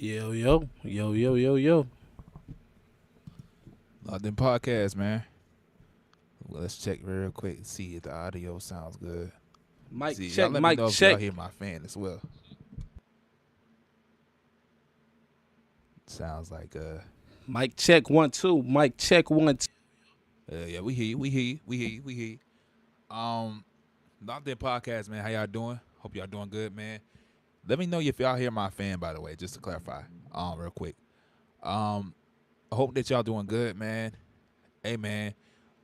Yo, yo, yo, yo, yo, yo. Loc'd podcast, man. Well, let's check real quick, see if the audio sounds good. Mic See, y'all check, let me mic know if y'all check. hear my fan as well. Sounds like Mic check 1 2. Mic check 1 2. yeah, we hear you, we hear you. Loc'd podcast, man. How y'all doing? Hope y'all doing good, man. Let me know if y'all hear my fan, by the way, just to clarify, real quick. I hope that y'all doing good, man. Hey, man,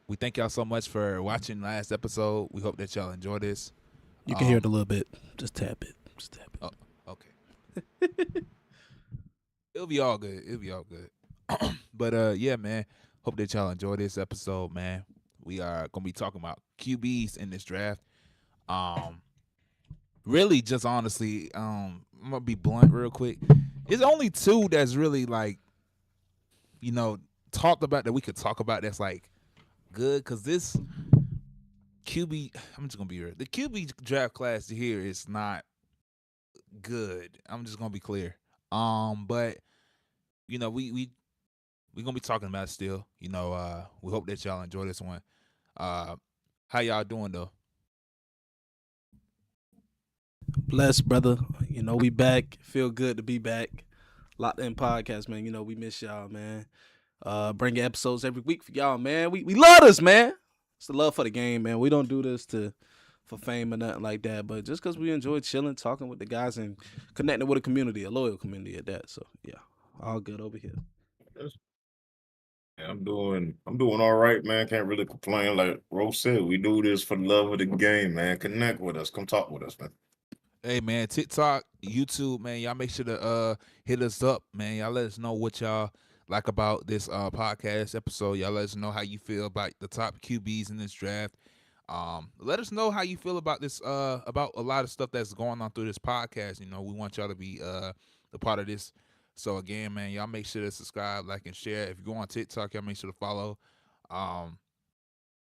we thank y'all so much for watching last episode. We hope that y'all enjoy this. You can hear it a little bit. Just tap it. Just tap it. Oh, okay. It'll be all good. It'll be all good. But yeah, man. Hope that y'all enjoy this episode, man. We are gonna be talking about QBs in this draft. Really, just honestly, I'm gonna be blunt real quick. It's only two that's really like, talked about that we could talk about that's like good. Cause this QB, I'm just gonna be real. The QB draft class here is not good. I'm just gonna be clear. But we gonna be talking about it still. We hope that y'all enjoy this one. How y'all doing though? Blessed, brother. We back. Feel good to be back. Locked in podcast, man. We miss y'all, man. Bringing episodes every week for y'all, man. We love this, man. It's the love for the game, man. We don't do this for fame or nothing like that, but just because we enjoy chilling, talking with the guys, and connecting with a community, a loyal community at that. So yeah, all good over here. Yeah, I'm doing all right, man. Can't really complain. Like Rose said, we do this for the love of the game, man. Connect with us. Come talk with us, man. Hey man, TikTok, YouTube, man, y'all make sure to hit us up, man. Y'all let us know what y'all like about this podcast episode. Y'all let us know how you feel about the top QBs in this draft. Let us know how you feel about this about a lot of stuff that's going on through this podcast. We want y'all to be the part of this. So again, man, y'all make sure to subscribe, like, and share. If you go on TikTok, y'all make sure to follow.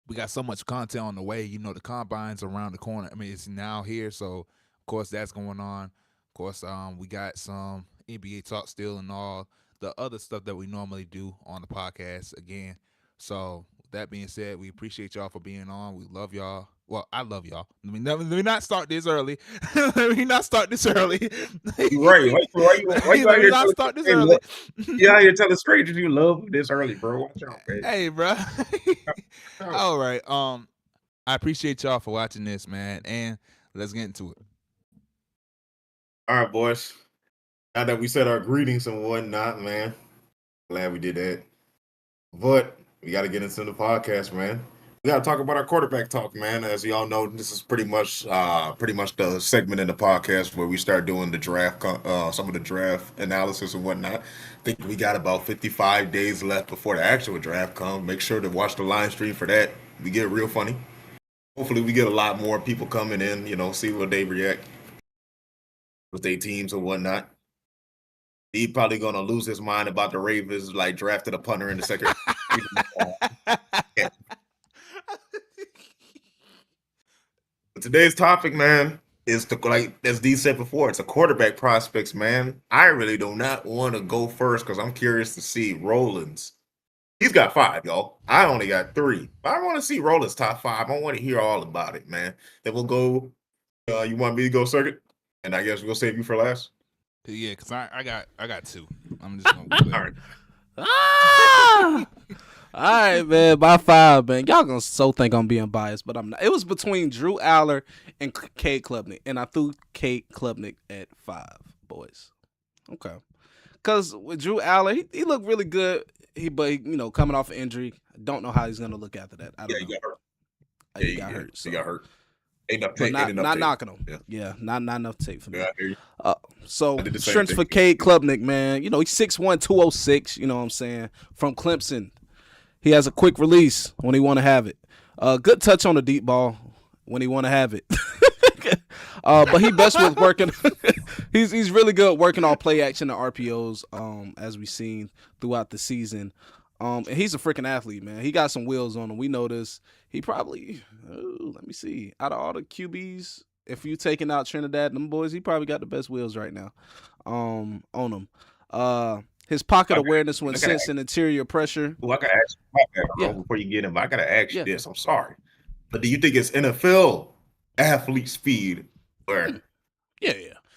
We got so much content on the way. The combine's around the corner. I mean, it's now here, so of course that's going on. Of course, we got some NBA talk still and all the other stuff that we normally do on the podcast again. So with that being said, we appreciate y'all for being on. We love y'all. Well, I love y'all. Let me not start this early. Let me not start this early. Right. Why you out Let me here not telling start this hey, early. you out here telling strangers you love this early, bro? Watch out, man. Hey, bro. Oh. All right. I appreciate y'all for watching this, man, and let's get into it. All right, boys. Now that we said our greetings and whatnot, man. Glad we did that. But we got to get into the podcast, man. We got to talk about our quarterback talk, man. As y'all know, this is pretty much the segment in the podcast where we start doing the draft, some of the draft analysis and whatnot. I think we got about 55 days left before the actual draft comes. Make sure to watch the live stream for that. We get real funny. Hopefully, we get a lot more people coming in. See what they react with their teams and whatnot. He probably gonna lose his mind about the Ravens like drafted a punter in the second. Yeah. Today's topic, man, is like as D said before, it's a quarterback prospects, man. I really do not want to go first because I'm curious to see Rollins. He's got 5, y'all. I only got 3. But I want to see Rollins top 5. I want to hear all about it, man. Then we'll go. You want me to go circuit? And I guess we'll save you for last. Yeah, because I got 2. I'm just gonna All right. Ah! All right, man. By 5, man. Y'all gonna think I'm being biased, but I'm not. It was between Drew Aller and Cade Klubnik, and I threw Cade Klubnik at 5, boys. Okay. Because with Drew Aller, he looked really good. But coming off an injury, don't know how he's gonna look after that. I don't know. He got hurt. He got hurt. So. He got hurt. Ain't enough But tape. not knocking him. Yeah, not enough tape for me. Yeah, I hear you. So I did the same strengths thing. for Cade Klubnik, man. He's 6'1", 206. You know what I'm saying? From Clemson. He has a quick release when he want to have it. Good touch on the deep ball when he want to have it. But he best with working. he's really good working on play action and RPOs. As we've seen throughout the season. And he's a freaking athlete, man. He got some wheels on him. We know this. He probably, let me see. Out of all the QBs, if you taking out Trinidad, them boys, he probably got the best wheels right now. on him. His pocket awareness when sensing interior pressure. Well, I gotta ask you about that, bro, before you get him. I gotta ask you this. I'm sorry, but do you think it's NFL athlete speed or? Yeah.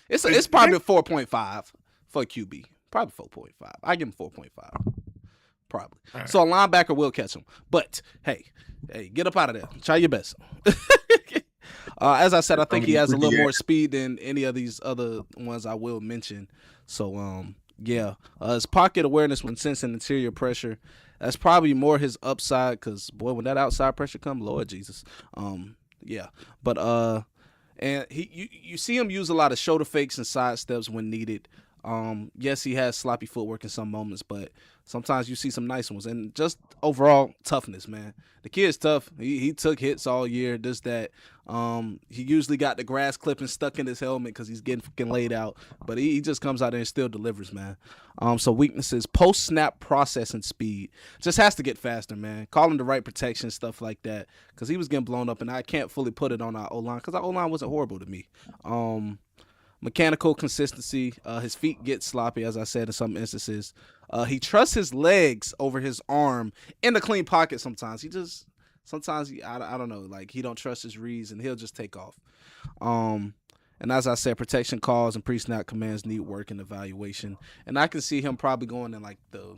It's probably 4.5 for QB. Probably 4.5. I give him 4.5. Probably. Right. So a linebacker will catch him. But hey, get up out of there. Try your best. As I said, I think he has a little more speed than any of these other ones I will mention. So his pocket awareness when sensing interior pressure, that's probably more his upside, because boy, when that outside pressure comes, Lord Jesus. But and you see him use a lot of shoulder fakes and side steps when needed. Yes, he has sloppy footwork in some moments, but sometimes you see some nice ones, and just overall toughness, man. The kid's tough. He took hits all year, this, that. He usually got the grass clipping stuck in his helmet because he's getting fucking laid out, but he just comes out there and still delivers, man. So weaknesses: post snap processing speed. Just has to get faster, man. Calling the right protection, stuff like that, because he was getting blown up, and I can't fully put it on our O-line because our O-line wasn't horrible to me. Mechanical consistency. His feet get sloppy, as I said, in some instances. He trusts his legs over his arm in the clean pocket sometimes. I don't know, like he don't trust his reads and he'll just take off. And as I said, protection calls and pre-snap commands need work and evaluation. And I can see him probably going in like the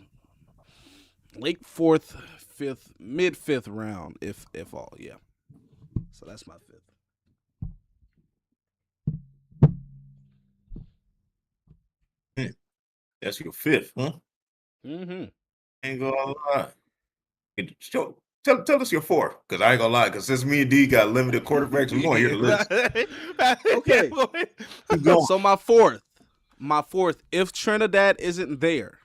late 4th, 5th, mid-5th round, if all, yeah. So that's my 5th. That's your 5th, huh? Mm-hmm. Ain't gonna lie. Tell us your 4th, because I ain't gonna lie, because since me and D got limited quarterbacks, we're gonna hear the list. Okay. So my fourth, if Trinidad isn't there,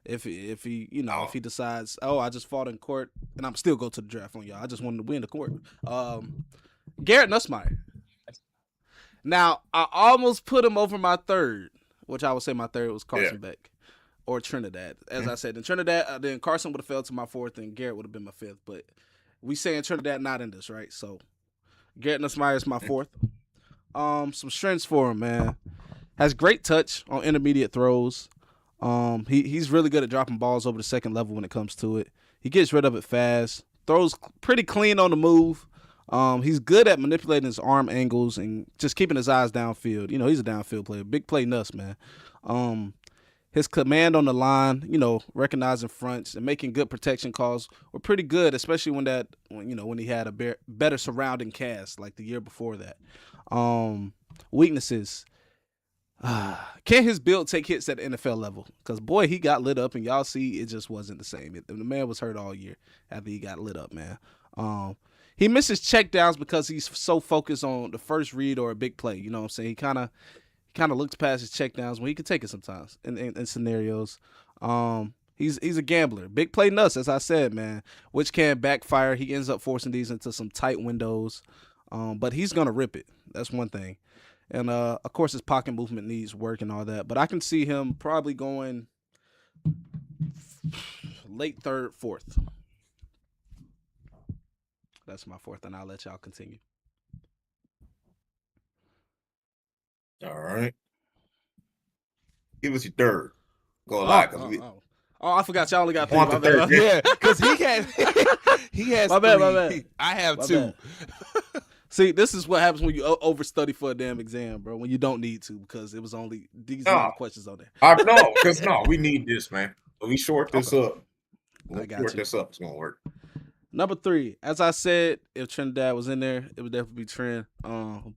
if he decides, I just fought in court and I'm still go to the draft on y'all, I just wanted to win the court. Garrett Nussmeier. Now I almost put him over my 3rd, which I would say my 3rd was Carson Beck or Trinidad. As I said, in Trinidad, then Carson would have fell to my 4th and Garrett would have been my 5th. But we saying Trinidad not in this, right? So Garrett Nussmeier is my 4th. Some strengths for him, man. Has great touch on intermediate throws. He's really good at dropping balls over the second level when it comes to it. He gets rid of it fast. Throws pretty clean on the move. He's good at manipulating his arm angles and just keeping his eyes downfield. He's a downfield player. Big play Nuss, man. His command on the line, recognizing fronts and making good protection calls were pretty good, especially when he had a better surrounding cast like the year before that. Weaknesses. Can his build take hits at the NFL level? Because, boy, he got lit up, and y'all see it just wasn't the same. The man was hurt all year after he got lit up, man. He misses checkdowns because he's so focused on the first read or a big play. You know what I'm saying? He kind of looks past his checkdowns when he can take it sometimes in scenarios. He's a gambler. Big play Nuss, as I said, man, which can backfire. He ends up forcing these into some tight windows. But he's going to rip it. That's one thing. And, of course, his pocket movement needs work and all that. But I can see him probably going late 3rd, 4th. That's my 4th, and I'll let y'all continue. All right. Give us your 3rd. Go lie, because I forgot y'all only got 3. My bad. Yeah, because he has my 3. bad. I have My 2. See, this is what happens when you overstudy for a damn exam, bro. When you don't need to, because it was only these questions on there. We need this, man. So we short this up. This up. It's gonna work. Number 3, as I said, if Trinidad was in there, it would definitely be Trent.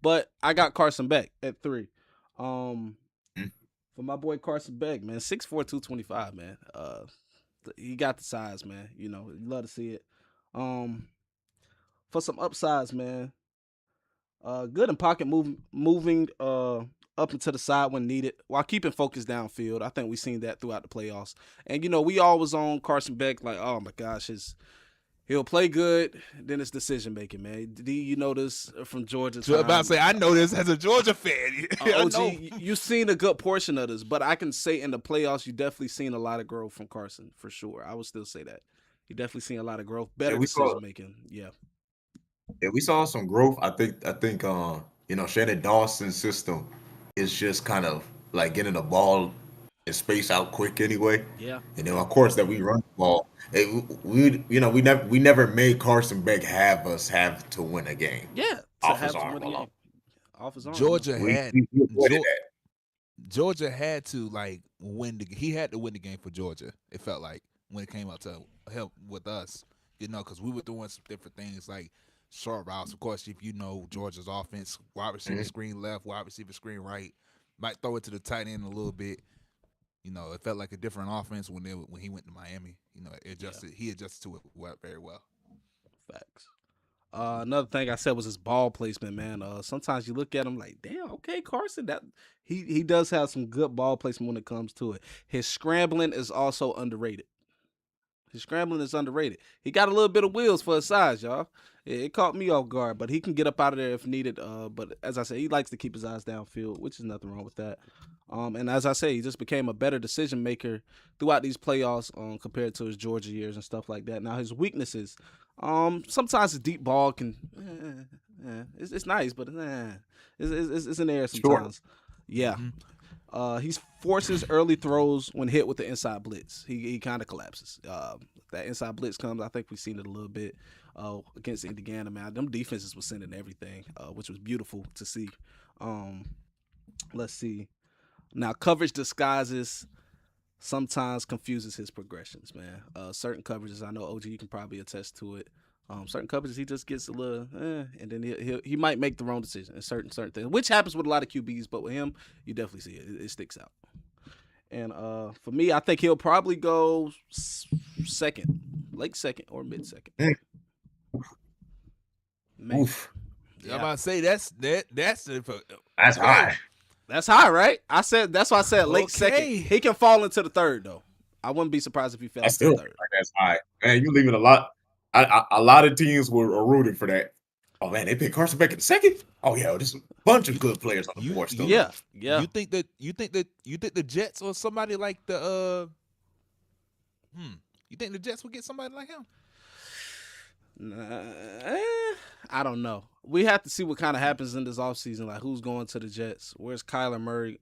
But I got Carson Beck at 3. For my boy Carson Beck, man, 6'4", 225, man. He got the size, man. You love to see it. For some upsides, man. Good in pocket moving up and to the side when needed while keeping focus downfield. I think we've seen that throughout the playoffs. And, we always on Carson Beck like, oh, my gosh, he'll play good, then it's decision-making, man. D, you know this from Georgia. So about to say, I know this as a Georgia fan. OG, you've seen a good portion of this, but I can say in the playoffs, you definitely seen a lot of growth from Carson, for sure. I would still say that. You definitely seen a lot of growth, better decision-making. Yeah, we saw some growth. I think Shannon Dawson's system is just kind of like getting the ball and space out quick anyway. Yeah. And then of course that we run the ball. We never made Carson Beck have to win a game Yeah. To off his have to arm win the alone. game off his arm. Yeah. Georgia We had we, we avoided Geor- that. Georgia had to like win he had to win the game for Georgia. It felt like when it came up to help with us, because we were doing some different things like short routes. Of course, if you know Georgia's offense, wide receiver Mhm. screen left, wide receiver screen right, might throw it to the tight end a little bit. It felt like a different offense when he went to Miami. He adjusted to it very well. Facts. Another thing I said was his ball placement, man. Sometimes you look at him like, damn, okay, Carson, that he does have some good ball placement when it comes to it. His scrambling is also underrated. His scrambling is underrated. He got a little bit of wheels for his size, y'all. It caught me off guard, but he can get up out of there if needed. But as I said, he likes to keep his eyes downfield, which is nothing wrong with that. And as I say, he just became a better decision maker throughout these playoffs, compared to his Georgia years and stuff like that. Now his weaknesses, sometimes the deep ball can, it's nice, but it's in the air Sure. sometimes. Yeah. Mm-hmm. He forces early throws when hit with the inside blitz. He kind of collapses. That inside blitz comes. I think we've seen it a little bit against Indiana. Man, them defenses were sending everything, which was beautiful to see. Let's see. Now coverage disguises sometimes confuses his progressions. Man, certain coverages I know OG you can probably attest to it. Certain coverages he just gets a little, and then he might make the wrong decision in certain things, which happens with a lot of QBs, but with him, you definitely see it. It sticks out. And for me, I think he'll probably go second, late second or mid second. Man, Oof. I'm about to say that's That's okay. high. that's high, right? That's why I said late second. Okay. He can fall into the third though. I wouldn't be surprised if he fell I into still the feel third. like that's high. Man, you leaving a lot. A lot of teams were rooting for that. Oh man, they picked Carson Beck in the second. Oh yeah, there's a bunch of good players on the board still. Yeah. You think the Jets or somebody like the you think the Jets would get somebody like him? I don't know. We have to see what kind of happens in this offseason. Like who's going to the Jets? Where's Kyler Murray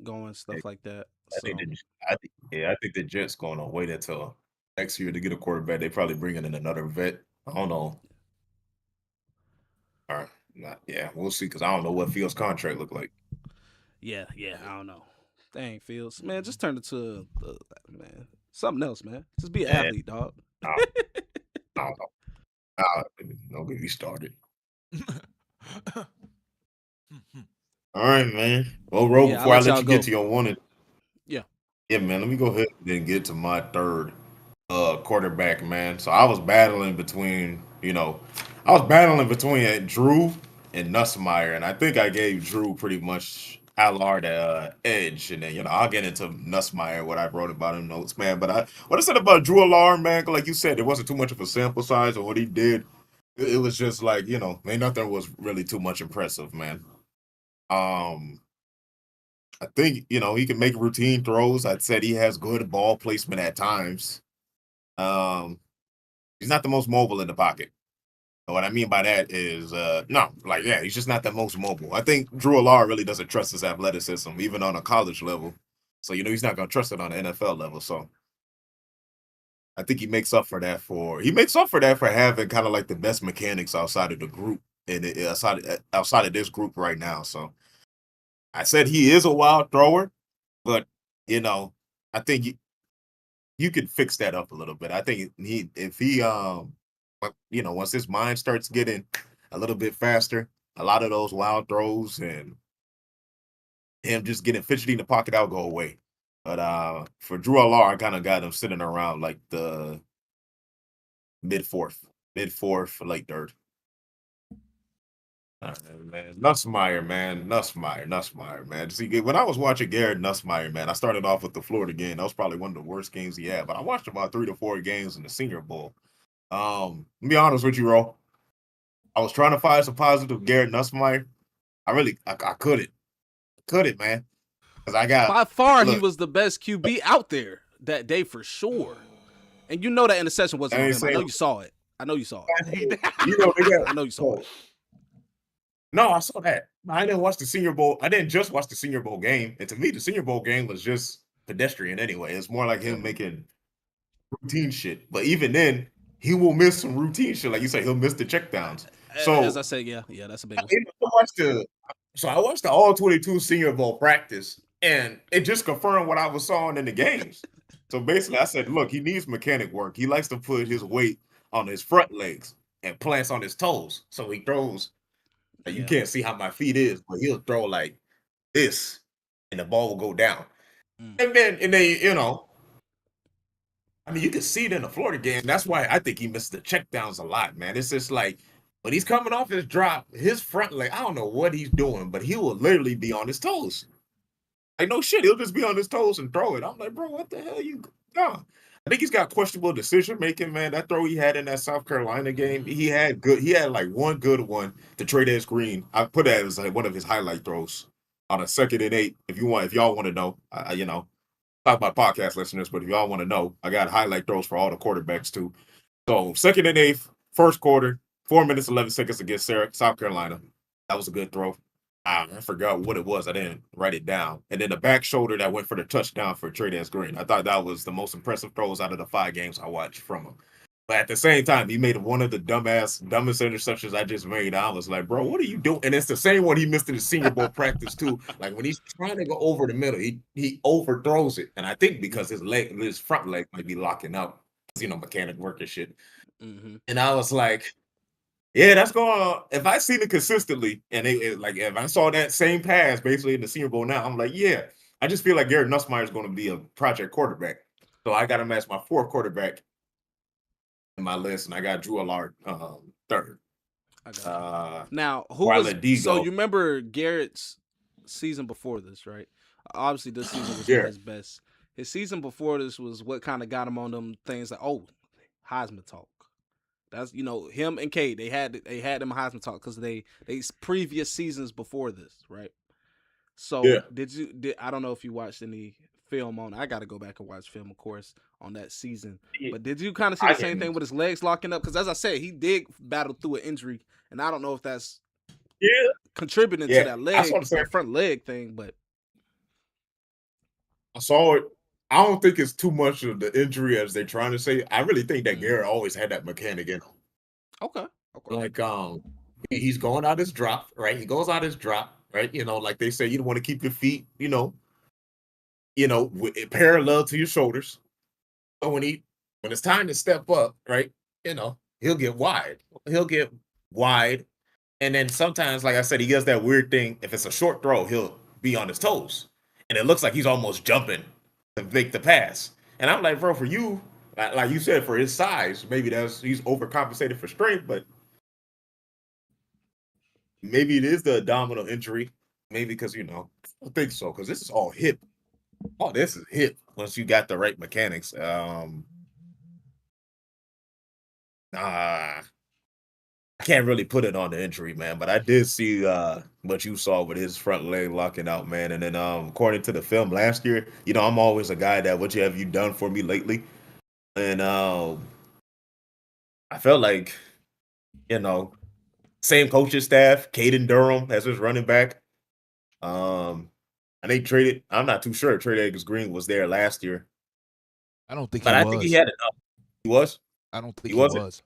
going? Stuff like that. I think I think the Jets going to wait until next year to get a quarterback. They probably bringing in another vet. I don't know. All right, yeah, we'll see because I don't know what Fields' contract look like. Yeah, I don't know. Dang, Fields, man, just turn it to man something else, man. Just be an athlete, dog. I don't know. Don't get me started. All right, man. Well, Ro, Yeah, before I I'll let let y'all you get go. to your one, Yeah. yeah, man, let me go ahead and then get to my third quarterback, man. So I was battling between, Drew and Nussmeier, and I think I gave Drew pretty much Allard edge, and then I'll get into Nussmeier what I wrote about him notes, man. But what I said about Drew Allard, man, like you said, there wasn't too much of a sample size of what he did. It was just like man, nothing was really too much impressive, man. I think he can make routine throws. I said he has good ball placement at times. Um, he's not the most mobile in the pocket. And what I mean by that is, he's just not the most mobile. I think Drew Allard really doesn't trust his athleticism, even on a college level. So he's not going to trust it on the NFL level. So I think he makes up for that for having kind of like the best mechanics outside of the group and outside of this group right now. So I said he is a wild thrower, but I think you could fix that up a little bit. I think once his mind starts getting a little bit faster, a lot of those wild throws and him just getting fidgety in the pocket, that'll go away. But for Drew Allard, I kind of got him sitting around like the mid fourth, late third. All right, man. Nussmeier, man. See, when I was watching Garrett Nussmeier, man, I started off with the Florida game. That was probably one of the worst games he had, but I watched about 3 to 4 games in the Senior Bowl. Let me be honest with you, Ro. I was trying to find some positive Garrett Nussmeier. I couldn't, man. Because By far, he was the best QB out there that day for sure. And you know that interception wasn't on him. I know you saw it. they got, I know you saw it. No, I saw that. I didn't watch the Senior Bowl. I didn't just watch the Senior Bowl game. And to me, the Senior Bowl game was just pedestrian anyway. It's more like him making routine shit. But even then, he will miss some routine shit. Like you said, he'll miss the checkdowns. As I So said, yeah, that's a big one. I watched the all 22 Senior Bowl practice, and it just confirmed what I was saw in the games. So basically, I said, look, he needs mechanic work. He likes to put his weight on his front legs and plants on his toes. So he throws. You can't see how my feet is, but he'll throw like this, and the ball will go down. And then, I mean, you can see it in the Florida game. That's why I think he missed the checkdowns a lot, man. It's just like when he's coming off his drop, his front leg, I don't know what he's doing, but he will literally be on his toes. Like, no shit, he'll just be on his toes and throw it. I'm like, bro, what the hell you doing? I think he's got questionable decision making, man. That throw he had in that South Carolina game, he had like one good one to Trey Green. I put that as like one of his highlight throws on a 2nd and 8. If y'all want to know, talk about podcast listeners, but if y'all want to know, I got highlight throws for all the quarterbacks too. So 2nd and 8, first quarter, 4 minutes 11 seconds against South Carolina. That was a good throw. I forgot what it was. I didn't write it down. And then the back shoulder that went for the touchdown for Trey Green. I thought that was the most impressive throws out of the 5 games I watched from him. But at the same time, he made one of the dumbest interceptions I just made. I was like, bro, what are you doing? And it's the same one he missed in the Senior Bowl practice too. Like when he's trying to go over the middle, he overthrows it. And I think because his front leg might be locking up, mechanic work and shit. And I was like, yeah, that's going. If I seen it consistently, and if I saw that same pass basically in the Senior Bowl now, I'm like, yeah. I just feel like Garrett Nussmeier is going to be a project quarterback, so I got him as my 4th quarterback in my list, and I got Drew Allard 3rd. Now, who was? So you remember Garrett's season before this, right? Obviously, this season was not his best. His season before this was what kind of got him on them things like, oh, Heisman talk. That's him and Kate. They had them Heisman talk because they previous seasons before this, right? So I don't know if you watched any film on. I got to go back and watch film, of course, on that season. But did you kind of see the same thing with his legs locking up? Because as I said, he did battle through an injury, and I don't know if that's contributing to that front leg thing. But I saw it. I don't think it's too much of the injury as they're trying to say. I really think that Garrett always had that mechanic in him. Okay. Like he's going out his drop, right? He goes out his drop, right? Like they say, you don't want to keep your feet, parallel to your shoulders. But when it's time to step up, right? He'll get wide. And then sometimes, like I said, he does that weird thing. If it's a short throw, he'll be on his toes. And it looks like he's almost jumping to make the pass. And I'm like, bro, for you, like you said, for his size, maybe he's overcompensated for strength, but maybe it is the abdominal injury. Maybe because, I don't think so, because this is all hip. Oh, this is hip once you got the right mechanics. I can't really put it on the injury, man, but I did see what you saw with his front leg locking out, man. And then according to the film last year, I'm always a guy that what have you done for me lately? And I felt like, same coaching staff, Caden Durham as his running back. And they traded. I'm not too sure Trey Green was there last year. I don't think but he I was. think he had enough. He was? I don't think he was.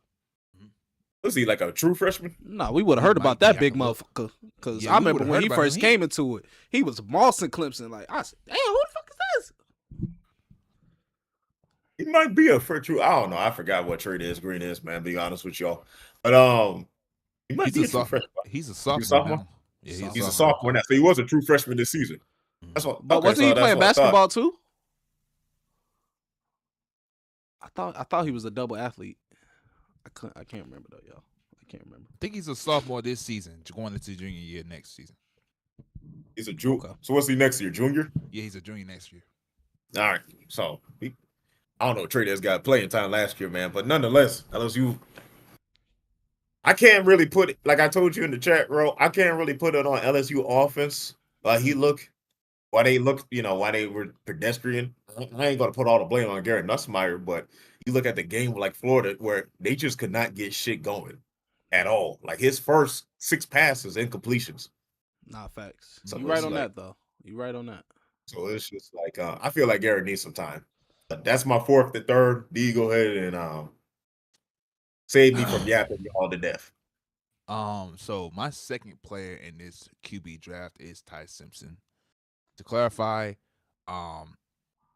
Was he like a true freshman? No, we would have heard about that big motherfucker. Because I remember when he first came into it, he was mossing Clemson. Like, I said, damn, who the fuck is this? He might be a true. I don't know. I forgot what Trey Green is, man. Be honest with y'all. But he might be a true freshman. He's a sophomore. Yeah, he's a sophomore now. So he was a true freshman this season. That's what. But wasn't he playing basketball too? I thought he was a double athlete. I can't remember though, y'all. I can't remember. I think he's a sophomore this season, going into junior year next season. He's a junior. Okay. So what's he next year? Junior? Yeah, he's a junior next year. All right. So I don't know. Trey got playing time last year, man. But nonetheless, I can't really put it, like I told you in the chat, bro. I can't really put it on LSU offense. Why they were pedestrian. I ain't gonna put all the blame on Garrett Nussmeier, but you look at the game like Florida, where they just could not get shit going at all. Like his first 6 passes, incompletions. Nah, facts. So You right it's on like, that though. You right on that. so it's just like I feel like Garrett needs some time. But that's my fourth and third. D, go ahead and save me from yapping y'all to death. So my second player in this QB draft is Ty Simpson. To clarify,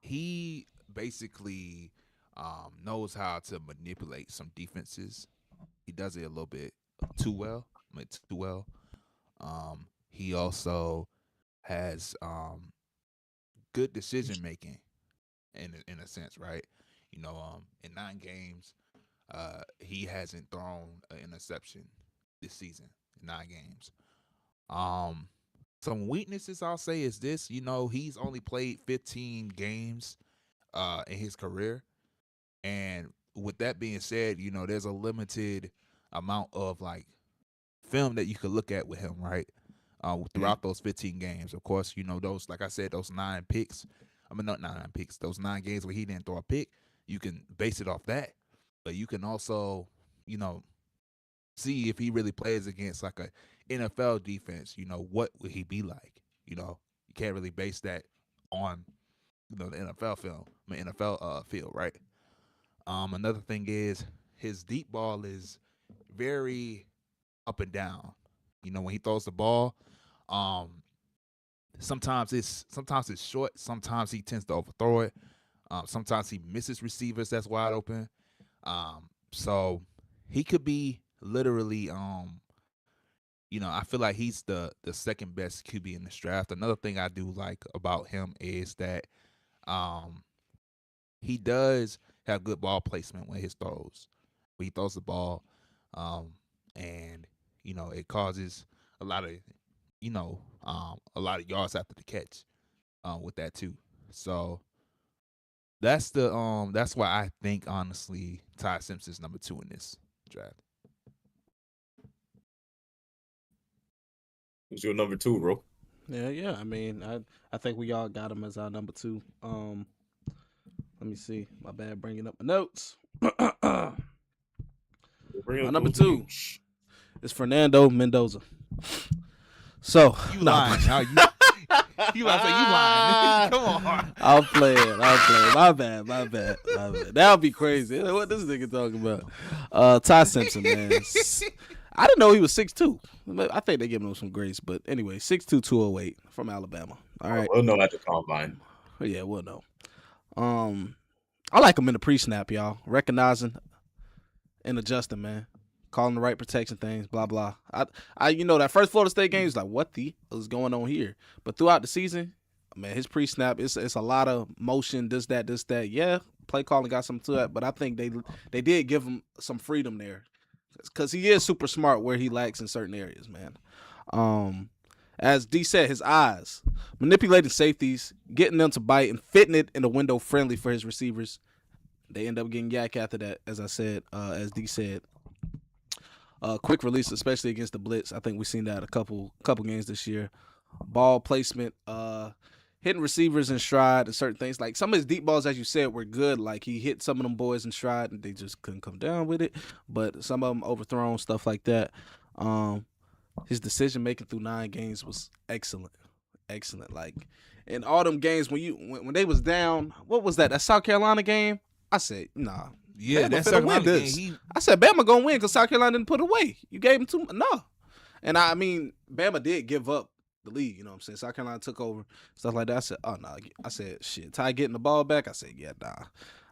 he basically knows how to manipulate some defenses. He does it a little bit too well. Too well. He also has good decision making in a sense, right? In 9 games, he hasn't thrown an interception this season in 9 games. Some weaknesses I'll say is this, he's only played 15 games in his career. And with that being said, there's a limited amount of like film that you could look at with him, right? Throughout those 15 games. Of course, those, like I said, those 9 picks. I mean, not 9 picks, those 9 games where he didn't throw a pick. You can base it off that. But you can also, see if he really plays against like a NFL defense, what would he be like? You can't really base that on, the NFL film, NFL field, right? Another thing is his deep ball is very up and down. When he throws the ball, sometimes it's short, sometimes he tends to overthrow it. Sometimes he misses receivers that's wide open. So he could be literally I feel like he's the second best QB in this draft. Another thing I do like about him is that he does have good ball placement when his throws. When he throws the ball, and it causes a lot of yards after the catch with that too. So that's why I think honestly Ty Simpson's number 2 in this draft. Who's your number 2, bro? Yeah. I mean, I think we all got him as our number 2. Let me see. My bad, bringing up my notes. My number 2 is Fernando Mendoza. So you lying? You lying? Come on. I'll play it. My bad. That would be crazy. What this nigga talking about? Ty Simpson, man. I didn't know he was 6'2". I think they giving him some grace, but anyway, 6'2", 208 from Alabama. All right. We'll know at the combine. Yeah, we'll know. I like him in the pre-snap, y'all. Recognizing and adjusting, man. Calling the right protection things, blah blah. I that first Florida State game is like, what the is going on here? But throughout the season, man, his pre-snap, it's a lot of motion, this that. Yeah, play calling got something to that, but I think they did give him some freedom there, because he is super smart where he lacks in certain areas, man. As D said, his eyes, manipulating safeties, getting them to bite, and fitting it in a window friendly for his receivers. They end up getting yak after that, as I said, as D said. Quick release, especially against the blitz. I think we've seen that a couple games this year. Ball placement, hitting receivers in stride and certain things. Like some of his deep balls, as you said, were good. Like he hit some of them boys in stride and they just couldn't come down with it. But some of them overthrown, stuff like that. His decision making through 9 games was excellent. Like in all them games when they was down, what was that? That South Carolina game? I said, nah. Yeah, Bama that's finna win this. I said Bama gonna win because South Carolina didn't put away. You gave him no. And I mean, Bama did give up the lead. You know what I'm saying? South Carolina took over, stuff like that. I said, oh no. I said, shit. Ty getting the ball back. I said, yeah, nah.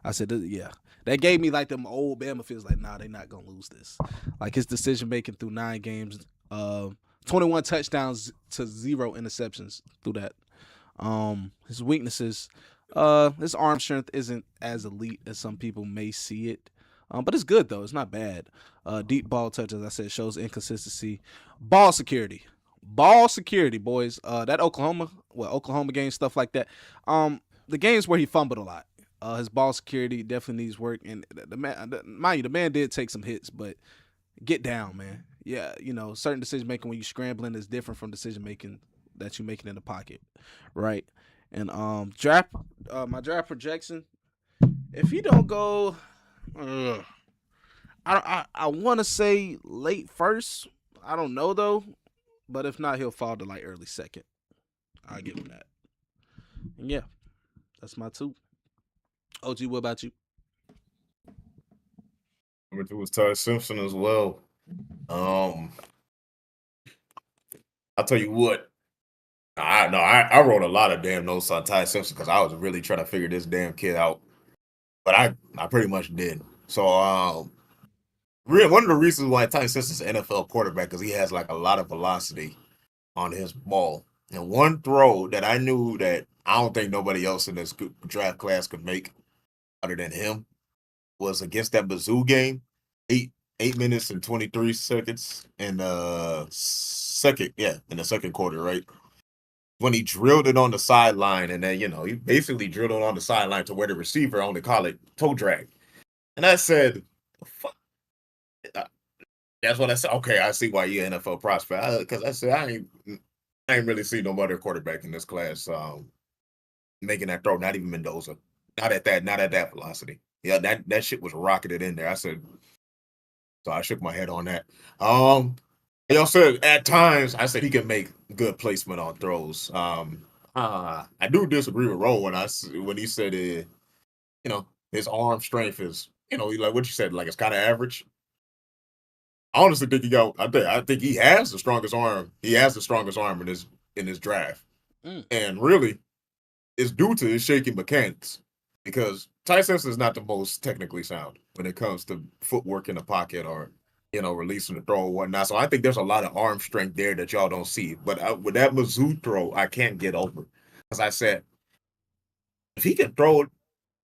I said, yeah. That gave me like them old Bama feels. Like, nah, they not gonna lose this. Like his decision making through 9 games, 21 touchdowns to 0 interceptions through that. His weaknesses. His arm strength isn't as elite as some people may see it. But it's good though. It's not bad. Deep ball touch, as I said, shows inconsistency. Ball security, boys. That Oklahoma game, stuff like that. The games where he fumbled a lot. His ball security definitely needs work. And the man did take some hits, but get down, man. Yeah, certain decision making when you scrambling is different from decision making that you making in the pocket, right? And my draft projection, if he don't go, I want to say late first, I don't know though, but if not, he'll fall to like early second. I'll give him that. And yeah, that's my two. OG, what about you? Number two was Ty Simpson as well. Um, I'll tell you what. I wrote a lot of damn notes on Ty Simpson because I was really trying to figure this damn kid out, but I pretty much did. So one of the reasons why Ty Simpson's an NFL quarterback is he has like a lot of velocity on his ball, and one throw that I knew that I don't think nobody else in this draft class could make other than him was against that Mizzou game, 8 minutes and 23 seconds in the second quarter, right? When he drilled it on the sideline, and then he basically drilled it on the sideline to where the receiver only call it toe drag. And I said, fuck. That's what I said. Okay, I see why you're an NFL prospect. Because I said I ain't really seen no other quarterback in this class making that throw. Not even Mendoza. Not at that velocity. Yeah, that shit was rocketed in there. I said, so I shook my head on that. Y'all said at times I said he can make good placement on throws. I do disagree with Rowe when he said his arm strength is like what you said, like it's kind of average. I honestly think I think he has the strongest arm. He has the strongest arm in his draft, and really, it's due to his shaky mechanics because Ty Simpson is not the most technically sound when it comes to footwork in the pocket or releasing the throw or whatnot. So I think there's a lot of arm strength there that y'all don't see. But with that Mizzou throw, I can't get over. As I said, if he can throw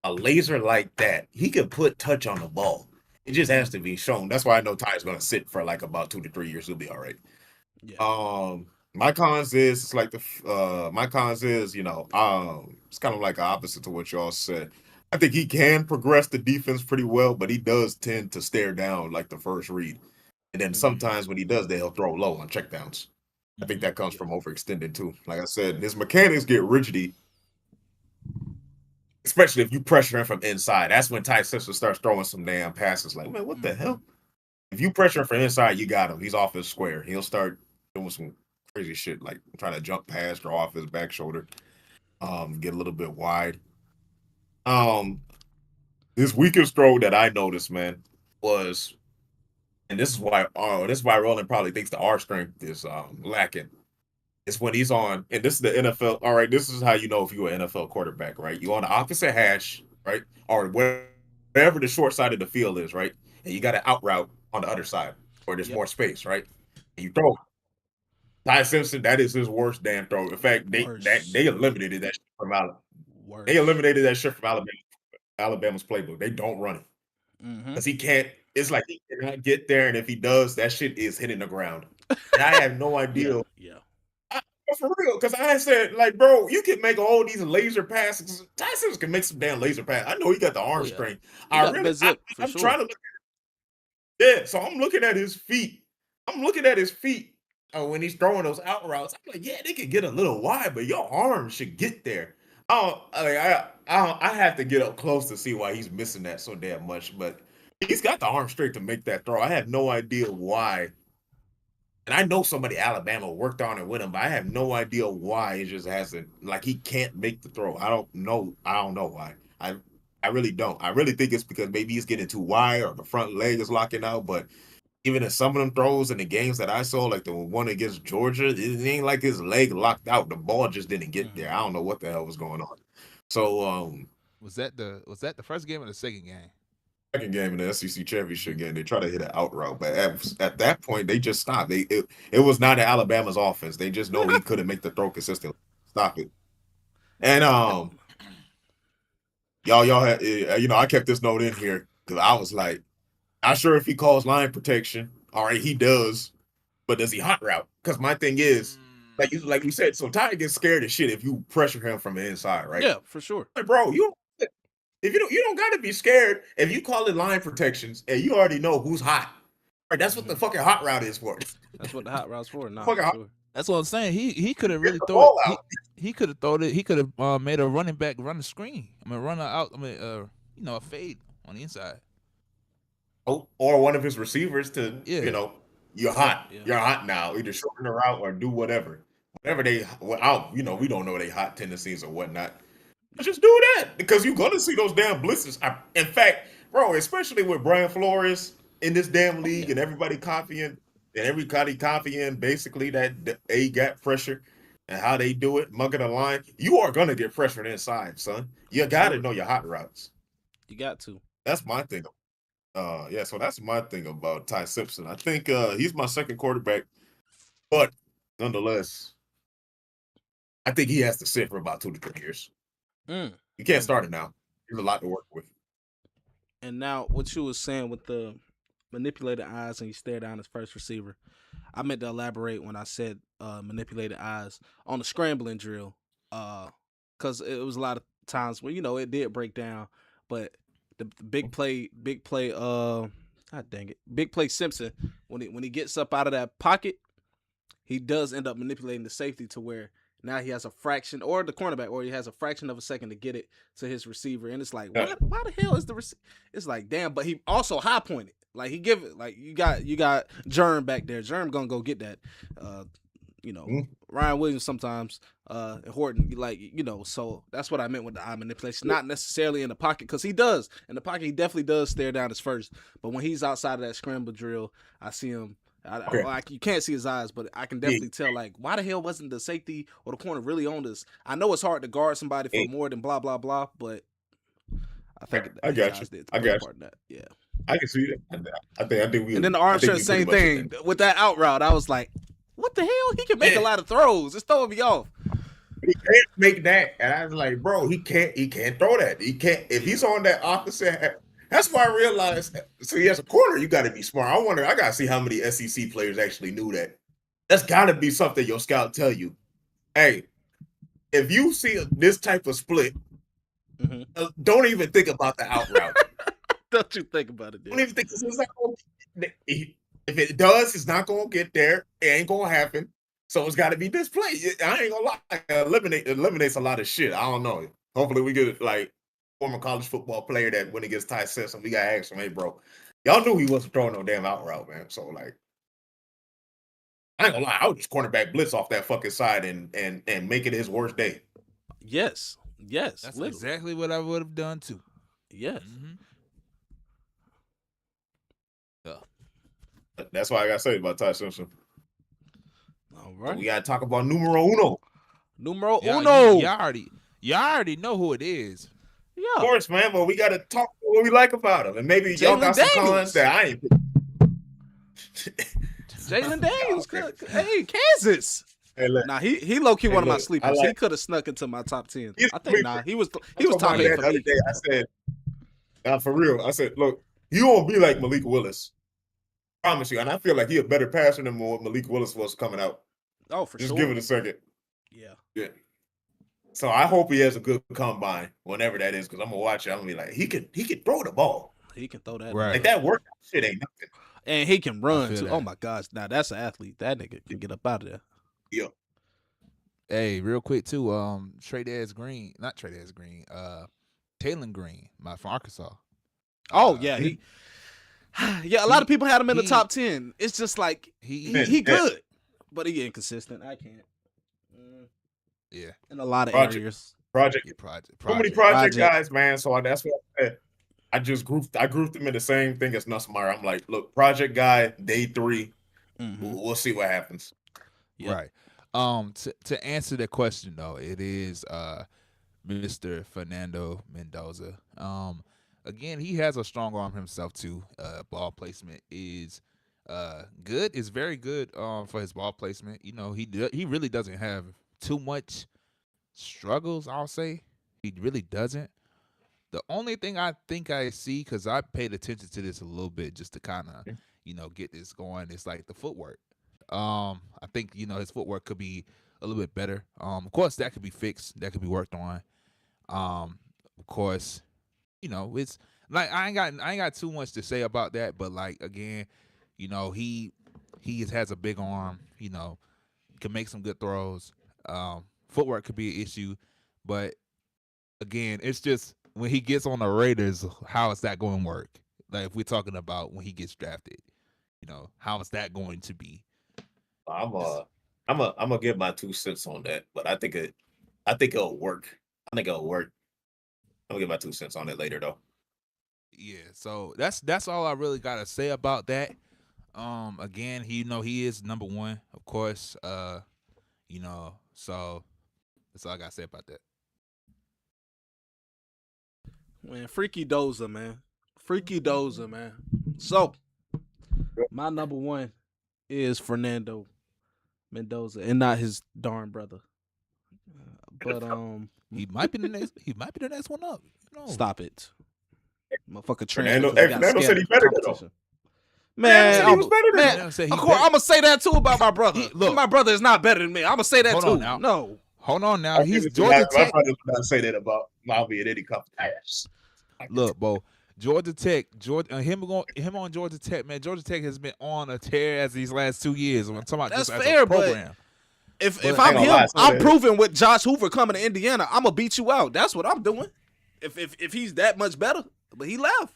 a laser like that, he can put touch on the ball. It just has to be shown. That's why I know Ty's going to sit for like about 2 to 3 years. He'll be all right. Yeah. My cons is it's like my cons is it's kind of like opposite to what y'all said. I think he can progress the defense pretty well, but he does tend to stare down like the first read. And then sometimes when he does that, he'll throw low on checkdowns. I think that comes from overextending too. Like I said, his mechanics get rigidy, especially if you pressure him from inside. That's when Ty Simpson starts throwing some damn passes. Like, man, what the hell? If you pressure him from inside, you got him. He's off his square. He'll start doing some crazy shit, like trying to jump past or off his back shoulder, get a little bit wide. His weakest throw that I noticed, man, was, and this is why Roland probably thinks the R strength is lacking. It's when he's on, and this is the NFL. All right, this is how you know if you're an NFL quarterback, right? You're on the opposite hash, right, or wherever the short side of the field is, right, and you got an out route on the other side where there's more space, right? And you throw. Ty Simpson, that is his worst damn throw. In fact, they eliminated that shit from Alabama. They eliminated that shit from Alabama's playbook. They don't run it because he can't. It's like he cannot get there, and if he does, that shit is hitting the ground. And I have no idea. For real, because I said, like, bro, you can make all these laser passes. Ty Simpson can make some damn laser passes. I know he got the arm strength. I'm trying to look. Yeah, so I'm looking at his feet. When he's throwing those out routes. I'm like, yeah, they could get a little wide, but your arm should get there. I have to get up close to see why he's missing that so damn much. But he's got the arm strength to make that throw. I have no idea why. And I know somebody Alabama worked on it with him, but I have no idea why it just hasn't. Like he can't make the throw. I don't know why. I really don't. I really think it's because maybe he's getting too wide or the front leg is locking out. But even in some of them throws in the games that I saw, like the one against Georgia, it ain't like his leg locked out. The ball just didn't get there. I don't know what the hell was going on. So was that the first game or the second game? Second game in the SEC championship game, they try to hit an out route, but at that point they just stopped. It was not Alabama's offense. They just know he couldn't make the throw consistently. Stop it. And y'all had I kept this note in here because I was like, not sure if he calls line protection. All right, he does, but does he hot route? Because my thing is, like you said, so Ty gets scared of shit if you pressure him from the inside, right? Yeah, for sure. Like, bro, if you don't gotta be scared if you call it line protections and you already know who's hot. Right, that's what the fucking hot route is for. That's what the hot route's for. Sure. That's what I'm saying. He could have really thrown it. He could have thrown it. He could have made a running back run the screen. Run out. A fade on the inside. Oh, or one of his receivers to you're hot. Yeah. You're hot now. Either shorten the route or do whatever. Whatever they, well, we don't know their hot tendencies or whatnot. Just do that because you're gonna see those damn blitzes. In fact, bro, especially with Brian Flores in this damn league and everybody copying basically that the A gap pressure and how they do it, mugging the line. You are gonna get pressured inside, son. You got to know your hot routes. You got to. That's my thing. So that's my thing about Ty Simpson. I think he's my second quarterback, but nonetheless, I think he has to sit for about 2 to 3 years. You can't start it now. There's a lot to work with. And now, what you was saying with the manipulated eyes and you stare down his first receiver, I meant to elaborate when I said manipulated eyes on the scrambling drill, because it was a lot of times where it did break down, but the big play, God dang it, big play Simpson when he gets up out of that pocket, he does end up manipulating the safety to where now he has a fraction, or the cornerback, or he has a fraction of a second to get it to his receiver, and it's like, why the hell is the receiver? It's like, damn, but he also high pointed, like he give it, like you got Germ back there. Germ gonna go get that. Ryan Williams sometimes, Horton, so that's what I meant with the eye manipulation. Not necessarily in the pocket, because he does in the pocket, he definitely does stare down his first, but when he's outside of that scramble drill, I see him. You can't see his eyes, but I can definitely tell, like, why the hell wasn't the safety or the corner really on this? I know it's hard to guard somebody for more than blah blah blah, but I think I got you. I got you. That. Yeah, I can see that. I think we. And then the arm strength, same thing with that out route. I was like, what the hell? He can make a lot of throws. It's throwing me off. He can't make that, and I was like, bro, he can't throw that. He can't if he's on that opposite. That's why I realized. So he has a corner. You got to be smart. I got to see how many SEC players actually knew that. That's got to be something your scout tell you. Hey, if you see this type of split, don't even think about the out route. Don't you think about it? Don't even think if it does, it's not going to get there. It ain't going to happen. So it's got to be this play. I ain't gonna lie. Eliminates a lot of shit. I don't know. Hopefully we get like former college football player that when he gets Ty Simpson, we gotta ask him, hey, bro, y'all knew he wasn't throwing no damn out route, man. So like, I ain't gonna lie, I would just cornerback blitz off that fucking side and make it his worst day. Yes. That's literally exactly what I would have done too. Yes. That's why I gotta say about Ty Simpson. All right, so we gotta talk about numero uno. You already know who it is. Yeah, of course, man. But we gotta talk what we like about him, and maybe y'all got some cons that I ain't. Jalen Daniels, hey, Kansas. Hey, he low key one of my sleepers. He could have snuck into my top 10. I think he was top 8 for me. The other day I said, for real, I said, look, you won't be like Malik Willis. I promise you, and I feel like he a better passer than what Malik Willis was coming out. Oh, for sure. Just give it a second. Yeah. So I hope he has a good combine, whenever that is, because I'm gonna watch it. I'm gonna be like, he can throw the ball. He can throw that. Right. Like that workout shit ain't nothing. And he can run too. Oh my gosh, now that's an athlete. That nigga can get up out of there. Yeah. Hey, real quick too. Taylon Green, from Arkansas. Oh yeah, a lot of people had him in the top 10. It's just like he good, but he inconsistent. I can't. Yeah, in a lot of areas. Project. So many project guys, man. So that's what I said. I grouped them in the same thing as Nussmeier. I'm like, look, project guy, day 3. We'll see what happens. Yep. Right. To answer the question though, it is Mr. Fernando Mendoza. Again, he has a strong arm himself too. Ball placement is good. Is very good for his ball placement. He really doesn't have too much struggles, I'll say. He really doesn't. The only thing I think I see, because I paid attention to this a little bit just to kind of, get this going, it's like the footwork. I think, his footwork could be a little bit better. Of course, that could be fixed. That could be worked on. Of course, it's like I ain't got too much to say about that. But like again, he has a big arm. Can make some good throws. Footwork could be an issue, but again, it's just when he gets on the Raiders, how is that going to work? Like if we're talking about when he gets drafted, how is that going to be? I'm gonna give my 2 cents on that, but I think it'll work. I think it'll work. I'm gonna give my 2 cents on it later though. Yeah, so that's all I really gotta say about that. Again, he is number one, of course. So that's all I gotta say about that. Man, Freaky Dozer, man. Freaky Dozer, man. So, my number one is Fernando Mendoza and not his darn brother. But He might be the next. He might be the next one up. Stop it, motherfucker. Fernando Fernando said he better though. Man, he was better than him. of course, I'm gonna say that too about my brother. Look, my brother is not better than me. I'm gonna say that too. No, hold on now. He's Georgia Tech. My brother would not say that about Bobby at any competition. Look, Bo, Georgia Tech, him on Georgia Tech, man. Georgia Tech has been on a tear as these last 2 years. I'm talking about that's just fair, as a program. If I'm him, I'm proving with Josh Hoover coming to Indiana, I'm gonna beat you out. That's what I'm doing. If he's that much better, but he left.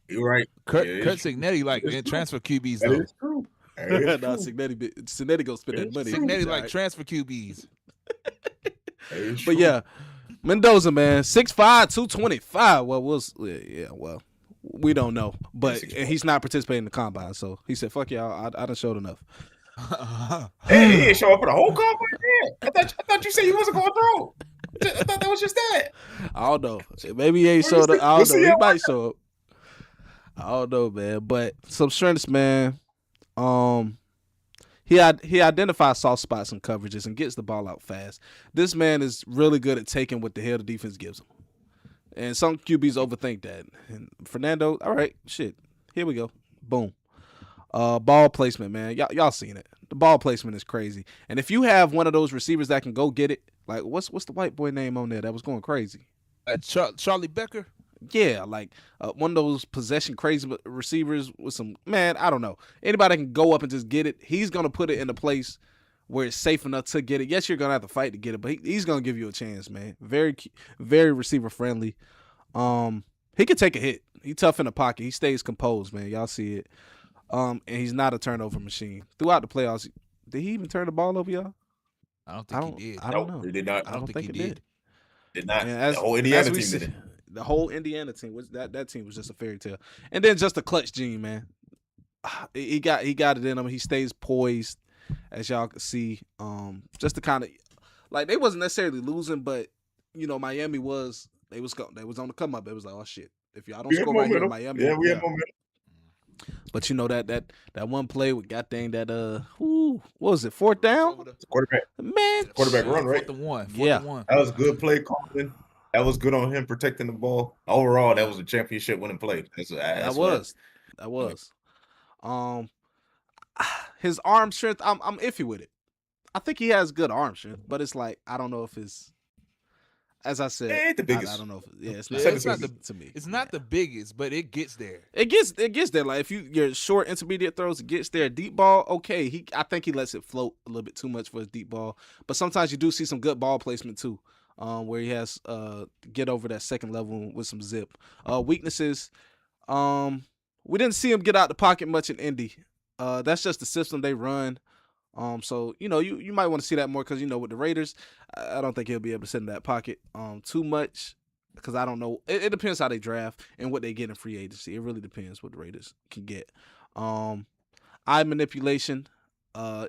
You're right. Kurt Signetti transfer QBs though. That is true. Nah, Signetti go spend that money. Signetti transfer QBs. But yeah, Mendoza, man, 6'5", 225. Well, we don't know, but he's not participating in the combine, so he said, "Fuck y'all, I done showed enough." Hey, he didn't show up for the whole combine. I thought you said he wasn't going to throw. I thought that was just that. I don't know. Maybe he ain't showed up. I don't know. He might show up. I don't know, man. But some strengths, man. He identifies soft spots and coverages and gets the ball out fast. This man is really good at taking what the hell the defense gives him. And some QBs overthink that. And Fernando, all right, shit. Here we go. Boom. Ball placement, man. Y'all seen it. The ball placement is crazy. And if you have one of those receivers that can go get it, like what's the white boy name on there that was going crazy? Charlie Becker. Yeah, like one of those possession crazy receivers with some, man, I don't know. Anybody can go up and just get it. He's going to put it in a place where it's safe enough to get it. Yes, you're going to have to fight to get it, but he's going to give you a chance, man. Very, very receiver friendly. He can take a hit. He's tough in the pocket. He stays composed, man. Y'all see it. And he's not a turnover machine. Throughout the playoffs, did he even turn the ball over, y'all? I don't think he did. I don't know. He did not. I don't think he did. Did not. And the whole Indiana team did it. The whole Indiana team was that team was just a fairy tale. And then just a clutch gene, man. He got it in him. He stays poised, as y'all can see. Just to kind of like they wasn't necessarily losing, but Miami was. They was on the come up. It was like, oh shit, if y'all don't score right here in Miami, we had momentum. But that one play with goddamn that what was it, 4th down? Quarterback. Man, quarterback run, right? 4th and 1. Yeah. That was a good play calling. That was good on him protecting the ball. Overall, that was a championship winning play. That was. His arm strength, I'm iffy with it. I think he has good arm strength, but it's like I don't know if it's, as I said, it ain't the biggest. I don't know if it's not to me. It's not the biggest, but it gets there. It gets there. Like if your short intermediate throws, it gets there. Deep ball, okay. I think he lets it float a little bit too much for his deep ball. But sometimes you do see some good ball placement too. Where he has get over that second level with some zip. Weaknesses, we didn't see him get out the pocket much in Indy. That's just the system they run. So you might want to see that more because with the Raiders, I don't think he'll be able to sit in that pocket too much because I don't know. It depends how they draft and what they get in free agency. It really depends what the Raiders can get. Eye manipulation. I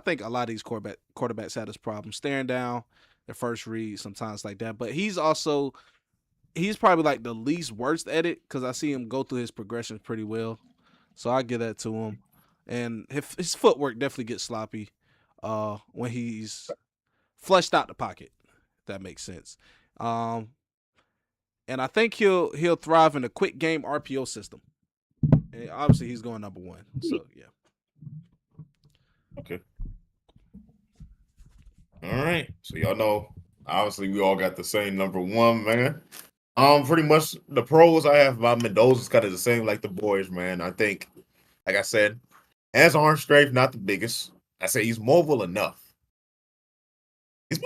think a lot of these quarterbacks had this problem staring down their first read sometimes like that. But he's probably like the least worst at it because I see him go through his progressions pretty well. So I give that to him. And his footwork definitely gets sloppy when he's flushed out the pocket. If that makes sense. And I think he'll thrive in a quick game RPO system. And obviously he's going number 1. So yeah. Okay. All right. So y'all know, obviously we all got the same number 1, man. Pretty much the pros I have about Mendoza is kind of the same like the boys, man. I think, like I said, as arm strength, not the biggest. I say he's mobile enough. He can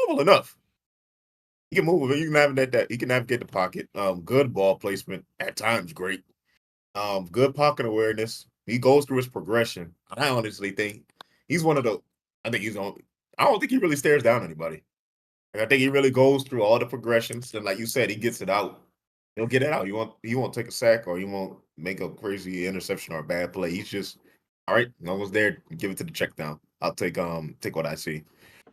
move. You can navigate that. He can navigate the pocket. Good ball placement at times, great. Good pocket awareness. he goes through his progression. I honestly think he's one of the. I think he's on. I don't think he really stares down anybody. Like, I think he really goes through all the progressions, and like you said, he gets it out. He'll get it out. He won't take a sack or he won't make a crazy interception or a bad play. He's just all right. No one's there. Give it to the check down. I'll take what I see.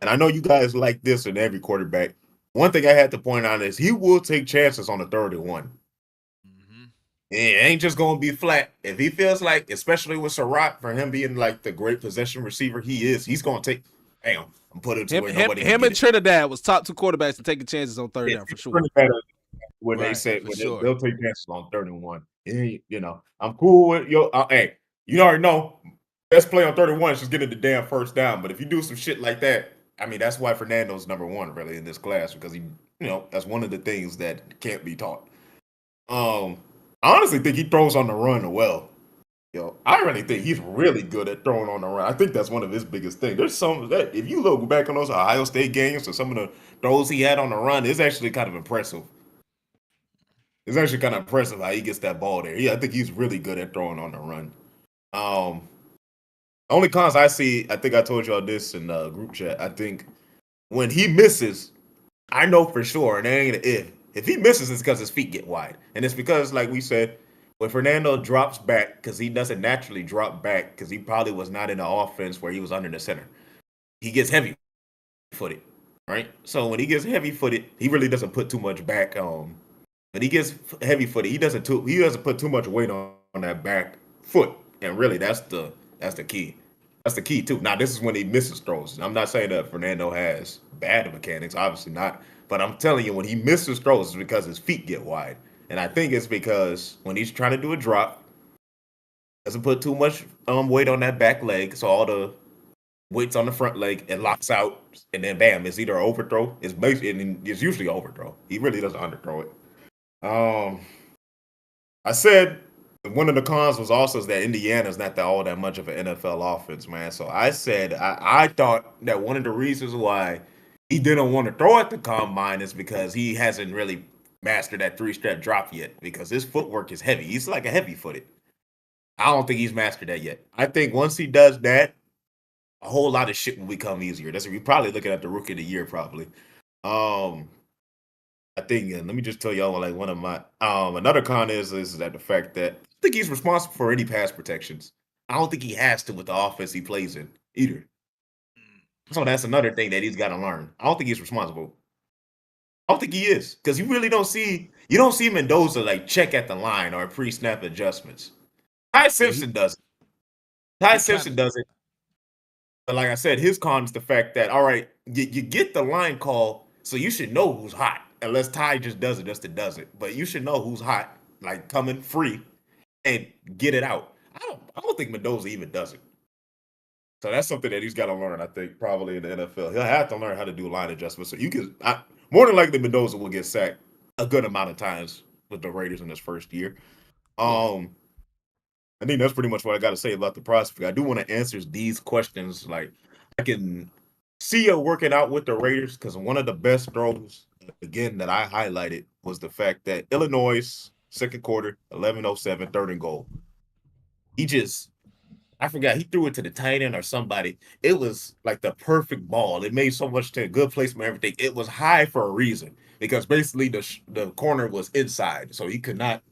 And I know you guys like this in every quarterback. One thing I had to point out is he will take chances on the 3rd and 1. It ain't just gonna be flat. If he feels like, especially with Surratt, for him being like the great possession receiver he is, he's gonna take. Damn, I'm putting it to where nobody. Him and Trinidad was top 2 quarterbacks and taking chances on 3rd down for sure. When Right, they said for when sure. they'll take chances on 3rd and 1. I'm cool with hey, you already know. Best play on 3rd and 1 is just getting the damn first down. But if you do some shit like that, I mean, that's why Fernando's number 1 really in this class, because he, that's one of the things that can't be taught. I honestly think he throws on the run well. I really think he's really good at throwing on the run. I think that's one of his biggest things. There's some that if you look back on those Ohio State games or some of the throws he had on the run, it's actually kind of impressive. It's actually kind of impressive how he gets that ball there. I think he's really good at throwing on the run. Only cons I see, I think I told y'all this in the group chat. I think when he misses, I know for sure, and it ain't an if. If he misses, it's because his feet get wide. And it's because, like we said, when Fernando drops back, because he doesn't naturally drop back, because he probably was not in the offense where he was under the center, he gets heavy-footed, right? So when he gets heavy-footed, he really doesn't put too much back on. When he gets heavy-footed, he doesn't put too much weight on that back foot. And really, that's the key. That's the key, too. Now, this is when he misses throws. I'm not saying that Fernando has bad mechanics, obviously not. But I'm telling you, when he misses throws, it's because his feet get wide. And I think it's because when he's trying to do a drop, doesn't put too much weight on that back leg, so all the weight's on the front leg, it locks out, and then bam, it's either an overthrow. It's usually an overthrow. He really doesn't underthrow it. I said one of the cons was also that Indiana's not all that much of an NFL offense, man. So I said I thought that one of the reasons why he didn't want to throw at the combine is because he hasn't really mastered that 3-step drop yet, because his footwork is heavy. He's like a heavy-footed. I don't think he's mastered that yet. I think once he does that, a whole lot of shit will become easier. We're probably looking at the rookie of the year, probably. I think, and let me just tell y'all, like, one of my another con is that the fact that I think he's responsible for any pass protections. I don't think he has to with the offense he plays in either. So that's another thing that he's got to learn. I don't think he's responsible. I don't think he is, because you don't see Mendoza like check at the line or pre-snap adjustments. Ty Simpson does it. Ty Simpson does it. But like I said, his con is the fact that, all right, you get the line call, so you should know who's hot. Unless Ty just does it just to does it. But you should know who's hot, like coming free, and get it out. I don't think Mendoza even does it. So that's something that he's got to learn, I think, probably in the NFL. He'll have to learn how to do line adjustments. So more than likely Mendoza will get sacked a good amount of times with the Raiders in his first year. I think that's pretty much what I got to say about the prospect. I do want to answer these questions. Like, I can see you working out with the Raiders, because one of the best throws, again, that I highlighted was the fact that Illinois, second quarter, 11:07, 3rd and goal. I forgot, he threw it to the tight end or somebody. It was like the perfect ball. It made so much to a good placement, everything. It was high for a reason, because basically the corner was inside, so he could not.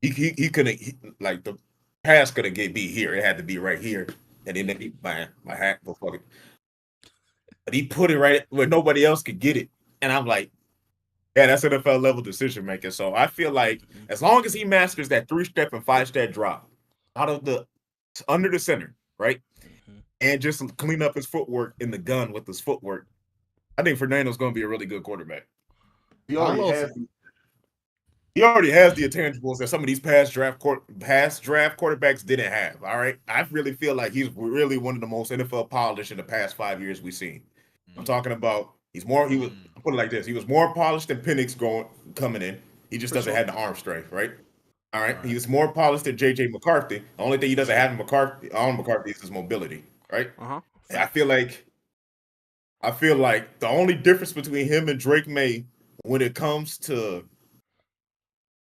He couldn't, like, the pass couldn't be here. It had to be right here. And then my hat, but fuck it. But he put it right where nobody else could get it. And I'm like, yeah, that's NFL level decision making. So I feel like as long as he masters that 3-step and 5-step drop under the center, right? And just clean up his footwork in the gun with his footwork, I think Fernando's going to be a really good quarterback. He already has the intangibles that some of these past draft quarterbacks didn't have. All right, I really feel like he's really one of the most NFL polished in the past 5 years we've seen. I'm talking about I'll put it like this: he was more polished than Penix coming in. He just doesn't have the arm strength, right? All right, he was more polished than JJ McCarthy. The only thing he doesn't have on McCarthy is his mobility, right? I feel like the only difference between him and Drake May when it comes to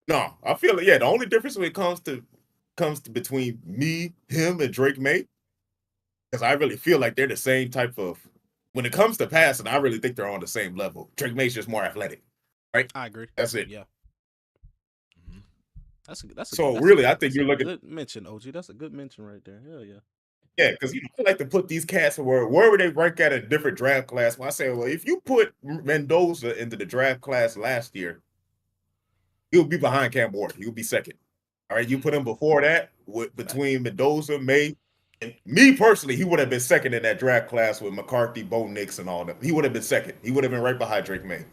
the only difference when it comes to comes to between me, him, and Drake May, because I really feel like they're the same type of. When it comes to passing, I really think they're on the same level. Drake May's just more athletic, right? I agree. That's it. Yeah. Mhm. So really, I think you're looking. Good mention, OG. That's a good mention right there. Hell yeah. Yeah, because I like to put these cats where would they rank at a different draft class? When I say, well, if you put Mendoza into the draft class last year, he'll be behind Cam Ward. He'll be second. All right, you put him before that between Mendoza, May, and me personally, he would have been second in that draft class with McCarthy, Bo Nix, and all them. He would have been second. He would have been right behind Drake May.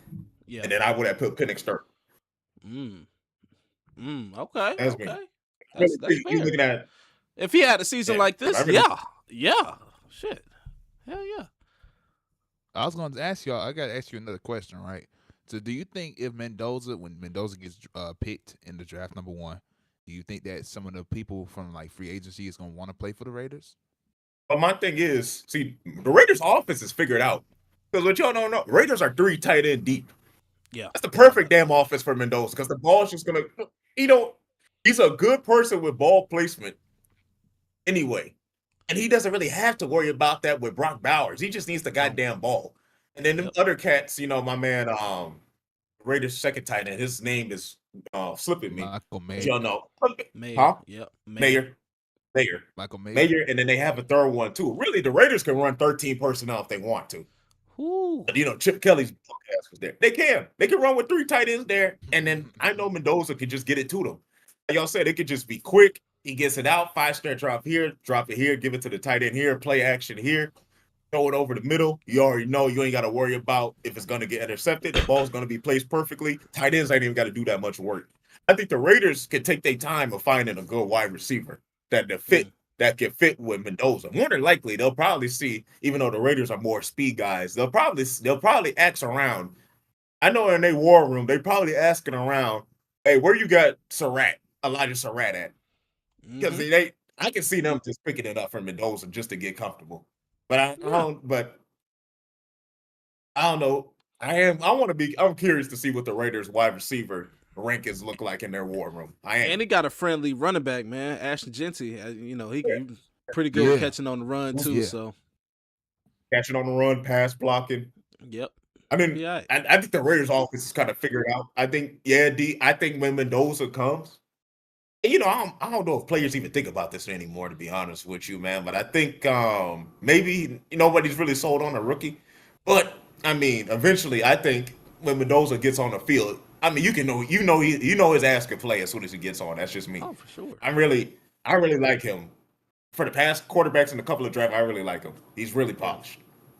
Yeah. And then I would have put Penix third. Okay. That's Okay. me. That's You fair. looking at If he had a season like this, yeah. Shit. Hell yeah. I was going to ask y'all. I got to ask you another question, right? So, do you think if when Mendoza gets picked in the draft number 1, do you think that some of the people from like free agency is going to want to play for the Raiders? But my thing is, see, the Raiders' offense is figured out. Because what y'all don't know, Raiders are 3 tight end deep. Yeah. That's the perfect damn offense for Mendoza because the ball's just going to, he's a good person with ball placement anyway. And he doesn't really have to worry about that with Brock Bowers. He just needs the goddamn ball. And then the other cats, my man, Raiders' second tight end, his name is slipping me. Michael Mayer. Y'all know. Mayer. Huh? Yep. Mayer. Michael Mayer. Mayer, and then they have a third one too. Really, the Raiders can run 13 personnel if they want to. Ooh. But, Chip Kelly's ass was there. They can run with 3 tight ends there, and then I know Mendoza could just get it to them. Like y'all said, it could just be quick. He gets it out, 5-step drop here, drop it here, give it to the tight end here, play action here, throw it over the middle. You already know you ain't got to worry about if it's going to get intercepted. The ball's going to be placed perfectly. Tight ends ain't even got to do that much work. I think the Raiders could take their time of finding a good wide receiver that can fit with Mendoza. More than likely, they'll probably see, even though the Raiders are more speed guys, they'll probably ask around. I know in their war room, they probably asking around, hey, where you got Elijah Surratt at? Because I can see them just picking it up from Mendoza just to get comfortable. But I don't know. I'm curious to see what the Raiders wide receiver rankings look like in their war room. And he got a friendly running back, man. Ashton Genty. He pretty good with catching on the run too. So catching on the run, pass blocking. Yep. I mean, I think the Raiders offense is kind of figured out. I think, I think when Mendoza comes, I don't know if players even think about this anymore, to be honest with you, man. But I think maybe nobody's really sold on a rookie. But I mean, eventually, I think when Mendoza gets on the field, I mean, his ass can play as soon as he gets on. That's just me. Oh, for sure. I really like him. For the past quarterbacks in a couple of drafts, I really like him. He's really polished.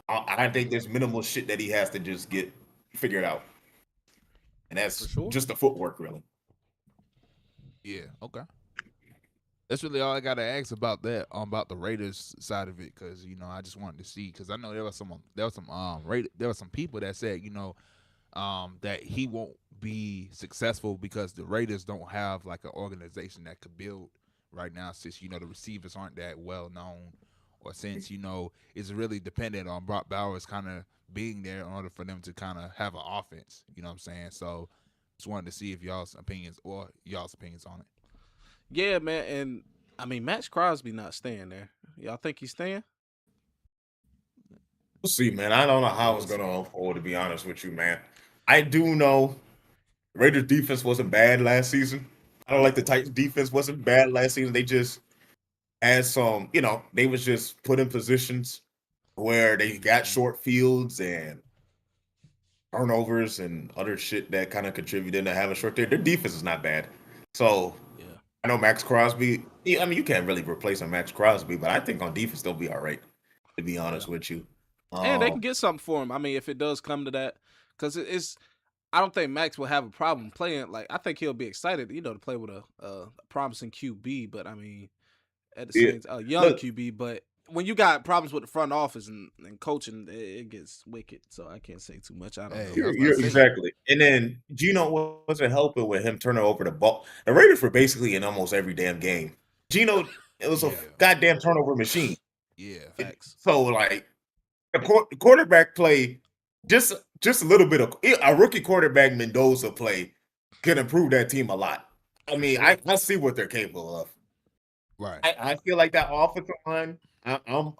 I think there's minimal shit that he has to just get figured out, and that's just the footwork, really. Yeah. Okay. That's really all I got to ask about that, about the Raiders side of it, because I just wanted to see, because I know there was some people that said that he won't be successful because the Raiders don't have like an organization that could build right now, since the receivers aren't that well known, or since it's really dependent on Brock Bowers kind of being there in order for them to kind of have an offense. You know what I'm saying? So just wanted to see if y'all's opinions on it. Yeah, man, and I mean Max Crosby not staying there. Y'all think he's staying? We'll see, man. I don't know how it's gonna unfold, to be honest with you, man. I do know the Raiders defense wasn't bad last season. I don't like the Titans defense wasn't bad last season. They just had some, they was just put in positions where they got short fields and turnovers and other shit that kind of contributed to having short there. Their defense is not bad. So I know Max Crosby. I mean, you can't really replace a Max Crosby, but I think on defense they'll be all right, to be honest with you. And they can get something for him. I mean, if it does come to that, because I don't think Max will have a problem playing. Like, I think he'll be excited, to play with a promising QB. But I mean, at the same time, a young QB. But when you got problems with the front office and coaching, it gets wicked. So I can't say too much. I don't know. You're exactly. And then Gino wasn't helping with him turning over the ball. The Raiders were basically in almost every damn game. Gino, it was a goddamn turnover machine. Yeah, facts. So like the quarterback play, just a little bit of a rookie quarterback Mendoza play could improve that team a lot. I mean, I see what they're capable of. Right. I feel like that offensive line. I'm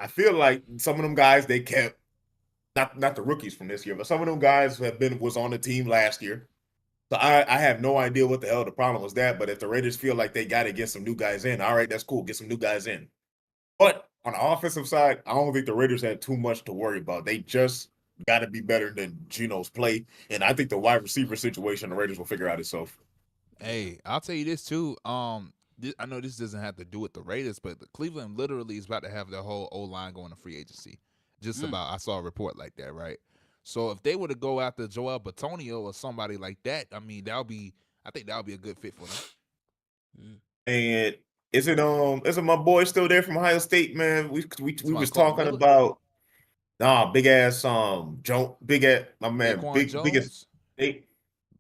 I feel like some of them guys they kept not the rookies from this year, but some of them guys was on the team last year. So I have no idea what the hell the problem was that. But if the Raiders feel like they got to get some new guys in, all right, that's cool. Get some new guys in. But on the offensive side, I don't think the Raiders had too much to worry about. They just got to be better than Geno's play, and I think the wide receiver situation the Raiders will figure out itself. Hey, I'll tell you this too. I know this doesn't have to do with the Raiders, but the Cleveland literally is about to have their whole O line going to free agency. Just about, I saw a report like that, right? So if they were to go after Joel Batonio or somebody like that, I mean, I think that would be a good fit for them. And is it my boy still there from Ohio State, man? We was Colton talking Miller? about big ass big ass my man Daquan biggest Jones?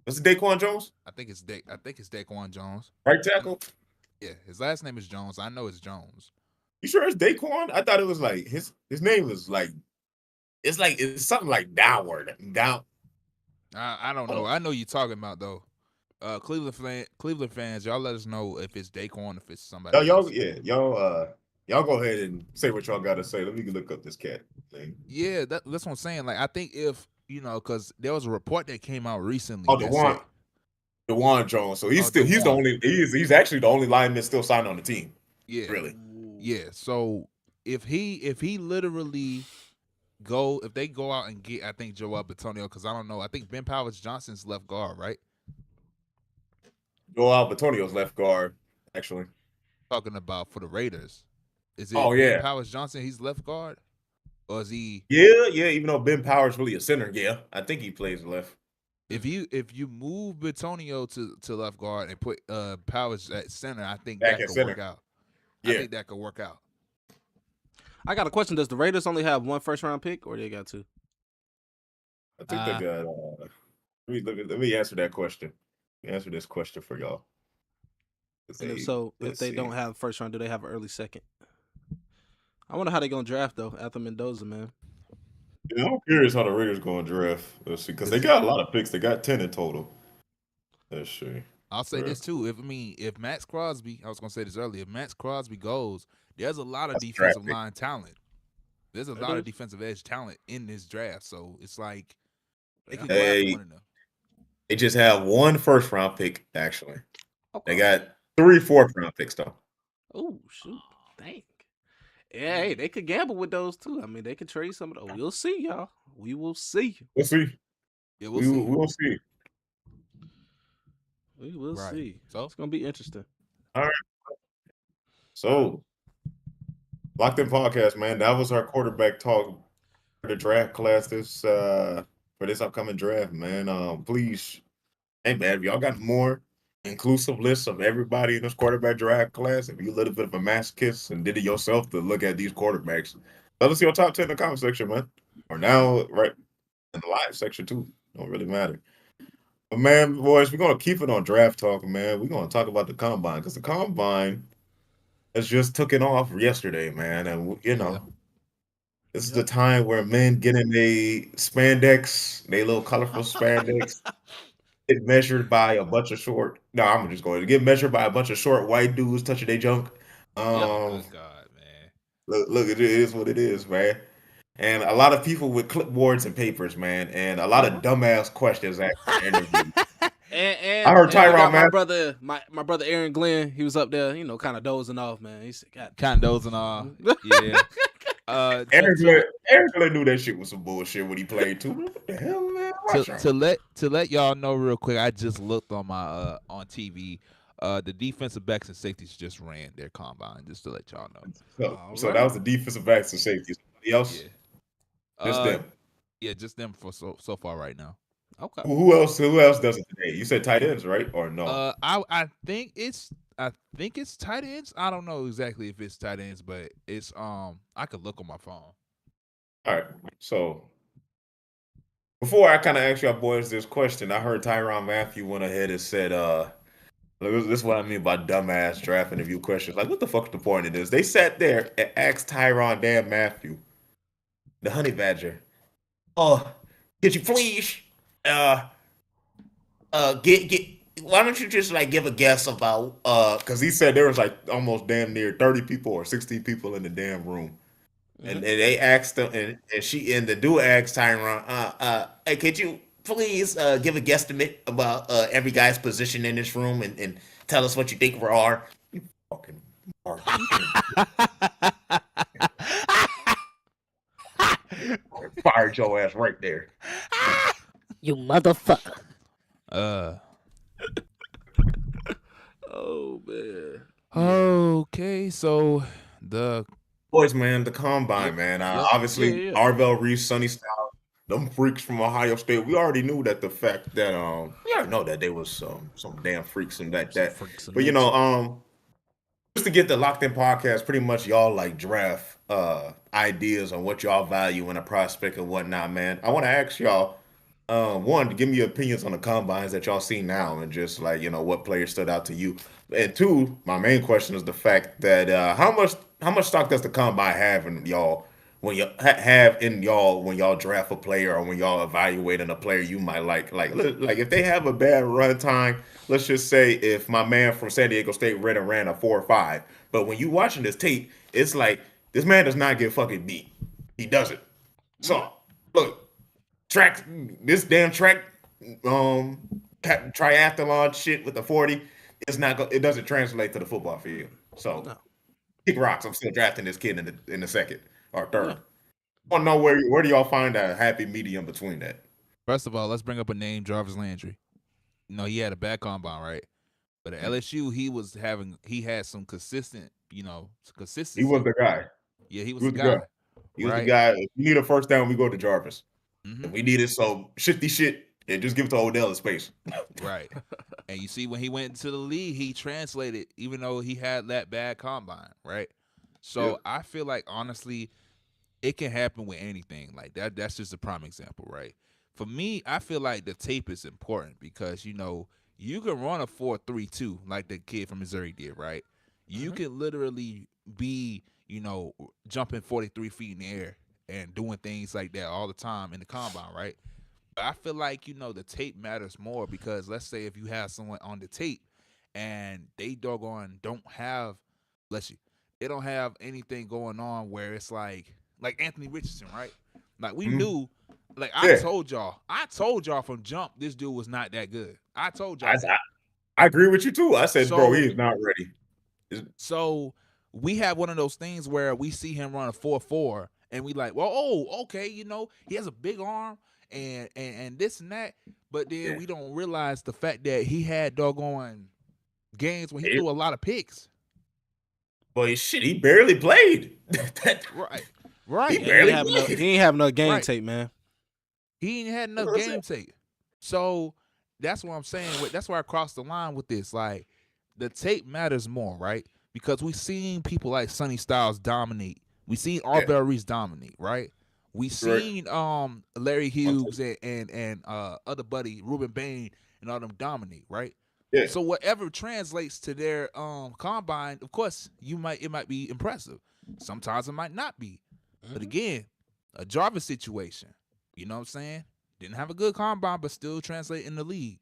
was it Daquan Jones? I think it's Daquan Jones. Right tackle? Yeah, his last name is Jones. I know it's Jones. You sure it's Daquan? I thought it was like his name was like it's something like downward. Down. I don't know. I know you're talking about though. Cleveland fans, y'all let us know if it's Daquan, if it's somebody else. Y'all go ahead and say what y'all gotta say. Let me look up this cat thing. Yeah, that's what I'm saying. Like, I think if because there was a report that came out recently. Oh, DeJuan Jones. So he's he's actually the only lineman still signed on the team. Yeah, really. Yeah. So if he literally if they go out and get, I think Joel Batonio, because I don't know, I think Ben Powers Johnson's left guard, right? Joel Batonio's left guard, actually. Talking about for the Raiders. Is it Ben Powers Johnson, he's left guard? Or is he Yeah, even though Ben Powers really a center, yeah. I think he plays left. If you move Batonio to left guard and put Powers at center, I think Back that could work out. Yeah. I think that could work out. I got a question. Does the Raiders only have one first round pick, or they got two? I think they got. Let me answer that question. Let me answer this question for y'all. And if they don't have first round, do they have an early second? I wonder how they gonna draft though after Mendoza, man. Yeah, I'm curious how the Raiders going to draft. Let's see, because they got a lot of picks. They got 10 in total. Let's see. I'll say this too. If Max Crosby, I was gonna say this earlier. If Max Crosby goes, there's a lot of defensive line talent. There's a lot of defensive edge talent in this draft. So it's like they could go after one of them. They just have one first round pick, actually. Okay. They got 3 fourth round picks though. Oh shoot. Dang. Yeah, hey, they could gamble with those too. I mean, they could trade some of those. We'll see, y'all. We will see. We'll see. Yeah, we'll see. We'll see. We will see. So it's gonna be interesting. All right. So, Locked In Podcast, man. That was our quarterback talk for the draft class for this upcoming draft, man. Please, hey man, if y'all got more inclusive lists of everybody in this quarterback draft class, if you're a little bit of a masochist and did it yourself to look at these quarterbacks, let us see your top 10 in the comment section, man. Or now, right in the live section too. Don't really matter. But man, boys, we're gonna keep it on draft talk, man. We're gonna talk about the combine because the combine has just took it off yesterday, man. And this is the time where men get in a spandex, they little colorful spandex. Get measured by a bunch of short. No, I'm just going to get measured by a bunch of short white dudes touching their junk. Oh God, man. Look, it is what it is, man. And a lot of people with clipboards and papers, man, and a lot of dumbass questions after the interview. and I heard Tyron, man. My brother Aaron Glenn, he was up there, kind of dozing off, man. He's kind of dozing off. Yeah. Aaron Glenn knew that shit was some bullshit when he played too. What the hell, man? To let y'all know real quick, I just looked on my on TV. The defensive backs and safeties just ran their combine, just to let y'all know. So that was the defensive backs and safeties. Somebody else? Yeah. Just them. Yeah, just them for so far right now. Okay. Who else does it today? You said tight ends, right? Or no? I think it's tight ends. I don't know exactly if it's tight ends, but it's I could look on my phone. All right. So before I kind of ask y'all boys this question, I heard Tyrann Mathieu went ahead and said, this is what I mean by dumbass draft interview questions. Like, what the fuck the point of this? They sat there and asked Tyrann Mathieu, the honey badger, could you please get why don't you just like give a guess about because he said there was like almost damn near 30 people or 16 people in the damn room. And they asked them, and the dude asked Tyron, hey, could you please give a guesstimate about every guy's position in this room and tell us what you think we are? You fucking Mark, you fired your ass right there. You motherfucker. Oh man. Okay, so the Boys, man, the combine, man. Obviously, Yeah. Arvell Reese, Sonny Styles, them freaks from Ohio State. We already knew that the fact that we already know that they was some damn freaks and that. freaks in But you know, just to get the Locked In podcast, pretty much y'all like draft ideas on what y'all value in a prospect and whatnot, man. I want to ask y'all, one, to give me your opinions on the combines that y'all see now and just like, you know, what players stood out to you. And two, my main question is the fact that how much stock does the combine have in y'all when you have in y'all when y'all draft a player or when y'all evaluating a player you might like if they have a bad run time, let's just say if my man from San Diego State ran a 4.5, but when you watching this tape, it's like this man does not get fucking beat. He doesn't. So look, this damn track triathlon shit with the 40, it doesn't translate to the football field. So kick rocks. I'm still drafting this kid in the second or third. I want to know where do y'all find a happy medium between that? First of all, let's bring up a name, Jarvis Landry. You know, he had a bad combine, right? But at LSU, he had some consistency. He was the guy. Yeah, he was the guy. He was the guy. If we need a first down, we go to Jarvis. If we needed some shifty shit, and just give it to Odell in space. Right. And you see, when he went into the league, he translated, even though he had that bad combine, right? So I feel like, honestly, it can happen with anything. Like that. That's just a prime example, right? For me, I feel like the tape is important because, you know, you can run a 4.32 like the kid from Missouri did, right? You can literally be, you know, jumping 43 feet in the air and doing things like that all the time in the combine, right? But I feel like, you know, the tape matters more because let's say if you have someone on the tape and they doggone don't have, they don't have anything going on where it's like Anthony Richardson, right? Like we knew, like I told y'all from jump, this dude was not that good. I told y'all. I agree with you too. I said, bro, he is not ready. So we have one of those things where we see him run a 4.4 and we like, well, okay, you know, he has a big arm and this and that, but then we don't realize the fact that he had doggone games when he threw a lot of picks. Boy, shit, he barely played. Right. He ain't have no game tape, man. He ain't had enough game tape. So that's what I'm saying. That's where I crossed the line with this. Like, the tape matters more, right? Because we've seen people like Sonny Styles dominate. We've seen Arvell Reese dominate, right? We've seen Larry Hughes and other buddy Ruben Bain and all them dominate, right? Yeah. So whatever translates to their combine, of course, it might be impressive. Sometimes it might not be. But again, a Jarvis situation, you know what I'm saying? Didn't have a good combine, but still translate in the league.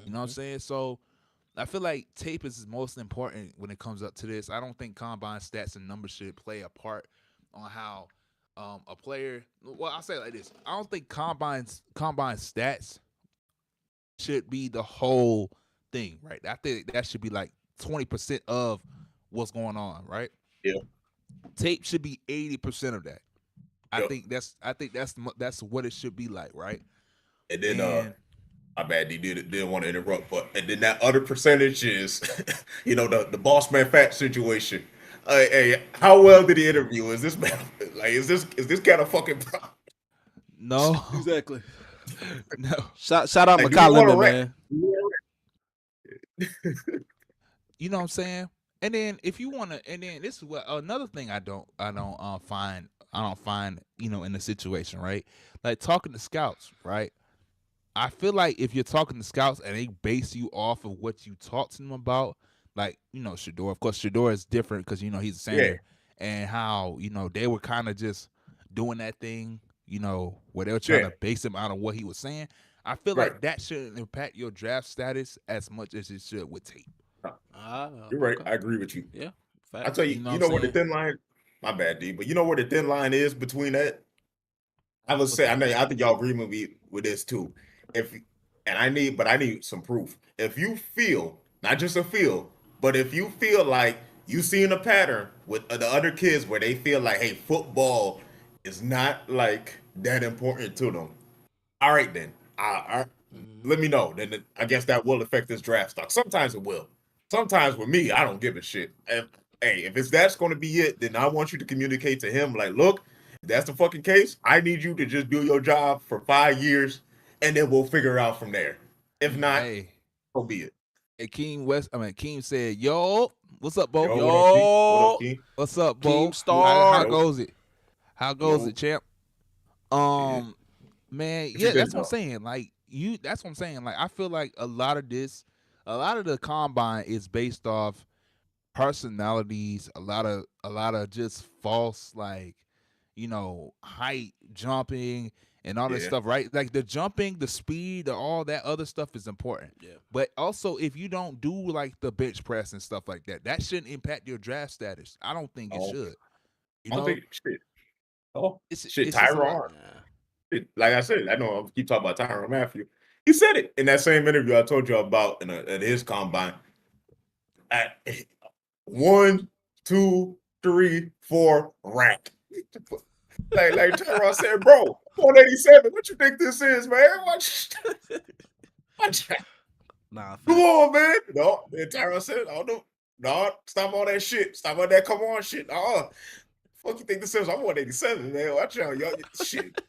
You know what I'm saying? So I feel like tape is most important when it comes up to this. I don't think combine stats and numbers should play a part on how a player. Well, I'll say it like this: I don't think combine stats should be the whole thing, right? I think that should be like 20% of what's going on, right? Yeah. Tape should be 80% of that. I think that's what it should be like, right? And then my bad, he didn't want to interrupt, but and then that other percentage is, you know, the boss man fat situation. Hey, how well did he interview? Is this man like is this kind of fucking problem? No, exactly. No. Shout out like, McCollum, man. You know what I'm saying? And then if you want to, and then this is what another thing I don't find, you know, in the situation, right? Like talking to scouts, right? I feel like if you're talking to scouts and they base you off of what you talk to them about, like, you know, Shador, of course, Shador is different because, you know, he's a center, and how, you know, they were kind of just doing that thing, you know, where they were trying to base him out of what he was saying. I feel Right. like that shouldn't impact your draft status as much as it should with tape. You're right. Okay. I agree with you. Yeah. I Facts. tell You you, know you what know I'm where the saying? thin line. My bad, D. But you know where the thin line is between that. I would say, I think y'all agree with me with this too. I need some proof. If you feel, not just a feel, but if you feel like you seeing a pattern with the other kids where they feel like, hey, football is not like that important to them. All right, then. Let me know. Then I guess that will affect this draft stock. Sometimes it will. Sometimes with me, I don't give a shit. If that's going to be it, then I want you to communicate to him like, look, if that's the fucking case, I need you to just do your job for 5 years, and then we'll figure it out from there. If not, Hey, so be it. Keem said, "Yo, what's up, Bo? Yo, what up, Keem? What up, Yo, Keem? What's up, Bo? How Keemstar. goes it? How goes Yo. it, champ? Man, What you yeah, been that's what I'm saying. That's what I'm saying. Like, I feel like a lot of the combine is based off personalities, a lot of just false, like, height, jumping and all this Yeah. stuff, right? Like the jumping, the speed, all that other stuff is important. Yeah. But also, if you don't do like the bench press and stuff like that, that shouldn't impact your draft status. I don't think it Oh. should. I don't think shit. Oh, It's shit, just a lot. Tyron. Like I said, I know I keep talking about Tyron Matthew. He said it in that same interview I told you about at his combine. At 1, 2, 3, 4, rack. like Tyron said, bro, 187. What you think this is, man? Watch. Nah. Come Facts. on, man. No, and Tyron said, oh no, no, stop all that shit. Stop all that come on shit. Fuck you think this is? I'm 187, man. Watch out, y'all. Shit.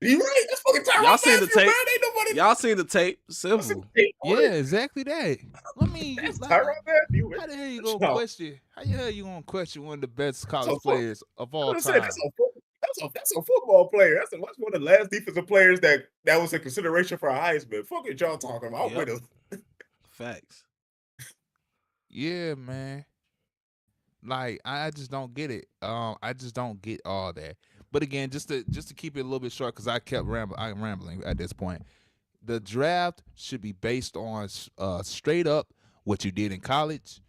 You right? That's fucking Tyron Y'all seen the Matthew, tape? man. Ain't nobody. Y'all seen the tape? Simple. Yeah, exactly that. Let me. That's like, Tyron Matthew. How the hell you Watch gonna out. question? How the hell you gonna question one of the best college So, players of all I said time? that's a football player. That's one of the last defensive players that was a consideration for a Heisman. Fuck it, y'all talking about. Yep. With him. Facts. Yeah, man. Like, I just don't get it. I just don't get all that. But again, just to keep it a little bit short, because I'm rambling at this point. The draft should be based on straight up what you did in college,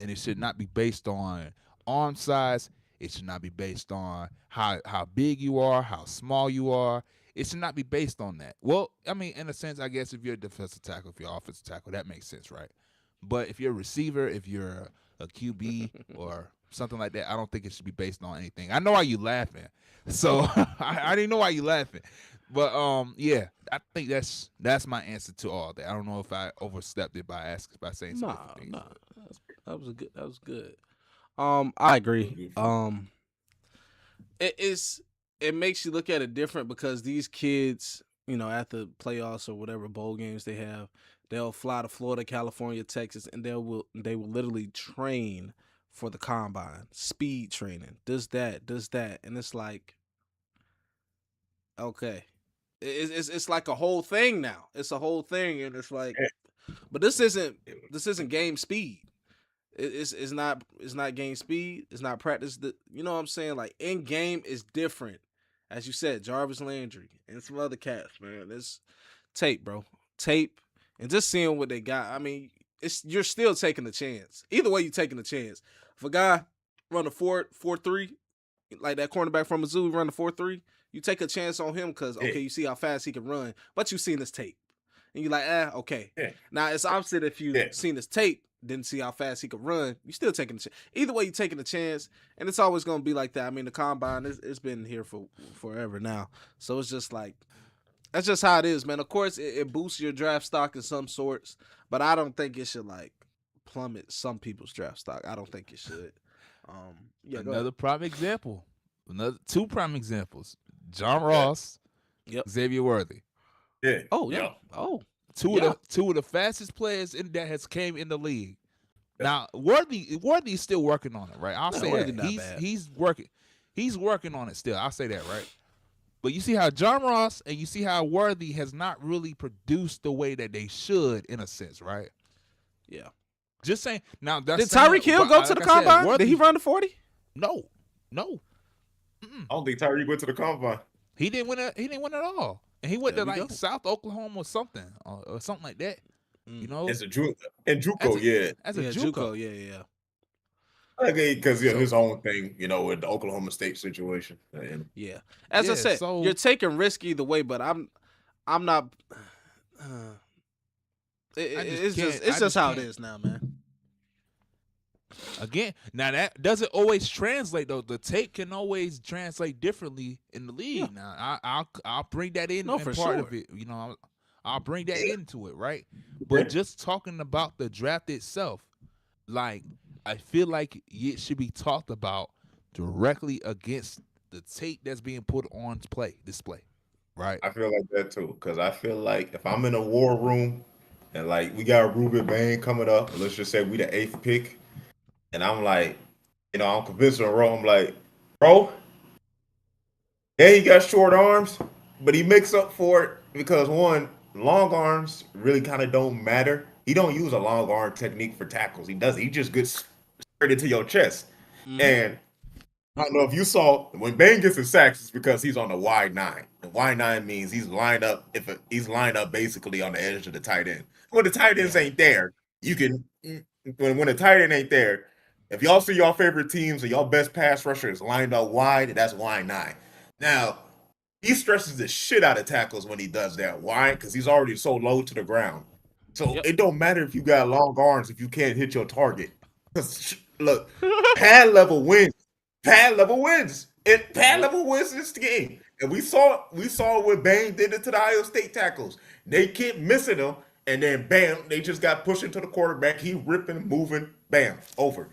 and it should not be based on arm size. It should not be based on how big you are, how small you are. It should not be based on that. Well, I mean, in a sense, I guess if you're a defensive tackle, if you're an offensive tackle, that makes sense, right? But if you're a receiver, if you're a QB or something like that, I don't think it should be based on anything. I know why you laughing. So I didn't know why you laughing. But yeah, I think that's my answer to all that. I don't know if I overstepped it by saying some different things. Nah. That was good. I agree. It makes you look at it different because these kids, at the playoffs or whatever bowl games they have, they'll fly to Florida, California, Texas, and they will literally train for the combine, speed training, does that, and it's like, okay, it's like a whole thing now. It's a whole thing, and it's like, but this isn't game speed. It's not game speed. It's not practice. You know what I'm saying? Like in game is different, as you said, Jarvis Landry and some other cats, man. It's tape, bro, tape, and just seeing what they got. I mean, you're still taking a chance. Either way, you're taking a chance. If a guy run a 4.3, like that cornerback from Mizzou run a 4.3, you take a chance on him because okay, you see how fast he can run, but you've seen his tape, and you're like, okay. Yeah. Now it's opposite if you seen his tape, didn't see how fast he could run, you still taking a chance. Either way, you're taking a chance, and it's always gonna be like that. I mean, the combine it's been here for forever now, so it's just like that's just how it is, man. Of course, it boosts your draft stock in some sorts, but I don't think it should like plummet some people's draft stock. I don't think it should. Another prime example. Two prime examples. John Ross, Xavier Worthy. Yeah. Oh yeah. Oh. Two of the fastest players that has came in the league. Now Worthy is still working on it, right? I'll say that. He's working on it still. I'll say that, right? But you see how John Ross and you see how Worthy has not really produced the way that they should, in a sense, right? Yeah. Just saying. Now did Tyreek Hill go to the combine? Worthy, did he run the 40? No. I don't think Tyreek went to the combine. He didn't win at all. And he went There to we like go. South Oklahoma or something like that. You know, It's a JUCO, as a, yeah. as a Yeah, JUCO. JUCO. Yeah. Okay, because So his own thing, with the Oklahoma State situation. And yeah, as I Yeah, said, so you're taking risk either way, but I'm not. I just It's can't. it's just how it is now, man. Again, now that doesn't always translate though. The tape can always translate differently in the league. Yeah. Now I'll bring that in No, and for part sure. of it. I'll bring that into it, right? But just talking about the draft itself, like I feel like it should be talked about directly against the tape that's being put on display, right? I feel like that too, because I feel like if I'm in a war room and like we got Ruben Bain coming up, let's just say we the 8th pick, and I'm like, I'm convincing Ro, I'm like, bro, yeah, he got short arms, but he makes up for it because one, long arms really kind of don't matter. He don't use a long arm technique for tackles. He just gets straight into your chest. And I don't know if you saw when Bane gets his sacks, it's because he's on the wide 9. The wide 9 means he's lined up. He's lined up basically on the edge of the tight end. When the tight ends ain't there, you can when the tight end ain't there. If y'all see y'all favorite teams and y'all best pass rusher is lined up wide, that's wide 9. Now he stresses the shit out of tackles when he does that. Why? Because he's already so low to the ground. So Yep. it don't matter if you got long arms if you can't hit your target. Because look, pad level wins. Pad level wins. Pad level wins this game. And we saw what Bane did it to the Iowa State tackles. They kept missing them, and then bam, they just got pushed into the quarterback. He ripping, moving, bam, over.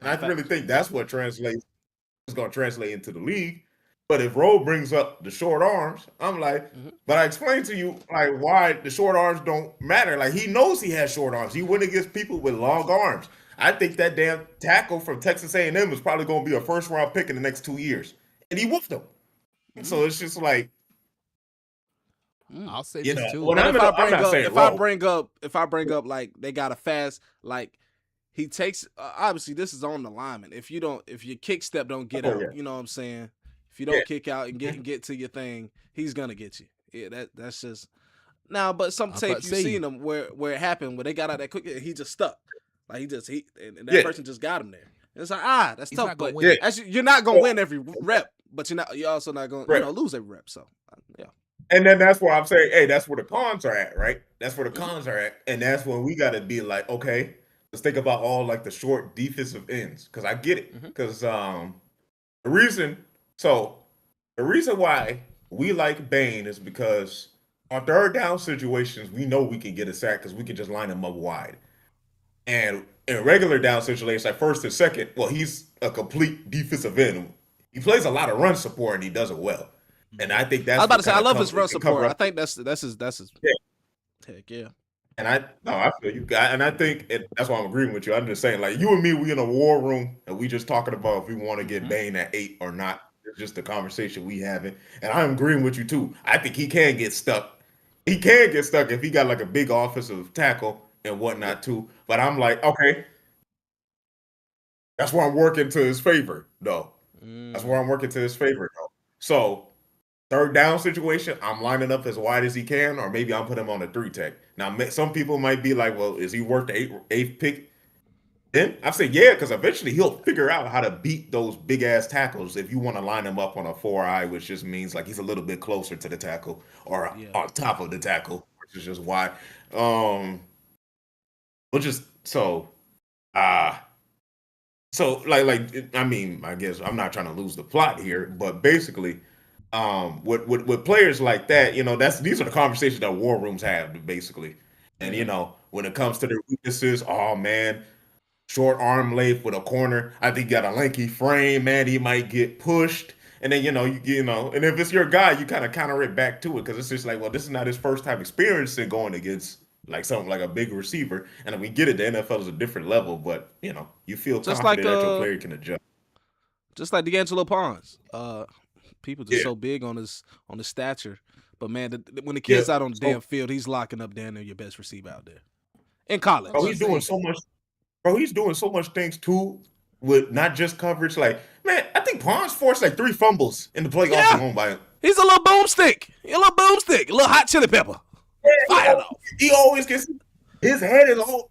And I really think that's what is going to translate into the league. But if Rowe brings up the short arms, I'm like, but I explained to you like why the short arms don't matter. Like he knows he has short arms. He went against people with long arms. I think that damn tackle from Texas A&M is probably going to be a first-round pick in the next 2 years, and he whooped him. So it's just like, I'll say this too. when But I'm not saying if I bring up like they got a fast like he takes obviously this is on the lineman. If your kick step don't get out, yeah. you know what I'm saying? If you don't kick out and get to your thing, he's gonna get you. Yeah, that's just now. But some tape you seen him where it happened where they got out that quick, he just stuck. Like and that person just got him there. And it's like that's tough. But you're not gonna win every rep, but you're also not gonna lose every rep. So yeah. And then that's where I'm saying, hey, that's where the cons are at, right? That's where the cons are at. And that's when we got to be like, okay, let's think about all like the short defensive ends. Because I get it. Because the reason why we like Bane is because on third down situations, we know we can get a sack because we can just line him up wide. And in regular down situations, like first and second, well, he's a complete defensive end. He plays a lot of run support and he does it well. And I think that's. I was about to say I love his run support. I think that's his. Yeah. Heck yeah. And I feel you guys, and I think that's why I'm agreeing with you. I'm just saying, like you and me, we in a war room, and we just talking about if we want to get Bane at 8 or not. It's just the conversation we having, and I'm agreeing with you too. I think he can get stuck. He can get stuck if he got like a big offensive tackle and whatnot too. But I'm like, okay, that's where I'm working to his favor, though. That's where I'm working to his favor, though. So. Third down situation, I'm lining up as wide as he can, or maybe I'll put him on a 3-tech. Now, some people might be like, well, is he worth the eighth pick? Then I say, yeah, because eventually he'll figure out how to beat those big-ass tackles if you want to line him up on a 4-eye, which just means like he's a little bit closer to the tackle or on top of the tackle, which is just why. I mean, I guess I'm not trying to lose the plot here, but basically, with players like that, these are the conversations that war rooms have basically. And when it comes to the weaknesses, oh man, short arm length with a corner, I think he got a lanky frame, man, he might get pushed. And then and if it's your guy, you kind of counter it back to it because it's just like, well, this is not his first time experiencing going against like something like a big receiver. And we get it, the NFL is a different level, but you feel just confident that your player can adjust. Just like D'Angelo Pons. People just so big on his stature, but man, when the kid's out on the damn field, he's locking up down there your best receiver out there in college. Oh, he's doing so much. Bro, he's doing so much things too with not just coverage. Like, man, I think Pons forced like 3 fumbles in the playoffs at home by He's a little boomstick. A little hot chili pepper. Fire though. He always gets his head is all.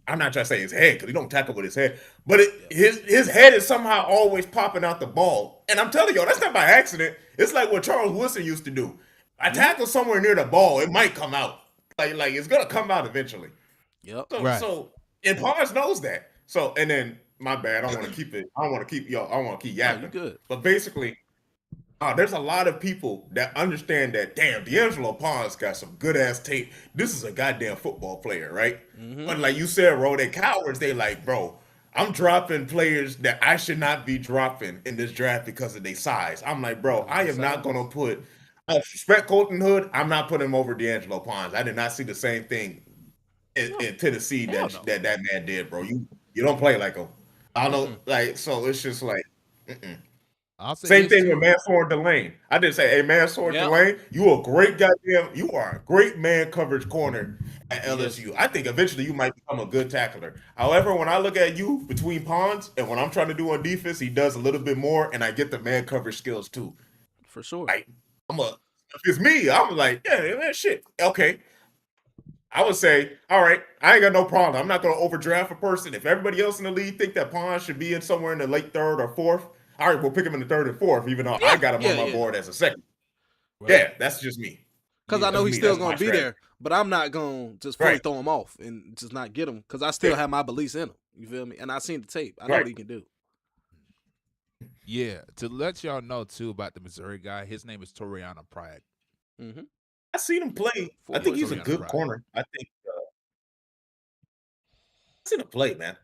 I'm not trying to say his head because he don't tackle with his head, but his head is somehow always popping out the ball. And I'm telling you, that's not by accident. It's like what Charles Woodson used to do. I tackle somewhere near the ball, it might come out. Like it's gonna come out eventually. Yep. So and Pons knows that. So and then my bad. I don't want to keep it. I don't want to keep y'all. I want to keep yapping. No, you good. But basically, there's a lot of people that understand that. Damn, D'Angelo Pons got some good ass tape. This is a goddamn football player, right? Mm-hmm. But like you said, bro, they cowards. They like, bro, I'm dropping players that I should not be dropping in this draft because of their size. I'm like, bro, I am not gonna put. I respect Colton Hood. I'm not putting him over D'Angelo Pons. I did not see the same thing in Tennessee that man did, bro. You don't play like him. I don't know, like so. It's just like, same thing with Mansour Delane. I didn't say, hey, Mansour Delane, you are a great man coverage corner at LSU. Yes. I think eventually you might become a good tackler. However, when I look at you between Pons and what I'm trying to do on defense, he does a little bit more, and I get the man coverage skills too. For sure. Like, if it's me, I'm like, yeah, man, shit. Okay. I would say, all right, I ain't got no problem. I'm not going to overdraft a person. If everybody else in the league think that Pons should be in somewhere in the late third or fourth, all right, we'll pick him in the third and fourth, even though I got him on my board as a second. Right. Yeah, that's just me. Because I know he's still going to be there, but I'm not going to just fully throw him off and just not get him because I still have my beliefs in him. You feel me? And I seen the tape. I know what he can do. Yeah, to let y'all know too about the Missouri guy, his name is Toriano Pride. Mm-hmm. I seen him play. I think he's a good corner. I think I seen him play, man.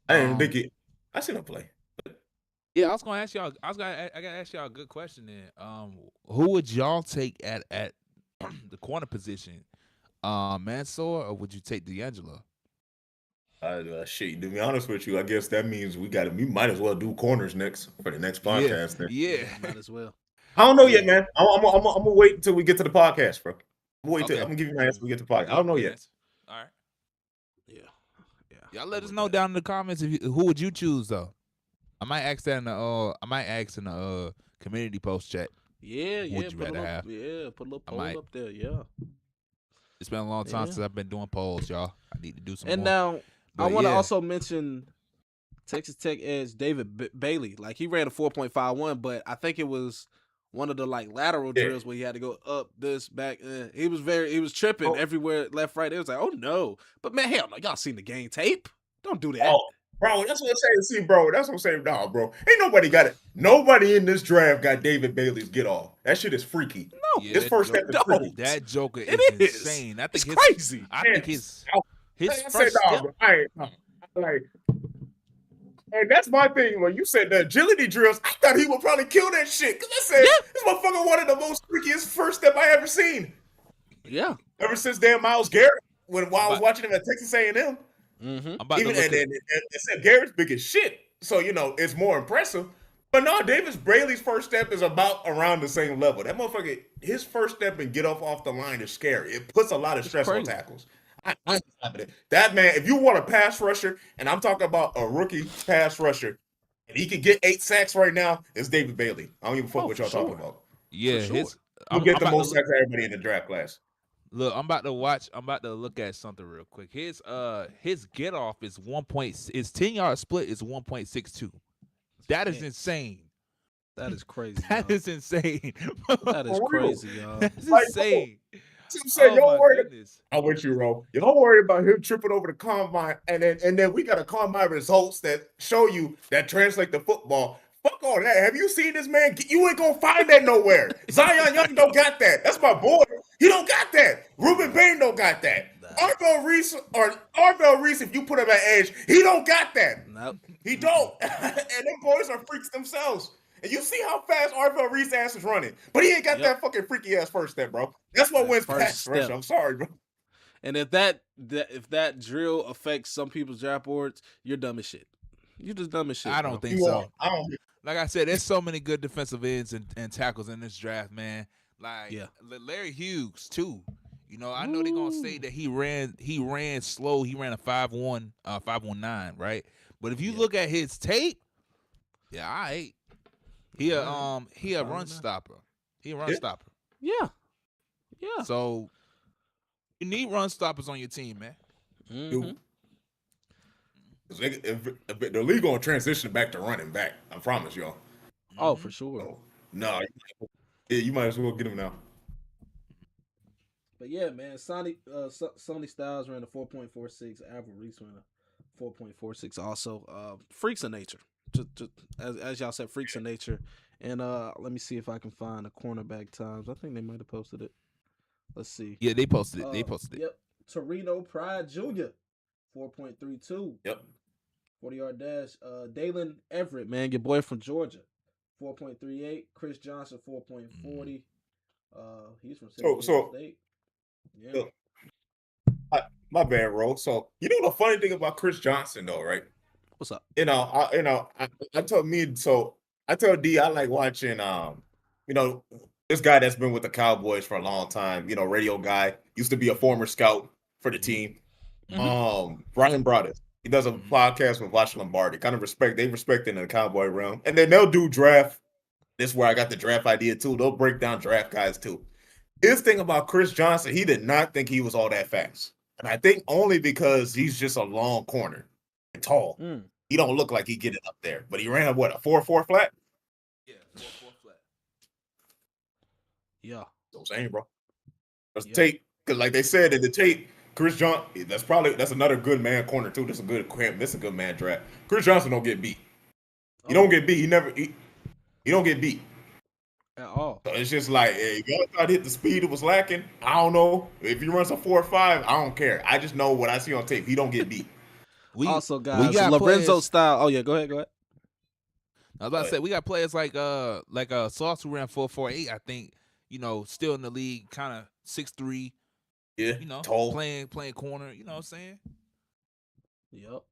I didn't think it. I seen him play. Yeah, I was gonna ask y'all. I gotta ask y'all a good question. Then, who would y'all take at the corner position, Mansour, or would you take D'Angelo? Shit, to be honest with you, I guess that means we might as well do corners next for the next podcast. Yeah, might as well. I don't know yet, man. I'm gonna wait until we get to the podcast, bro. I'm gonna give you my answer when we get to the podcast. I don't know yet. All right. Yeah. Y'all let us know down in the comments who would you choose though. I might ask that in the community post chat. Yeah. Would you rather have? Yeah, put a little poll up there. Yeah. It's been a long time since I've been doing polls, y'all. I need to do some more. And now I want to also mention Texas Tech edge David Bailey. Like he ran a 4.51, but I think it was one of the like lateral drills where he had to go up, this, back. He was tripping everywhere, left, right. It was like, oh no. But man, hell no, y'all seen the game tape? Don't do that. Oh, bro, that's what I'm saying. See, bro, that's what I'm saying. Nah, bro, ain't nobody got it. Nobody in this draft got David Bailey's get off. That shit is freaky. No, his first step is freaky. That Joker is insane. I think it's crazy. I think his first step. And that's my thing. When you said the agility drills, I thought he would probably kill that shit. Because I said, this motherfucker one of the most freakiest first step I ever seen. Yeah. Ever since damn Myles Garrett, while I was watching him at Texas A&M. Mm-hmm. Even and said Garrett's big as shit. So, it's more impressive. But no, Davis Bailey's first step is about around the same level. That motherfucker, his first step and get off the line is scary. It puts a lot of stress on tackles. That man, if you want a pass rusher, and I'm talking about a rookie pass rusher, and he can get 8 sacks right now, it's David Bailey. I don't even fuck what y'all talking about. Yeah, he'll get the most sacks of everybody in the draft class. Look, I'm about to look at something real quick. His get off is 1. His 10-yard split is 1.62. That is insane. That is crazy. That is insane. That is crazy, y'all. That's insane. I'm saying, I'm with you, bro. You don't worry about him tripping over the combine, and then we got a combine results that show you that translate to football. Fuck all that. Have you seen this man? You ain't gonna find that nowhere. Zion Young don't got that. That's my boy. He don't got that. Ruben Bain don't got that. Arvell Reese, if you put him at edge, he don't got that. Nope. He don't. And them boys are freaks themselves. And you see how fast Arvell Reese ass is running. But he ain't got that fucking freaky ass first step, bro. That's what wins pass rush. I'm sorry, bro. And if that drill affects some people's draft boards, you're dumb as shit. You're just dumb as shit. I don't think so. Like I said, there's so many good defensive ends and tackles in this draft, man. Like Larry Hughes too. I know they're gonna say that he ran slow. He ran a 5.1, 5.19, right? But if you look at his tape, all right. He a run stopper. He a run Yeah. stopper. Yeah. So you need run stoppers on your team, man. Mhm. If the league gonna transition back to running back. I promise y'all. Oh, for sure. Oh, no, you might as well get him now. But yeah, man, Sonny Styles ran a 4.46. Alvin Reese ran a 4.46. Also, freaks of nature. Just as y'all said, freaks of nature. And let me see if I can find the cornerback times. I think they might have posted it. Let's see. Yeah, they posted it. They posted it. Yep. Torino Pride Jr. 4.32. Yep. 40-yard dash. Dalen Everett, man, your boy from Georgia. 4.38. Chris Johnson, 4.40. He's from San Diego State. Yeah. My bad, Ro. So you know the funny thing about Chris Johnson, though, right? What's up? I told me so. I tell D I like watching this guy that's been with the Cowboys for a long time. Radio guy, used to be a former scout for the team. Brian Broaddus. He does a podcast with Watch Lombardi. Kind of they respect in the Cowboy realm, and then they'll do draft. This is where I got the draft idea too. They'll break down draft guys too. His thing about Chris Johnson, he did not think he was all that fast. And I think only because he's just a long corner and tall. He don't look like he get it up there. But he ran a 4.4 flat? Yeah, 4.4 flat. Yeah. That's what I'm saying, bro. That's the tape. Because like they said in the tape, Chris Johnson, that's another good man corner too. That's a good man draft. Chris Johnson don't get beat. He don't get beat. He don't get beat. At all. So it's just like, if y'all thought hit the speed it was lacking, I don't know. If he runs a 4.5, I don't care. I just know what I see on tape. He don't get beat. Also, guys, Lorenzo style. Oh yeah, go ahead. I was about to say we got players like Sauce who ran 4.48. I think still in the league, kind of 6'3". Yeah, tall, playing corner. You know what I'm saying? Yep.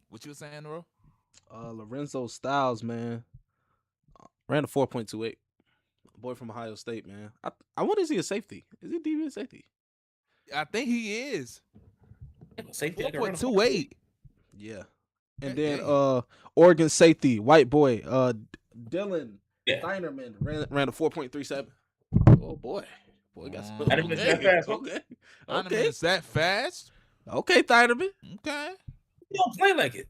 What you were saying, bro? Lorenzo Styles, man, ran a 4.28. Boy from Ohio State, man. I wonder, is he a safety? Is he DB safety? I think he is. Safety 4.28. Yeah. And then Oregon safety, white boy, Dylan Theinerman ran a 4.37. Oh boy. Boy got some. that fast. Okay. Theinerman's that fast? Okay, Theinerman. Okay. You don't play like it.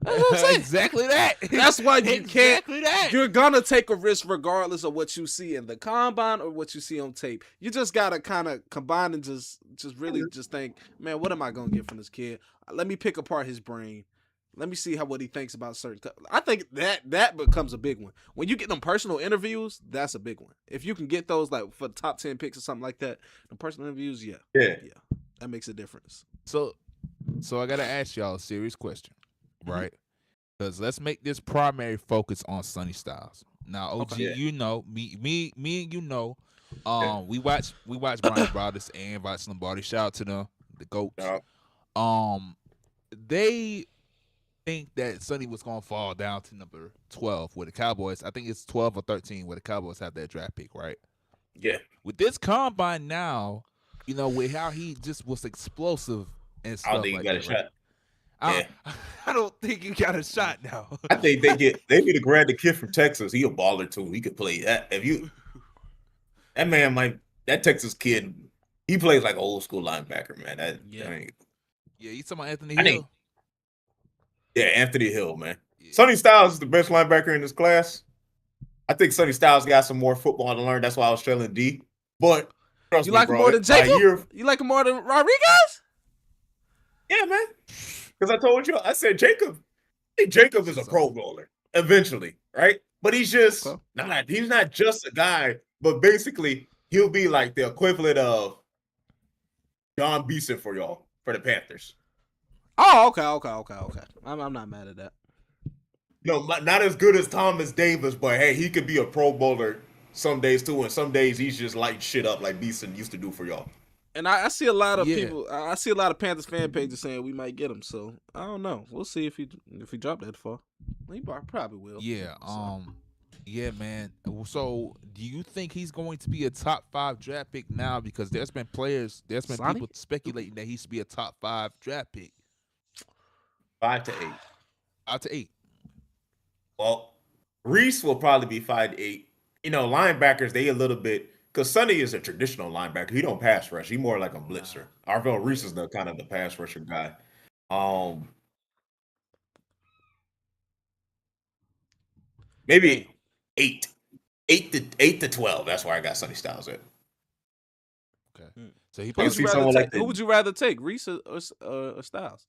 That's what I'm saying. Exactly that. That's why you can't. Exactly that. You're gonna take a risk regardless of what you see in the combine or what you see on tape. You just gotta kind of combine and just really just think, man, what am I gonna get from this kid? Let me pick apart his brain. Let me see what he thinks about certain. I think that becomes a big one when you get them personal interviews. That's a big one. If you can get those like for the top 10 picks or something like that, the personal interviews, yeah, that makes a difference. So I gotta ask y'all a serious question. Right, because let's make this primary focus on Sonny Styles. Now, OG, you know me and you know, we watch Brian Broaddus and Watch Lombardi. Shout out to them, the goats. They think that Sonny was gonna fall down to number 12 with the Cowboys. I think it's 12 or 13 where the Cowboys have that draft pick, right? Yeah. With this combine now, with how he just was explosive and stuff like that. Right? I don't think you got a shot now. I think they need to grab the kid from Texas. He a baller too. He could play that. That Texas kid, he plays like an old school linebacker, man. You talking about Anthony Hill? Anthony Hill, man. Yeah. Sonny Styles is the best linebacker in this class. I think Sonny Styles got some more football to learn. That's why I was trailing D. But you like him more than Jacob? You like him more than Rodriguez? Yeah, man. Because I told you, I said Jacob is a Pro Bowler eventually, right? But he's just he's not just a guy, but basically he'll be like the equivalent of John Beeson for y'all, for the Panthers. Oh, okay. I'm not mad at that. Not as good as Thomas Davis, but hey, he could be a Pro Bowler some days too, and some days he's just lighting shit up like Beeson used to do for y'all. And I see a lot of people. I see a lot of Panthers fan pages saying we might get him. So I don't know. We'll see if he dropped that far. He probably will. Yeah. Yeah, man. So do you think he's going to be a top 5 draft pick now? Because there's been people speculating that he should be a top 5 draft pick. 5 to 8. 5 to 8. Well, Reese will probably be 5 to 8. linebackers, they a little bit, because Sonny is a traditional linebacker. He don't pass rush. He more like a blitzer. Arvell Reese is the kind of the pass rusher guy. Maybe Damn. 8 to 12. That's where I got Sonny Styles at. Okay. So he I can probably see someone like Who would you rather take, Reese or Styles?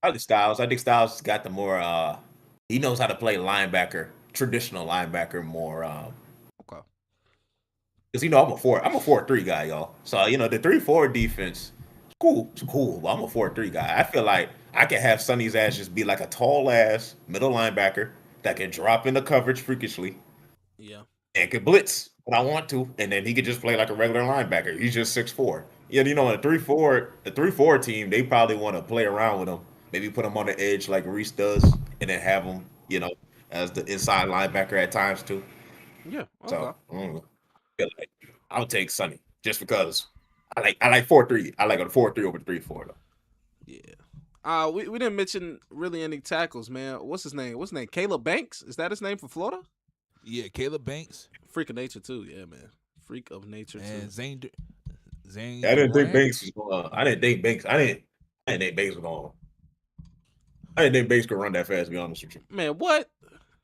I like Styles. I think Styles has got the more he knows how to play linebacker, traditional linebacker more Okay. because I'm a 4-3 guy, y'all. So the 3-4 defense, it's cool. But I'm a 4-3 guy. I feel like I can have Sonny's ass just be like a tall ass middle linebacker that can drop into coverage freakishly Yeah. and can blitz when I want to, and then he could just play like a regular linebacker. He's just 6'4". Yeah, in the 3-4 team, they probably want to play around with him. Maybe put him on the edge like Reese does, and then have him, as the inside linebacker at times too. Yeah. Okay. So feel like I'll take Sonny just because I like 4-3. I like a 4-3 over 3-4 though. Yeah. We didn't mention really any tackles, man. What's his name? Caleb Banks? Is that his name for Florida? Yeah, Caleb Banks. Freak of nature too, yeah, man. Freak of nature And too. Zane. I didn't think Durant? Banks was going. I didn't think Banks was going. I didn't think Banks could run that fast. To be honest with you, Man, what?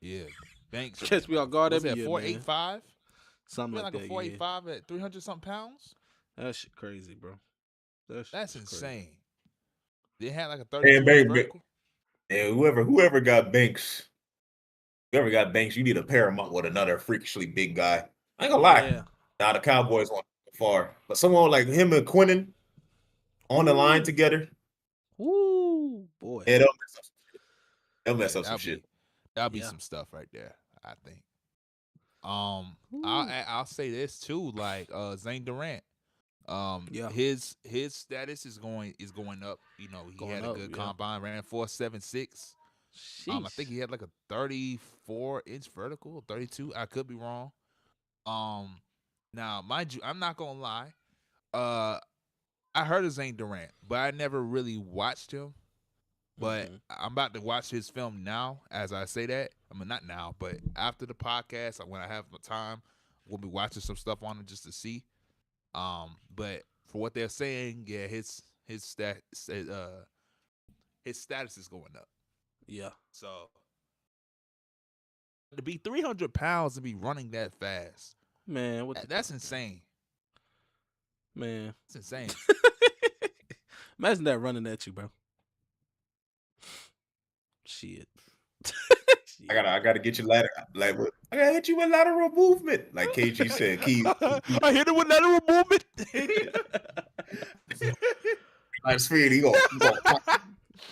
Yeah, Banks. Catch me off guard Was every that year, 4.85? Something Like like a that. Yeah. 4.85 at 300 something pounds. That shit crazy, bro. That's insane. They had like a and 32 vertical. And whoever got Banks, you need to pair him up with another freakishly big guy. I ain't gonna lie. Yeah. Now the Cowboys went far, but someone like him and Quinnen on the line together, Woo, boy. yeah, they'll mess up some shit. That'll be some stuff right there, I think. I'll say this too, like Zane Durant. His status is going up. He had a good combine, ran 4.76. I think he had like a 34-inch vertical, 32. I could be wrong. Now, mind you, I'm not gonna lie. I heard of Zane Durant, but I never really watched him. But I'm about to watch his film now. As I say that, I mean not now, but after the podcast, when I have the time, we'll be watching some stuff on him just to see. But for what they're saying, yeah, his status is going up. Yeah. So to be 300 pounds and be running that fast, man, that's insane. Man, it's insane. Imagine that running at you, bro. Shit. I gotta get you ladder. Like I gotta hit you with lateral movement, like KG said. I hit it with lateral movement. Light speed, he gonna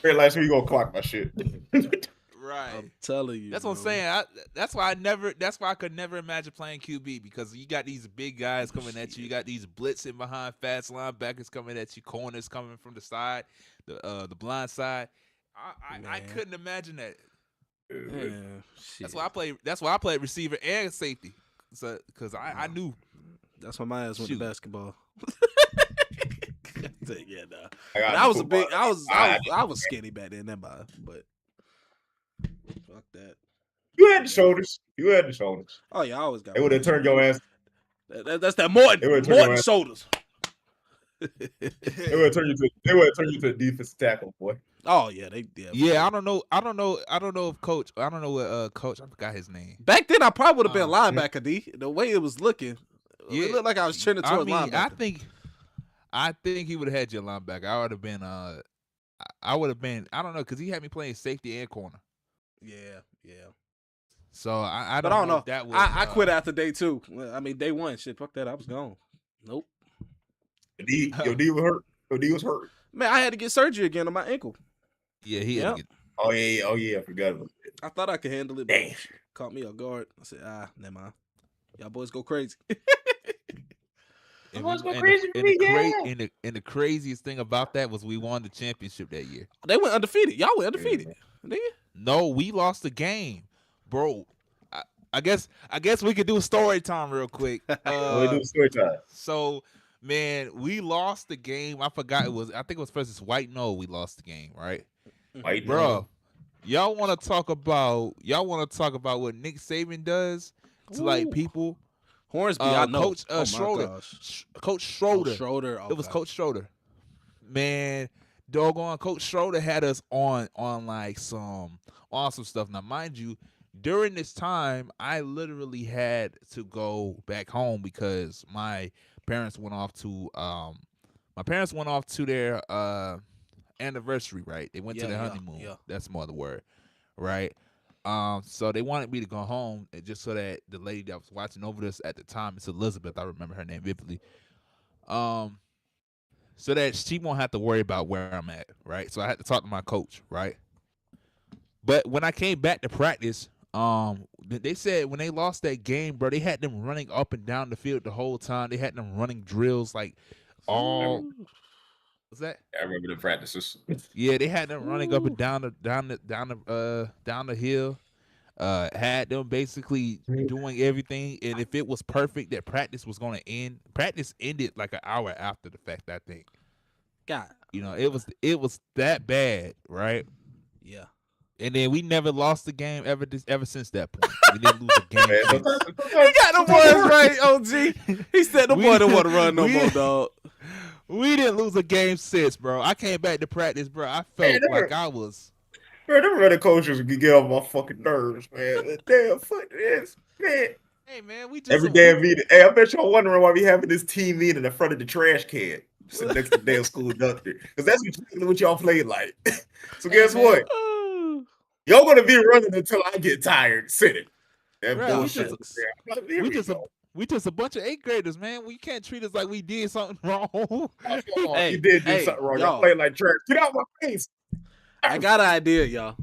light speed, he gonna clock my shit. Right. I'm telling you. That's what I'm saying. That's why I could never imagine playing QB, because you got these big guys coming at you. You got these blitzing behind, fast linebackers coming at you, corners coming from the side, the blind side. I couldn't imagine that. That's why I played receiver and safety. So because I knew. That's why my ass went to basketball. Yeah, nah. I was skinny back then, but fuck that. You had the shoulders. Oh yeah, I always got. They would have turned your ass. That's that Morton shoulders. They would turn you to a defensive tackle, boy. Oh yeah, yeah. I don't know if coach. I don't know what coach. I forgot his name. Back then, I probably would have been linebacker. D. The way it was looking, it looked like I was trending towards linebacker. I think he would have had your linebacker. I would have been. I would have been. I don't know, because he had me playing safety and corner. Yeah. So I don't know. If that was, I quit after day 2. I mean, day 1. Shit, fuck that. I was gone. Nope. Your D was hurt. Your D was hurt. Man, I had to get surgery again on my ankle. Yeah, he had to get. Oh yeah. I forgot about it. I thought I could handle it, but caught me off guard. I said, never mind. Y'all boys go crazy. And the craziest thing about that was we won the championship that year. They went undefeated. Y'all went undefeated. Did you? No, we lost the game, bro. I guess we could do story time real quick. We do story time. So, man, we lost the game. I forgot I think it was versus White No. We lost the game, right? White bro. Y'all want to talk about what Nick Saban does? to like people. Hornsby, I know. Coach Oh, my Schroeder. gosh. Coach Schroeder. Oh, Schroeder. It was okay. Coach Schroeder. Man, doggone Coach Schroeder had us on like some awesome stuff. Now, mind you, during this time, I literally had to go back home because my parents went off to their anniversary, right? They went to their honeymoon. Yeah. That's more the word, right? So they wanted me to go home just so that the lady that was watching over this at the time, it's Elizabeth, I remember her name vividly. So that she won't have to worry about where I'm at, right? So I had to talk to my coach, right? But when I came back to practice, they said when they lost that game, bro, they had them running up and down the field the whole time. They had them running drills like all. What's that? I remember the practices. Yeah, they had them running up and down the hill. Had them basically doing everything, and if it was perfect, that practice was going to end. Practice ended like an hour after the fact, I think. God. It was that bad, right? Yeah. And then we never lost the game ever since that point. We didn't lose a game. He got the boys right, OG. He said the boy don't want to run no more, dog. We didn't lose a game since, bro. I came back to practice, bro. I felt like I was. Bro, them running coaches can get on my fucking nerves, man. Damn, fuck this, man. Hey, man, we just Every damn meeting. Hey, I bet y'all wondering why we having this team meeting in front of the trash can, sitting next to the damn school dumpster. Because that's what y'all played like. So guess what? Y'all gonna be running until I get tired sitting. That Right, bullshit. we just a bunch of 8th graders, man. We can't treat us like we did something wrong. You did do something wrong. Y'all y'all. played like trash. Get out my face. I got an idea, y'all.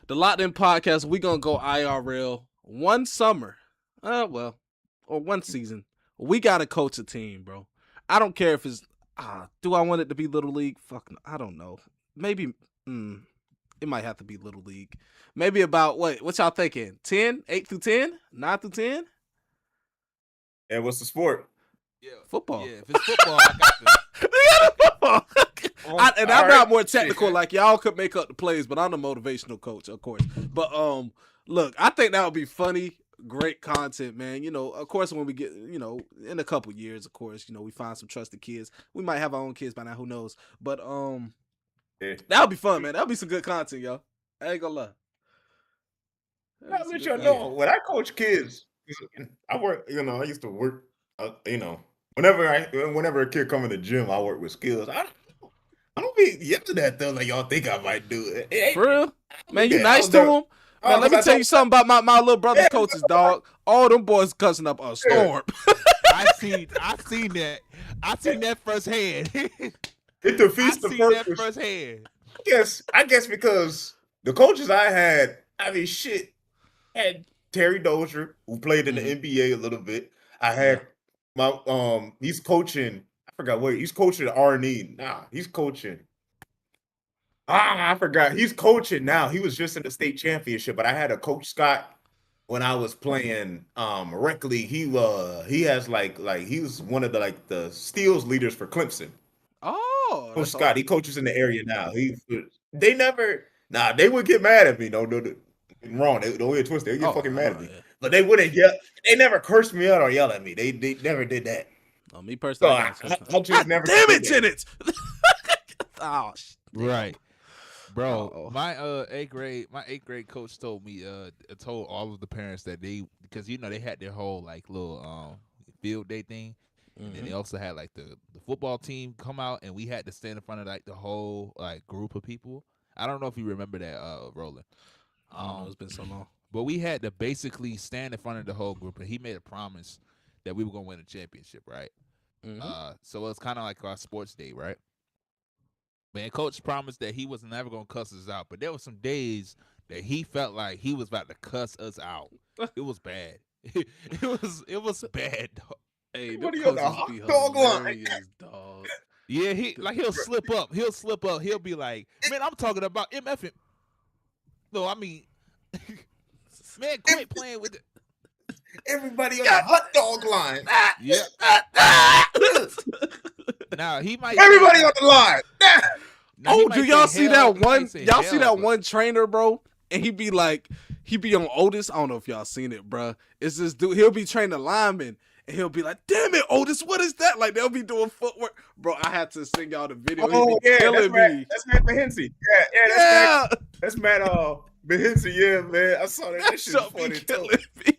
The Loc'd In podcast, we gonna go IRL one summer. Or one season. We gotta coach a team, bro. I don't care if it's do I want it to be Little League? Fuck, I don't know. Maybe it might have to be Little League. Maybe about what y'all thinking? 10? 8 through 10? 9 through 10? And what's the sport? Yeah, Football. Yeah, if it's football, I got this. Football. I'm all not more technical. Like y'all could make up the plays, but I'm the motivational coach, of course. But look, I think that would be funny, great content, man. Of course, when we get, in a couple years, of course, we find some trusted kids. We might have our own kids by now, who knows? But that would be fun, man. That would be some good content, y'all. I ain't gonna lie. I'll let y'all know when I coach kids. I work. I used to work. Whenever a kid come in the gym, I work with skills. I don't be yelling at them like y'all think I might do it. For real? Man, you nice to them? Man, let me tell you something about my little brother's coaches, dog. All them boys cussing up a storm. I seen that. I seen that firsthand. It defeats the purpose. That firsthand. I guess because the coaches I had, had Terry Dozier, who played in the NBA a little bit. I had he's coaching. I forgot where he's coaching at R&E. Nah, he's coaching. I forgot. He's coaching now. He was just in the state championship, but I had a coach Scott when I was playing rec league. He has like he was one of the steals leaders for Clemson. Oh, Coach Scott, he coaches in the area now. They would get mad at me. No, wrong. They don't get twisted. They get fucking mad at me. Yeah. But they wouldn't yell. They never cursed me out or yell at me. They never did that. Me personally, I just never. Damn it, Jennings! Oh, right, bro. My 8th grade coach told me told all of the parents that because they had their whole little field day thing. And then they also had the football team come out, and we had to stand in front of the whole group of people. I don't know if you remember that, Roland. I don't know, it's been so long. But we had to basically stand in front of the whole group, and he made a promise that we were gonna win a championship, right? So it's kind of like our sports day, right? Man, coach promised that he was never gonna cuss us out, but there were some days that he felt like he was about to cuss us out. It was bad. It was bad, dog. Hey, what are you on the hot dog line? Dog. Yeah, he'll slip up. He'll be like, man, I'm talking about MFing. No, I mean, man, quit playing with it. Everybody on the hot dog line. Yeah. Now he might. Everybody on the line. Do y'all see that one? Y'all see that one trainer, bro? And he be like, He be on Otis. I don't know if y'all seen it, bruh. It's this dude. He'll be training linemen, and he'll be like, "Damn it, Otis, what is that?" Like they'll be doing footwork, bro. I had to sing y'all the video. Oh He be yeah, killing me. that's Matt Mahincy. Yeah, that's Matt Mahincy. Yeah, man, I saw that. That shit's Shut funny be too. killing me.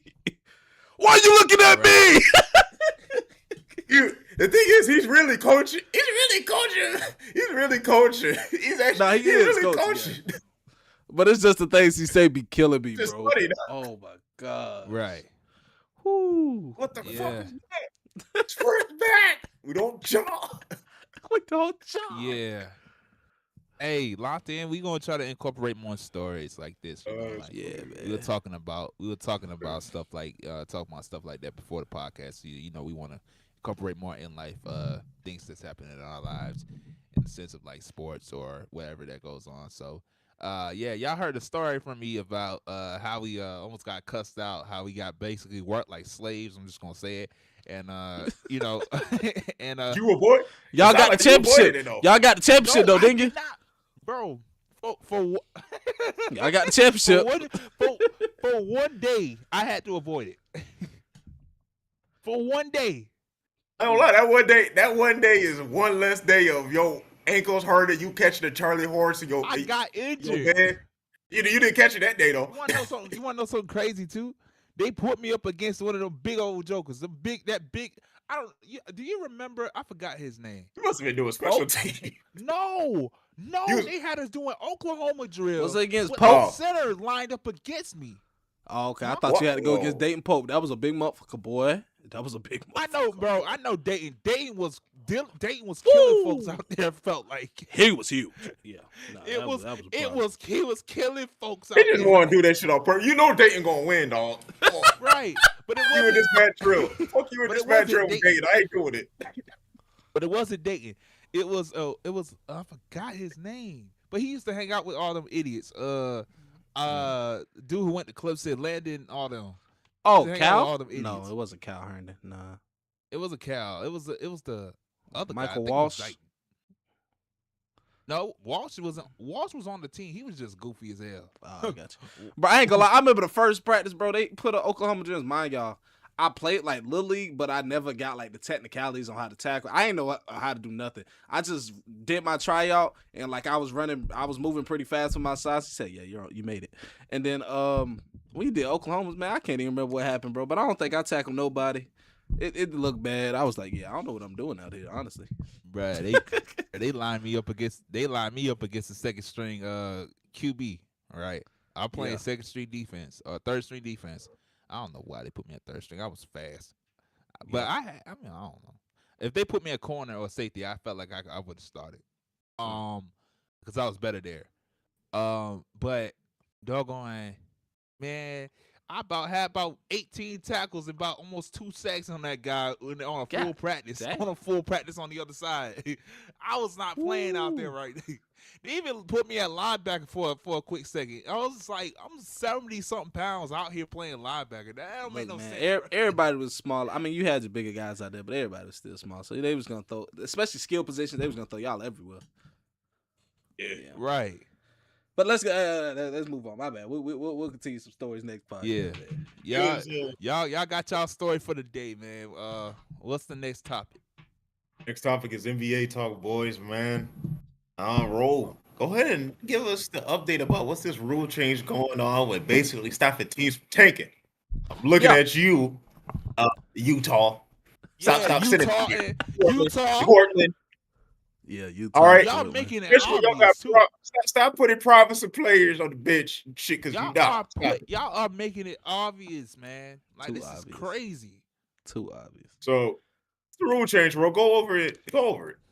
Why are you looking at me? The thing is, he's really coaching. He's actually, He is really coaching. Yeah. But it's just the things he say be killing me, Just bro. funny, Oh my god. Right. Whoo. What the fuck Yeah. is that? First back. We don't jump. We don't jump. Yeah. Hey, Locked In, we gonna try to incorporate more stories like this. Yeah, man. We were talking about stuff like that before the podcast. You know, we want to incorporate more in life things that's happening in our lives in the sense of like sports or whatever that goes on. So y'all heard the story from me about how we almost got cussed out, how we got basically worked like slaves. I'm just gonna say it. And you know, and You a boy? Y'all got the championship. Y'all got the championship though, didn't you? Bro, for I got the championship. For one day, I had to avoid it. For one day. I don't lie. That one day is one less day of your ankles hurting. You catching the Charlie horse and I got injured. Man, you didn't catch it that day though. You want to know something crazy too? They put me up against one of them big old jokers. Do you remember? I forgot his name. You must have been doing special team. No, they had us doing Oklahoma drills. Was it against with Pope? Center lined up against me. Oh, okay. I thought you had to go against Dayton Pope. That was a big motherfucker, boy. That was a big motherfucker. I know, bro. I know Dayton. Dayton was killing folks out there. Felt like he was huge. Yeah, he was killing folks out They there. just want to do that shit on purpose. You know Dayton gonna win, dog. Right, but it you in this bad drill. Fuck you in this bad drill with Dayton. I ain't doing it. But it wasn't Dayton. It was I forgot his name. But he used to hang out with all them idiots. Dude who went to Clip said Landon, all them. Oh, Cal? All them idiots. No, it wasn't Cal Herndon. Nah. It was a Cal. It was the other Michael guy. Walsh. No, Walsh was on the team. He was just goofy as hell. Oh, I got you. Bro, I ain't gonna lie. I remember the first practice, bro. They put an Oklahoma gyms. Mind y'all, I played like Little League, but I never got like the technicalities on how to tackle. I ain't know how to do nothing. I just did my tryout and like I was moving pretty fast for my size. He said, "Yeah, you made it." And then we did Oklahoma's, man. I can't even remember what happened, bro. But I don't think I tackled nobody. It looked bad. I was like, yeah, I don't know what I'm doing out here, honestly. Bruh, they lined me up against the second string QB. All right, I'm playing second string defense or third string defense. I don't know why they put me at third string. I was fast, but I mean I don't know. If they put me a corner or safety, I felt like I would have started, because I was better there. But doggone, man. I had about 18 tackles and about almost 2 sacks on that guy on a full practice. Dang. On a full practice on the other side. I was not playing out there right. They even put me at linebacker for a quick second. I was like, I'm 70-something pounds out here playing linebacker. That don't make no sense. Everybody was small. I mean, you had your bigger guys out there, but everybody was still small. So they was gonna throw, especially skill positions. They was gonna throw y'all everywhere. Yeah. Right. But let's move on. My bad. We'll continue some stories next podcast. Yeah. Y'all got y'all story for the day, man. What's the next topic? Next topic is NBA talk, boys, man. Roll. Go ahead and give us the update about what's this rule change going on with basically stopping teams from tanking. I'm looking at you, Utah. Stop sitting here. Portland. Yeah, Utah. All right, y'all making it obvious too. Stop putting province and players on the bench and shit because y'all are making it obvious, man. Like Too this obvious. is crazy. Too obvious. So it's the rule change, bro. Go over it. I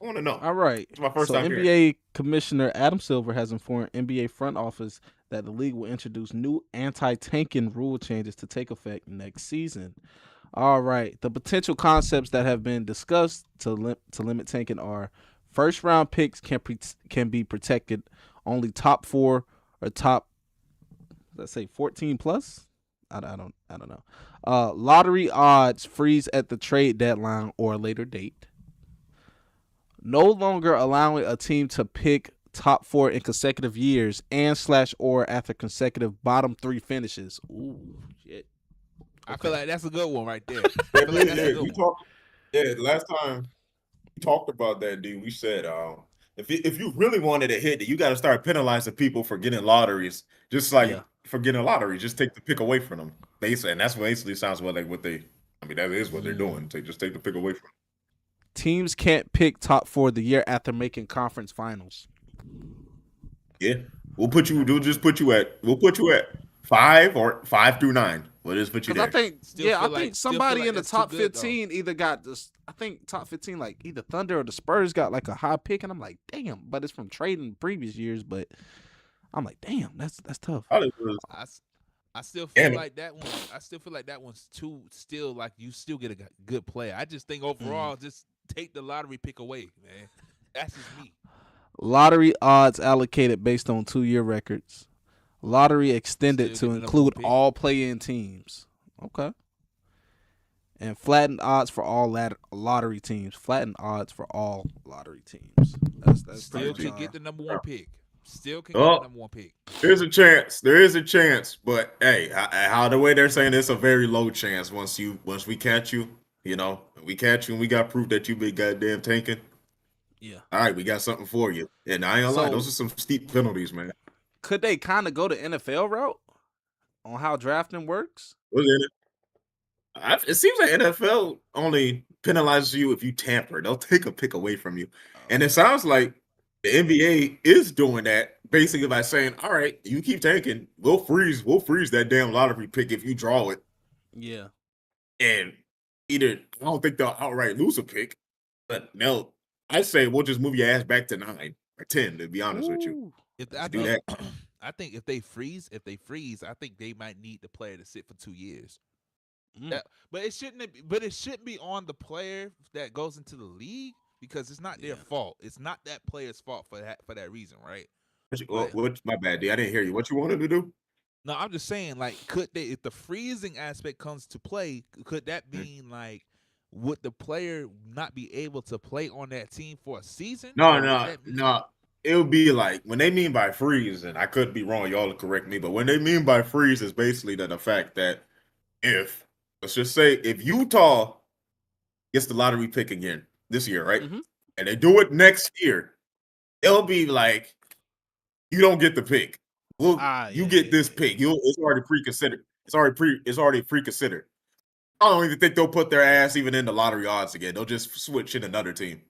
want to know. All right. It's my first so time NBA hearing. Commissioner Adam Silver has informed NBA front office that the league will introduce new anti-tanking rule changes to take effect next season. All right. The potential concepts that have been discussed to limit tanking are: first round picks can be protected. Only top 4 or top, let's say 14 plus. I don't know. Lottery odds freeze at the trade deadline or a later date. No longer allowing a team to pick top 4 in consecutive years and /or after consecutive bottom 3 finishes. Ooh, shit. I feel like that's a good one right there. Yeah, I feel like that's a good we one. talked. Yeah, last time we talked about that, dude. We said, if you really wanted to hit it, you got to start penalizing people for getting lotteries. Just like Yeah. for getting a lottery, just take the pick away from them. Basically, and that's basically sounds like what they. I mean, that is what they're doing. They just take the pick away from them. Teams can't pick top 4 the year after making conference finals. Yeah, we'll just put you at. We'll put you at 5 or 5 through 9. We'll just put you Because there. I think somebody in the top 15 either got this. I think top 15, like either Thunder or the Spurs got like a high pick, and I'm like, damn. But it's from trading previous years. But I'm like, damn, that's tough. I still feel like that one. I still feel like that one's too. Still, like you still get a good player. I just think overall, just take the lottery pick away, man. That's just me. Lottery odds allocated based on 2-year records. Lottery extended to include all play-in teams. Okay. And flattened odds for all lottery teams. Flattened odds for all lottery teams. That's still can get the number 1 pick. Still can Oh, get the number 1 pick. There's a chance. There is a chance, but hey, how the way they're saying it's a very low chance. Once we catch you, we catch you and we got proof that you been goddamn tanking. Yeah. All right, we got something for you. And I ain't gonna lie, those are some steep penalties, man. Could they kind of go the NFL route on how drafting works? It seems like NFL only penalizes you if you tamper. They'll take a pick away from you. And it sounds like the NBA is doing that basically by saying, all right, you keep tanking, we'll freeze that damn lottery pick if you draw it. Yeah. And I don't think they'll outright lose a pick, but I say we'll just move your ass back to 9 or 10, to be honest with you. I think if they freeze, I think they might need the player to sit for 2 years. But it shouldn't be on the player that goes into the league because it's not their fault. It's not that player's fault for that reason, right? My bad, D. I didn't hear you. What you wanted to do? No, I'm just saying, like, could they, if the freezing aspect comes to play, could that mean like, would the player not be able to play on that team for a season? No. It would be like when they mean by freeze, and I could be wrong. Y'all correct me, but when they mean by freeze is basically the fact that let's just say if Utah gets the lottery pick again this year, right, and they do it next year, it'll be like you don't get the pick. You get this pick. It's already pre-considered. It's already pre-considered. I don't even think they'll put their ass even in the lottery odds again. They'll just switch in another team.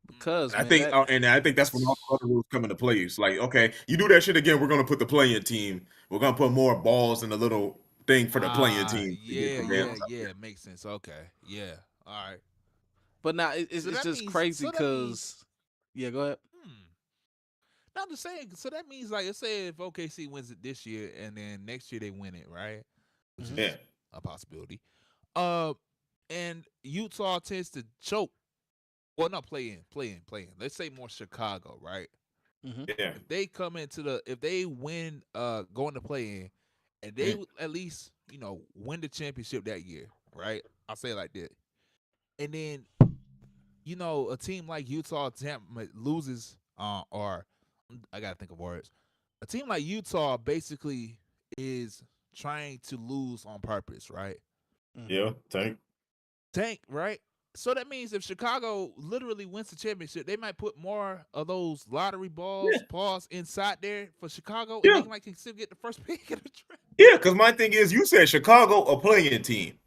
Because I think that's when all the other rules come into play. It's like, okay, you do that shit again, we're gonna put the play-in team. We're gonna put more balls in the little thing for the play-in team. Yeah, makes sense. Okay, yeah, all right. But now it's just crazy because yeah, go ahead. No, I'm just saying. So that means, like, let's say if OKC wins it this year and then next year they win it, right? Which is a possibility. And Utah tends to choke. Well, not play in. Let's say more Chicago, right? Yeah. If they come if they win, going to play in, and they at least, win the championship that year, right? I'll say it like that. And then, a team like Utah loses, or I gotta think of words. A team like Utah basically is trying to lose on purpose, right? Yeah, tank, right? So that means if Chicago literally wins the championship, they might put more of those lottery balls inside there for Chicago, and they can still get the first pick in the draft. Yeah, because my thing is, you said Chicago a play-in team,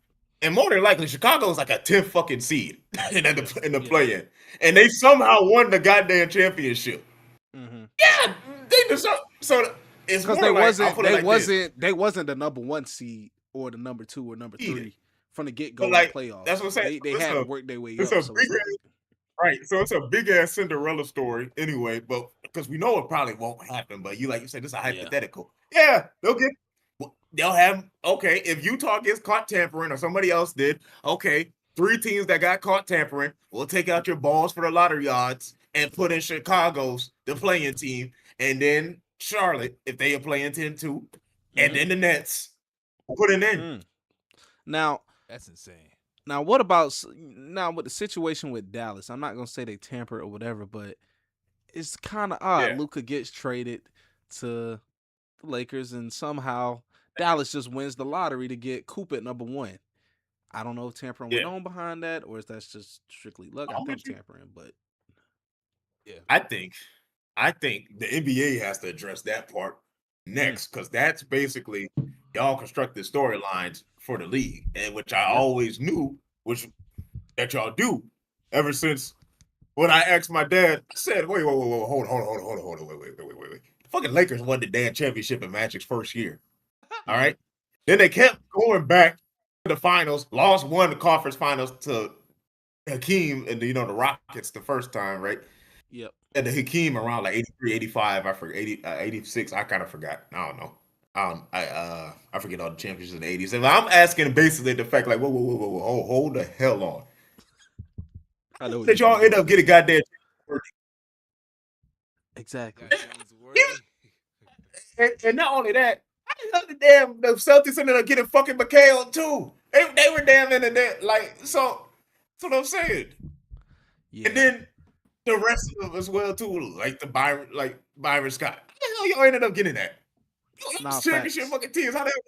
and more than likely Chicago is like a 10th fucking seed in the play-in, and they somehow won the goddamn championship. Yeah, they deserve. So it's because they wasn't the number 1 seed or the number 2 or number 3 from the get-go in the playoffs. That's what I'm saying. They had to work their way up. Right, so it's a big ass Cinderella story anyway, but because we know it probably won't happen. But you said, this is a hypothetical. Yeah, they'll have if Utah gets caught tampering or somebody else did, 3 teams that got caught tampering, we'll take out your balls for the lottery odds and put in Chicago's the play-in team, and then Charlotte if they are playing 10-2, and then the Nets put it in. Now that's insane. Now, what about with the situation with Dallas? I'm not gonna say they tampered or whatever, but it's kind of odd. Yeah. Luka gets traded to the Lakers, and somehow Dallas just wins the lottery to get Coop at number 1. I don't know if tampering went Yeah. on behind that, or if that's just strictly luck. I I'm think with you. tampering, but Yeah. I think the NBA has to address that part next because that's basically y'all constructed storylines for the league, and which I always knew that y'all do ever since when I asked my dad. I said, "Wait, hold on, wait. The fucking Lakers won the damn championship in Magic's first year. All right, then they kept going back to the finals, lost one conference finals to Hakeem and the Rockets the first time, right? yep. And the Hakeem around like 83, 85, I forget, 86, I kind of forgot. I don't know. I forget all the championships in the 80s. And I'm asking basically the fact, like, whoa, hold the hell on. I know what Did you're y'all end up getting goddamn exactly. and not only that, I didn't know the Celtics ended up getting fucking McHale too. They were damn in the like so that's what I'm saying. Yeah. And then the rest of them as well too, like Byron Scott. How the hell y'all ended up getting that? Championship facts. fucking teams. How the hell?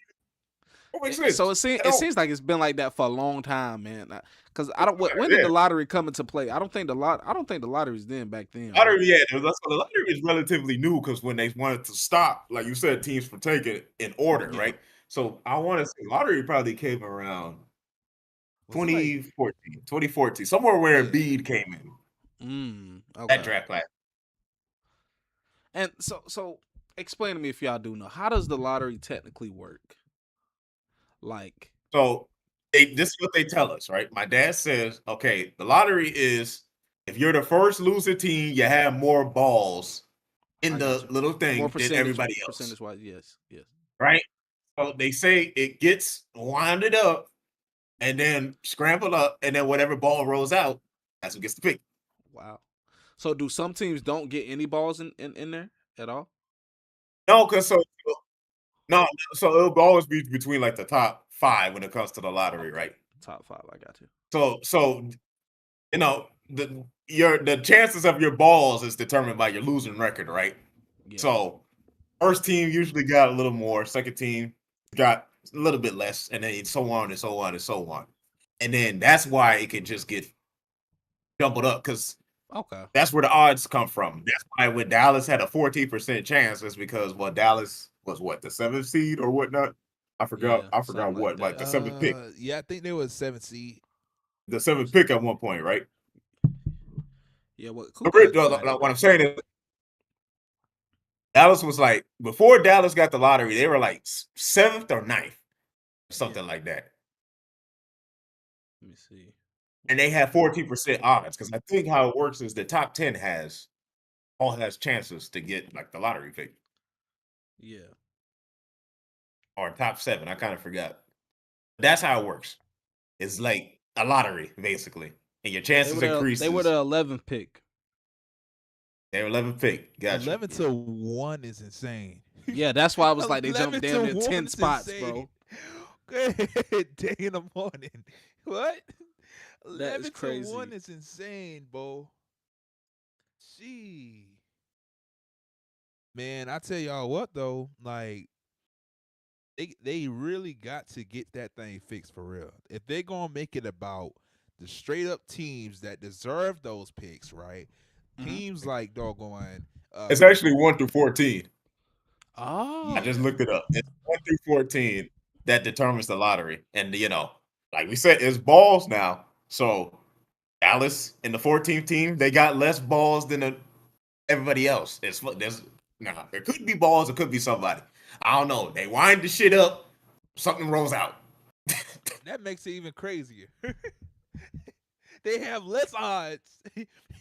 What makes sense? So it seems like it's been like that for a long time, man. Because when did the lottery come into play? I don't think the lottery was then back then. Right? Lottery, yeah, the lottery is relatively new because when they wanted to stop, like you said, teams from taking it in order, right? So I want to say lottery probably came around 2014, somewhere where Embiid came in. Okay. That draft class. And so explain to me if y'all do know, how does the lottery technically work? Like, so this is what they tell us, right? My dad says, okay, the lottery is if you're the first loser team, you have more balls in the little thing than everybody else. Percentage-wise, yes. Right? So they say it gets winded up and then scrambled up, and then whatever ball rolls out, that's who gets the pick. Wow. So do some teams don't get any balls in there at all? No, because so it'll always be between like the top 5 when it comes to the lottery, right? Top 5, I got you. So the chances of your balls is determined by your losing record, right? Yeah. So first team usually got a little more, second team got a little bit less, and then so on and so on and so on. And then that's why it can just get jumbled up because that's where the odds come from. That's why when Dallas had a 14% chance, is because Dallas was the 7th seed or whatnot. I forgot what, like the 7th pick. Yeah, I think they was 7th seed. The 7th pick at one point, right? Yeah, what I'm saying is Dallas was like, before Dallas got the lottery, they were like 7th or 9th, something like that. Let me see. And they have 14% odds because I think how it works is the top 10 all has chances to get like the lottery pick. Yeah. Or top 7. I kind of forgot. That's how it works. It's like a lottery, basically. And your chances increase. They were the 11th pick. They were 11th pick. Gotcha. 11 to 1 is insane. Yeah, that's why I was like, they jumped down there 10 spots, insane. Bro. Day in the morning. What? 11 to 1 is insane, bro. Gee. Man, I tell y'all what though, like they really got to get that thing fixed for real. If they're gonna make it about the straight up teams that deserve those picks, right? Teams like doggone it's actually 1 through 14. Oh. I just looked it up. It's 1 through 14 that determines the lottery. And like we said, it's balls now. So Dallas in the 14th team, they got less balls than everybody else. It could be balls, it could be somebody. I don't know. They wind the shit up, something rolls out. That makes it even crazier. They have less odds.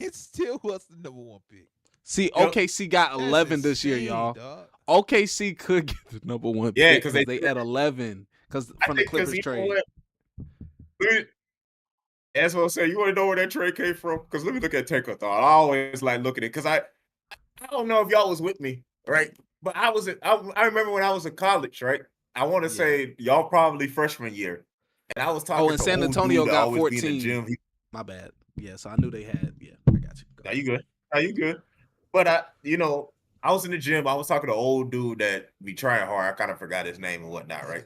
It still was the number 1 pick. See, OKC got 11 this year, y'all. Dog. OKC could get the number 1 pick because they had 11 from the Clippers trade. That's what I'm saying. You want to know where that trade came from? Because let me look at Taker Thought. I always like looking at it because I don't know if y'all was with me, right? But I remember when I was in college, right? I want to say y'all probably freshman year. And I was talking and San Antonio got 14. My bad. Yeah, so I knew they had. Yeah, I got you. Are you good? But I was in the gym. I was talking to an old dude that be trying hard. I kind of forgot his name and whatnot, right?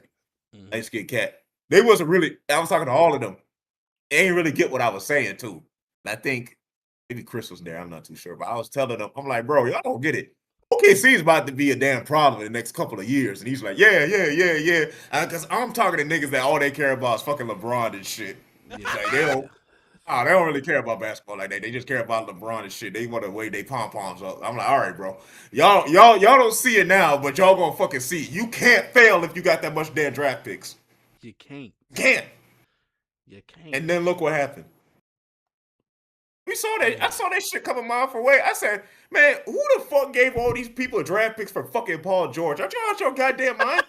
Light skinned cat. They wasn't really. I was talking to all of them. They ain't really get what I was saying too. And I think maybe Chris was there. I'm not too sure, but I was telling them, I'm like, bro, y'all don't get it. OKC is about to be a damn problem in the next couple of years. And he's like, yeah. Because I'm talking to niggas that all they care about is fucking LeBron and shit. Like, they don't really care about basketball like that. They just care about LeBron and shit. They want to wave their pom poms up. I'm like, all right, bro. Y'all don't see it now, but y'all gonna fucking see it. You can't fail if you got that much damn draft picks. You can't. You can't. And then look what happened. We saw that. I saw that shit coming a mile away. I said, man, who the fuck gave all these people draft picks for fucking Paul George? Are you out your goddamn mind?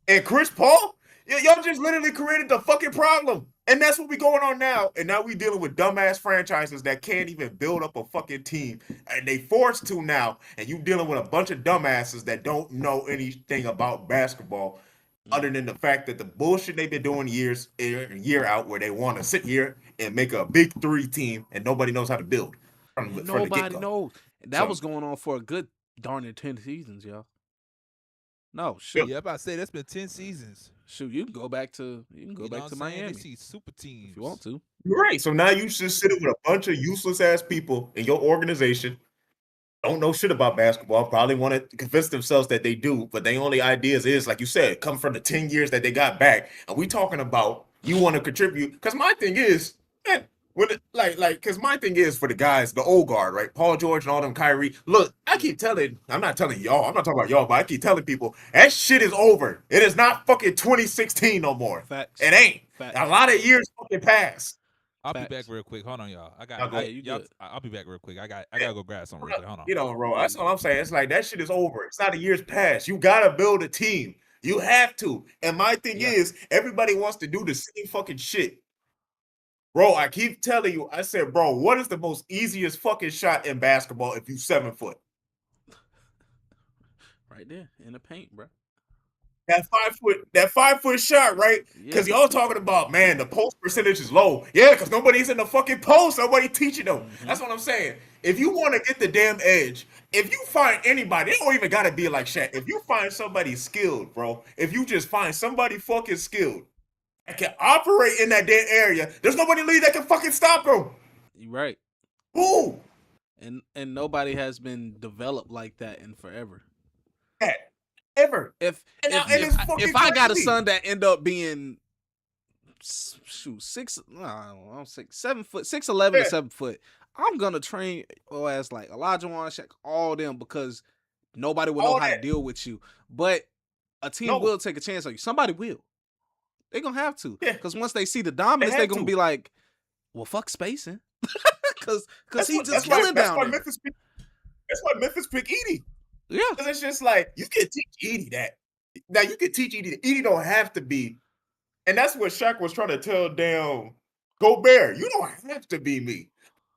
And Chris Paul? Y'all just literally created the fucking problem. And that's what we going on now. And now we dealing with dumbass franchises that can't even build up a fucking team. And they forced to now. And you dealing with a bunch of dumbasses that don't know anything about basketball. Other than the fact that the bullshit they've been doing year out, where they want to sit here and make a big three team and nobody knows how to build. Nobody knows. That was going on for a good darn near 10 seasons, y'all. No, shoot. Yeah, I'm about to say that's been 10 seasons. Shoot, you can go back to Miami. They see super teams if you want to. Right. So now you just sitting with a bunch of useless ass people in your organization. Don't know shit about basketball, probably want to convince themselves that they do, but their only ideas is, like you said, come from the 10 years that they got back. And we talking about you want to contribute. Because my thing is, man, because my thing is for the guys, the old guard, right? Paul George and all them Kyrie. Look, I keep telling, I'm not telling y'all, I'm not talking about y'all, but I keep telling people that shit is over. It is not fucking 2016 no more. Facts. It ain't. Facts. A lot of years fucking passed. I'll be back real quick. Hold on, y'all. I'll be back real quick. I gotta go grab something real quick. Hold on. Bro, that's all I'm saying. It's like that shit is over. It's not a year's past. You gotta build a team. You have to. And my thing is, everybody wants to do the same fucking shit. Bro, I keep telling you, I said, bro, what is the most easiest fucking shot in basketball if you 7 foot? Right there in the paint, bro. That 5 foot shot, right? Because y'all talking about, man, the post percentage is low. Yeah, because nobody's in the fucking post. Nobody teaching them. That's what I'm saying. If you want to get the damn edge, if you find anybody, it don't even got to be like Shaq. If you find somebody skilled, bro, if you just find somebody fucking skilled that can operate in that damn area, there's nobody in the league that can fucking stop them. You're right. Who? And nobody has been developed like that in forever. Ever. If I got a son that end up being 7 foot, 6'11" to 7 foot, I'm gonna train as like Elijah Wan, Shaq, all them, because nobody will know how to deal with you. But a team will take a chance on you. Somebody will. They're gonna have to. Because once they see the dominance, they're gonna be like, well, fuck spacing. Because he's just killing down there. That's why Memphis picked Edie. Yeah. Because it's just like, you can teach Edie that. Now, you can teach Edie. Edie don't have to be. And that's what Shaq was trying to tell damn Gobert. You don't have to be me.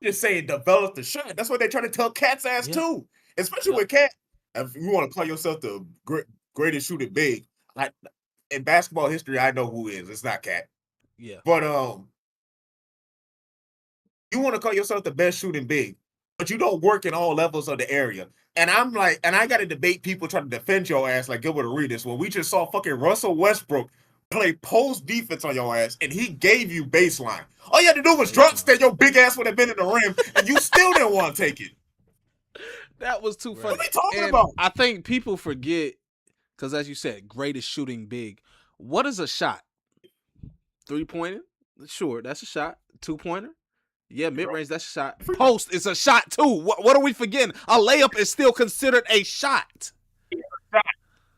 Just saying develop the shot. That's what they're trying to tell Cat's ass too. Especially with Cat. If you want to call yourself the greatest shooting big, like in basketball history, I know who is. It's not Cat. Yeah. But you want to call yourself the best shooting big, but you don't work in all levels of the area. And I'm like, and I got to debate people trying to defend your ass like Gilbert Arenas when we just saw fucking Russell Westbrook play post defense on your ass, and he gave you baseline. All you had to do was drop step. Your big ass would have been in the rim, and you still didn't want to take it. That was too funny. What are we talking about? I think people forget, because as you said, greatest shooting big. What is a shot? 3-pointer? Sure, that's a shot. 2-pointer? Yeah, mid-range, that's a shot. Post is a shot, too. What are we forgetting? A layup is still considered a shot.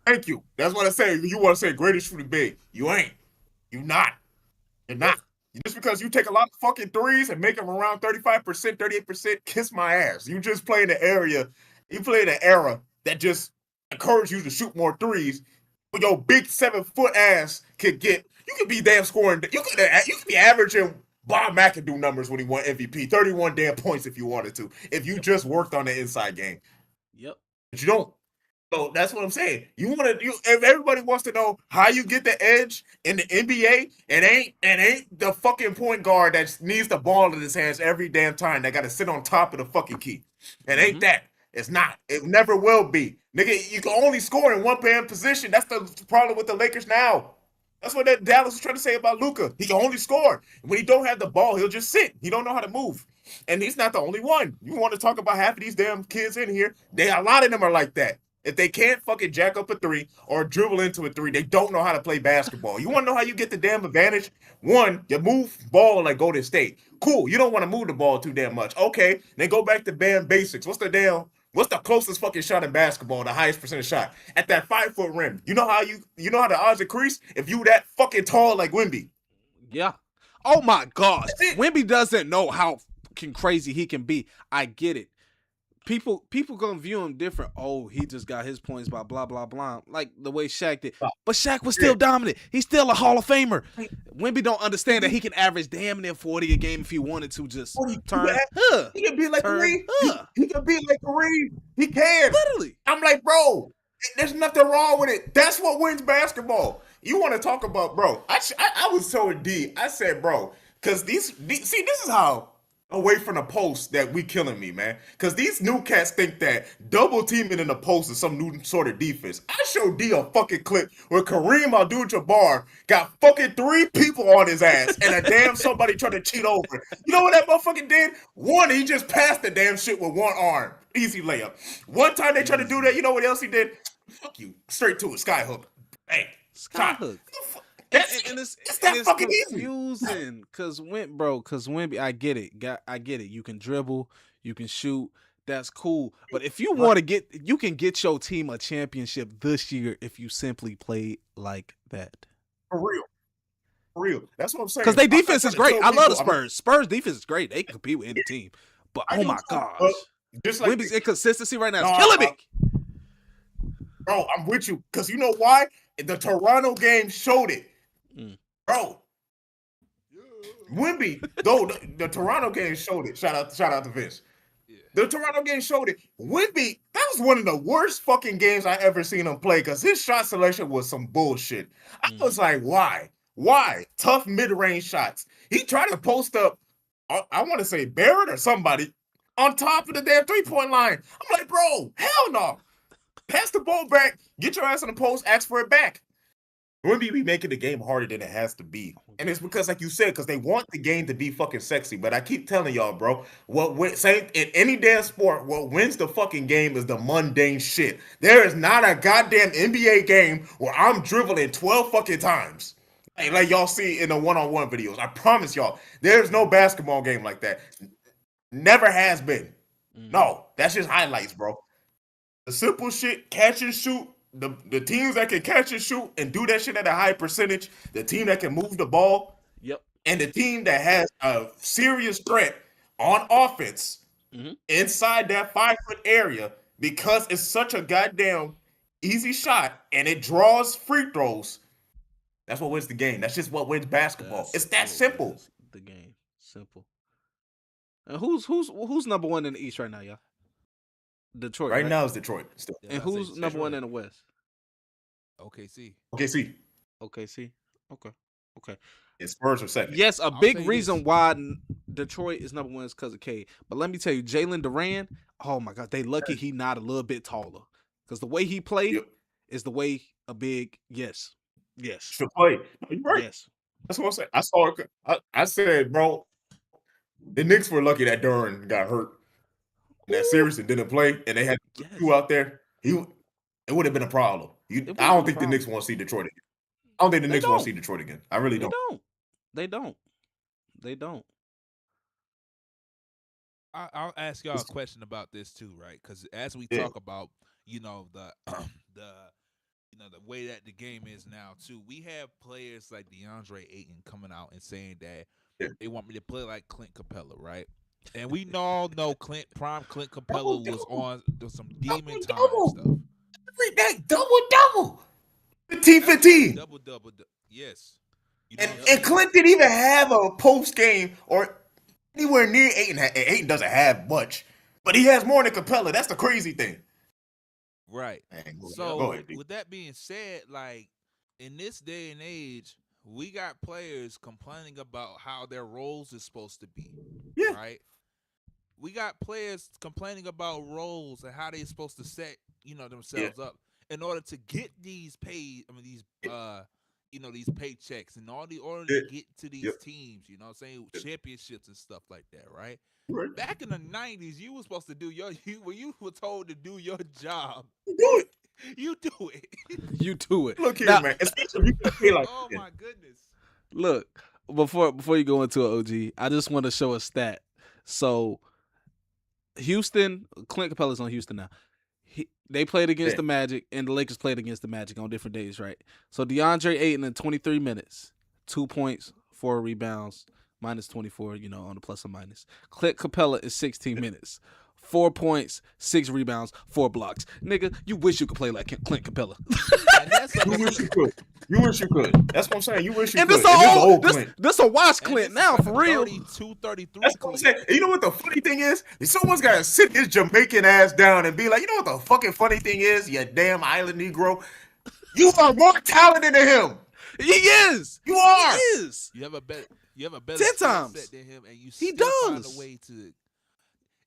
Thank you. That's what I say. You want to say greatest shooting big. You ain't. You not. You're not. Just because you take a lot of fucking threes and make them around 35%, 38%, kiss my ass. You just play in the area. You play in an era that just encourage you to shoot more threes. But your big 7-foot ass could get. You could be damn scoring. You could be averaging Bob McAdoo numbers when he won MVP. 31 damn points if you wanted to. If you just worked on the inside game. Yep. But you don't. So that's what I'm saying. If everybody wants to know how you get the edge in the NBA, it ain't the fucking point guard that needs the ball in his hands every damn time. That got to sit on top of the fucking key. It ain't that. It's not. It never will be. Nigga, you can only score in one damn position. That's the problem with the Lakers now. That's what that Dallas was trying to say about Luka. He can only score. When he don't have the ball, he'll just sit. He don't know how to move. And he's not the only one. You want to talk about half of these damn kids in here? A lot of them are like that. If they can't fucking jack up a three or dribble into a three, they don't know how to play basketball. You want to know how you get the damn advantage? One, you move ball like Golden State. Cool. You don't want to move the ball too damn much. Okay, then go back to damn basics. What's the closest fucking shot in basketball, the highest percentage shot? At that 5-foot rim. You know how the odds increase if you that fucking tall like Wemby. Yeah. Oh my gosh. Wemby doesn't know how fucking crazy he can be. I get it. People gonna view him different. Oh, he just got his points by blah blah blah, like the way Shaq did. But Shaq was still dominant. He's still a Hall of Famer. Wemby don't understand that he can average damn near 40 a game if he wanted to. Just turn. He can be like Kareem. He can be like Kareem. He can. Literally. I'm like, bro, there's nothing wrong with it. That's what wins basketball. You want to talk about, bro? I was so D. I said, bro, because see, this is how away from the post that we killing me, man. Because these new cats think that double teaming in the post is some new sort of defense. I showed D a fucking clip where Kareem Abdul-Jabbar got fucking 3 people on his ass and a damn somebody tried to cheat over. You know what that motherfucker did? One, he just passed the damn shit with one arm. Easy layup. One time they tried to do that, you know what else he did? Fuck you. Straight to it. Skyhook. Bang. Skyhook. And it's fucking confusing because Wemby, I get it. You can dribble, you can shoot, that's cool. But if you want to you can get your team a championship this year if you simply play like that. For real. That's what I'm saying. Because their defense is great. I love the Spurs. Spurs defense is great. They can compete with any team. But oh my gosh, just like Wemby's inconsistency right now is killing me. Bro, I'm with you because you know why? The Toronto game showed it. Bro, Wemby, though the Toronto game showed it. Shout out to Vince. Yeah. The Toronto game showed it. Wemby, that was one of the worst fucking games I ever seen him play because his shot selection was some bullshit. I was like, why? Why? Tough mid-range shots. He tried to post up, I want to say Barrett or somebody, on top of the damn three-point line. I'm like, bro, hell no. Pass the ball back, get your ass on the post, ask for it back. Wemby be making the game harder than it has to be. And it's because, like you said, because they want the game to be fucking sexy. But I keep telling y'all, bro, in any damn sport, what wins the fucking game is the mundane shit. There is not a goddamn NBA game where I'm dribbling 12 fucking times. Like y'all see in the one-on-one videos. I promise y'all, there's no basketball game like that. Never has been. No, that's just highlights, bro. The simple shit, catch and shoot. The teams that can catch and shoot and do that shit at a high percentage, the team that can move the ball, and the team that has a serious threat on offense inside that 5-foot area because it's such a goddamn easy shot and it draws free throws. That's what wins the game. That's just what wins basketball. It's that simple. The game simple. And who's number one in the East right now, y'all? Detroit. Right now is Detroit. Still. And who's number one in the West? OKC. Okay. It's Spurs are second. Yes, a big reason why Detroit is number one is because of Cade. But let me tell you, Jalen Duran, oh my God, they lucky he not a little bit taller. Because the way he played is the way a big should play. You're right. Yes. That's what I said. I saw it. I said, bro, the Knicks were lucky that Duran got hurt in that series and didn't play, and they had 2 out there. It would have been a problem. I don't think the Knicks want to see Detroit again. I don't think the Knicks want to see Detroit again. I really don't. They don't. I'll ask y'all a question about this too, right? Because as we talk about, the way that the game is now too, we have players like DeAndre Ayton coming out and saying that they want me to play like Clint Capella, right? And we all know prime Clint Capella was on some demon time stuff. Every day, double. 15-15. Double. Yes. And Clint didn't even have a post game or anywhere near Ayton. Ayton doesn't have much, but he has more than Capella. That's the crazy thing. Right. Go So ahead, D. with that being said, like in this day and age, we got players complaining about how their roles is supposed to be. Yeah. Right. We got players complaining about roles and how they're supposed to set, themselves up in order to get these paid. I mean, these paychecks and order to get to these Yep. teams. You know what I'm saying? Championships and stuff like that, right? Right. Back in the '90s, you were supposed to do when you were told to do your job, Do it. you do it. You do it. Look here, Now, man. Especially if you can pay like Oh that. my goodness. look, before you go into it, OG, I just want to show a stat. So Houston, Clint Capella's on Houston now. They played against Yeah. the Magic, and the Lakers played against the Magic on different days, right? So DeAndre Ayton in 23 minutes, 2 points, 4 rebounds, minus 24, on the plus or minus. Clint Capella is 16 minutes, 4 points, 6 rebounds, 4 blocks. Nigga, you wish you could play like Clint Capella. And that's You wish you could. You wish you could. That's what I'm saying. You wish you And could. this And a old, Clint. this a watch and Clint this now, is for like a real. 32, 33 That's what I'm Clint. saying. And you know what the funny thing is? Someone's got to sit his Jamaican ass down and be like, you know what the fucking funny thing is, you damn island Negro? You are more talented than him. He is. You are. He is. You have a better 10 skill times. set than him, and you He still find does. a way to.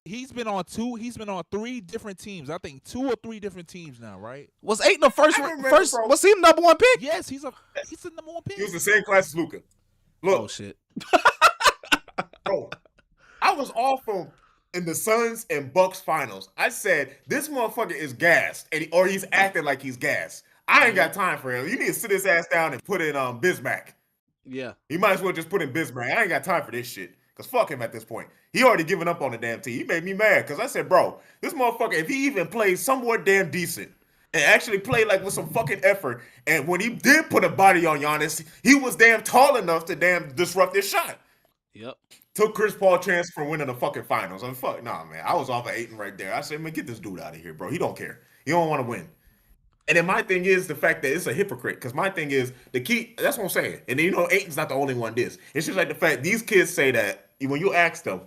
He's been on 3 different teams. I think 2 or 3 different teams now, right? Was Ayton the first? I remember, First bro. was he the number 1 pick? Yes, he's the number 1 pick. He was the same class as Luka. Look, Oh shit. bro, I was off him in the Suns and Bucks finals. I said, this motherfucker is gassed, or he's acting like he's gassed. I ain't got time for him. You need to sit his ass down and put in Bismack. Yeah. He might as well just put in Bismack. I ain't got time for this shit. Because fuck him at this point. He already given up on the damn team. He made me mad because I said, bro, this motherfucker, if he even plays somewhat damn decent and actually played like with some fucking effort, and when he did put a body on Giannis, he was damn tall enough to damn disrupt his shot. Yep. Took Chris Paul chance for winning the fucking finals. I mean, fuck, nah, man. I was off of Ayton right there. I said, man, get this dude out of here, bro. He don't care. He don't want to win. And then my thing is the fact that it's a hypocrite. Because my thing is the key. That's what I'm saying. And then, Ayton's not the only one. It's just like the fact these kids say that when you ask them,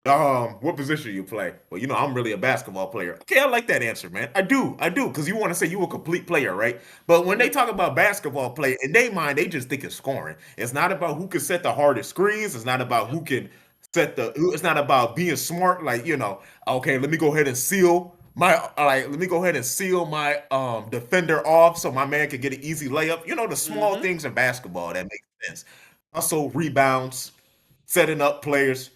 what position you play? Well, I'm really a basketball player. Okay, I like that answer, man. I do, because you want to say you a complete player, right? But when they talk about basketball play, in their mind, they just think it's scoring. It's not about who can set the hardest screens. It's not about who can it's not about being smart. Like, okay, let me go ahead and seal my defender off so my man can get an easy layup. The small things in basketball that make sense. Also, rebounds, setting up players,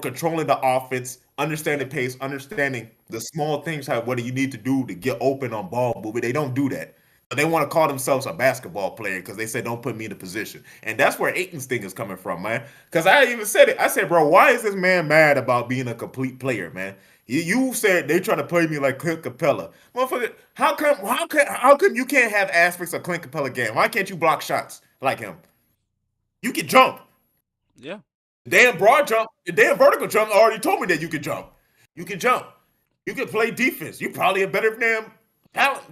controlling the offense, understanding pace, understanding the small things, what do you need to do to get open on ball movement. They don't do that. They want to call themselves a basketball player because they said, don't put me in a position. And that's where Ayton's thing is coming from, man. Because I even said it. I said, bro, why is this man mad about being a complete player, man? You said they trying to play me like Clint Capella. Motherfucker, how come you can't have aspects of Clint Capella game? Why can't you block shots like him? You can jump. Yeah. Damn broad jump, the damn vertical jump already told me that you can jump. You can jump. You can play defense. You probably a better damn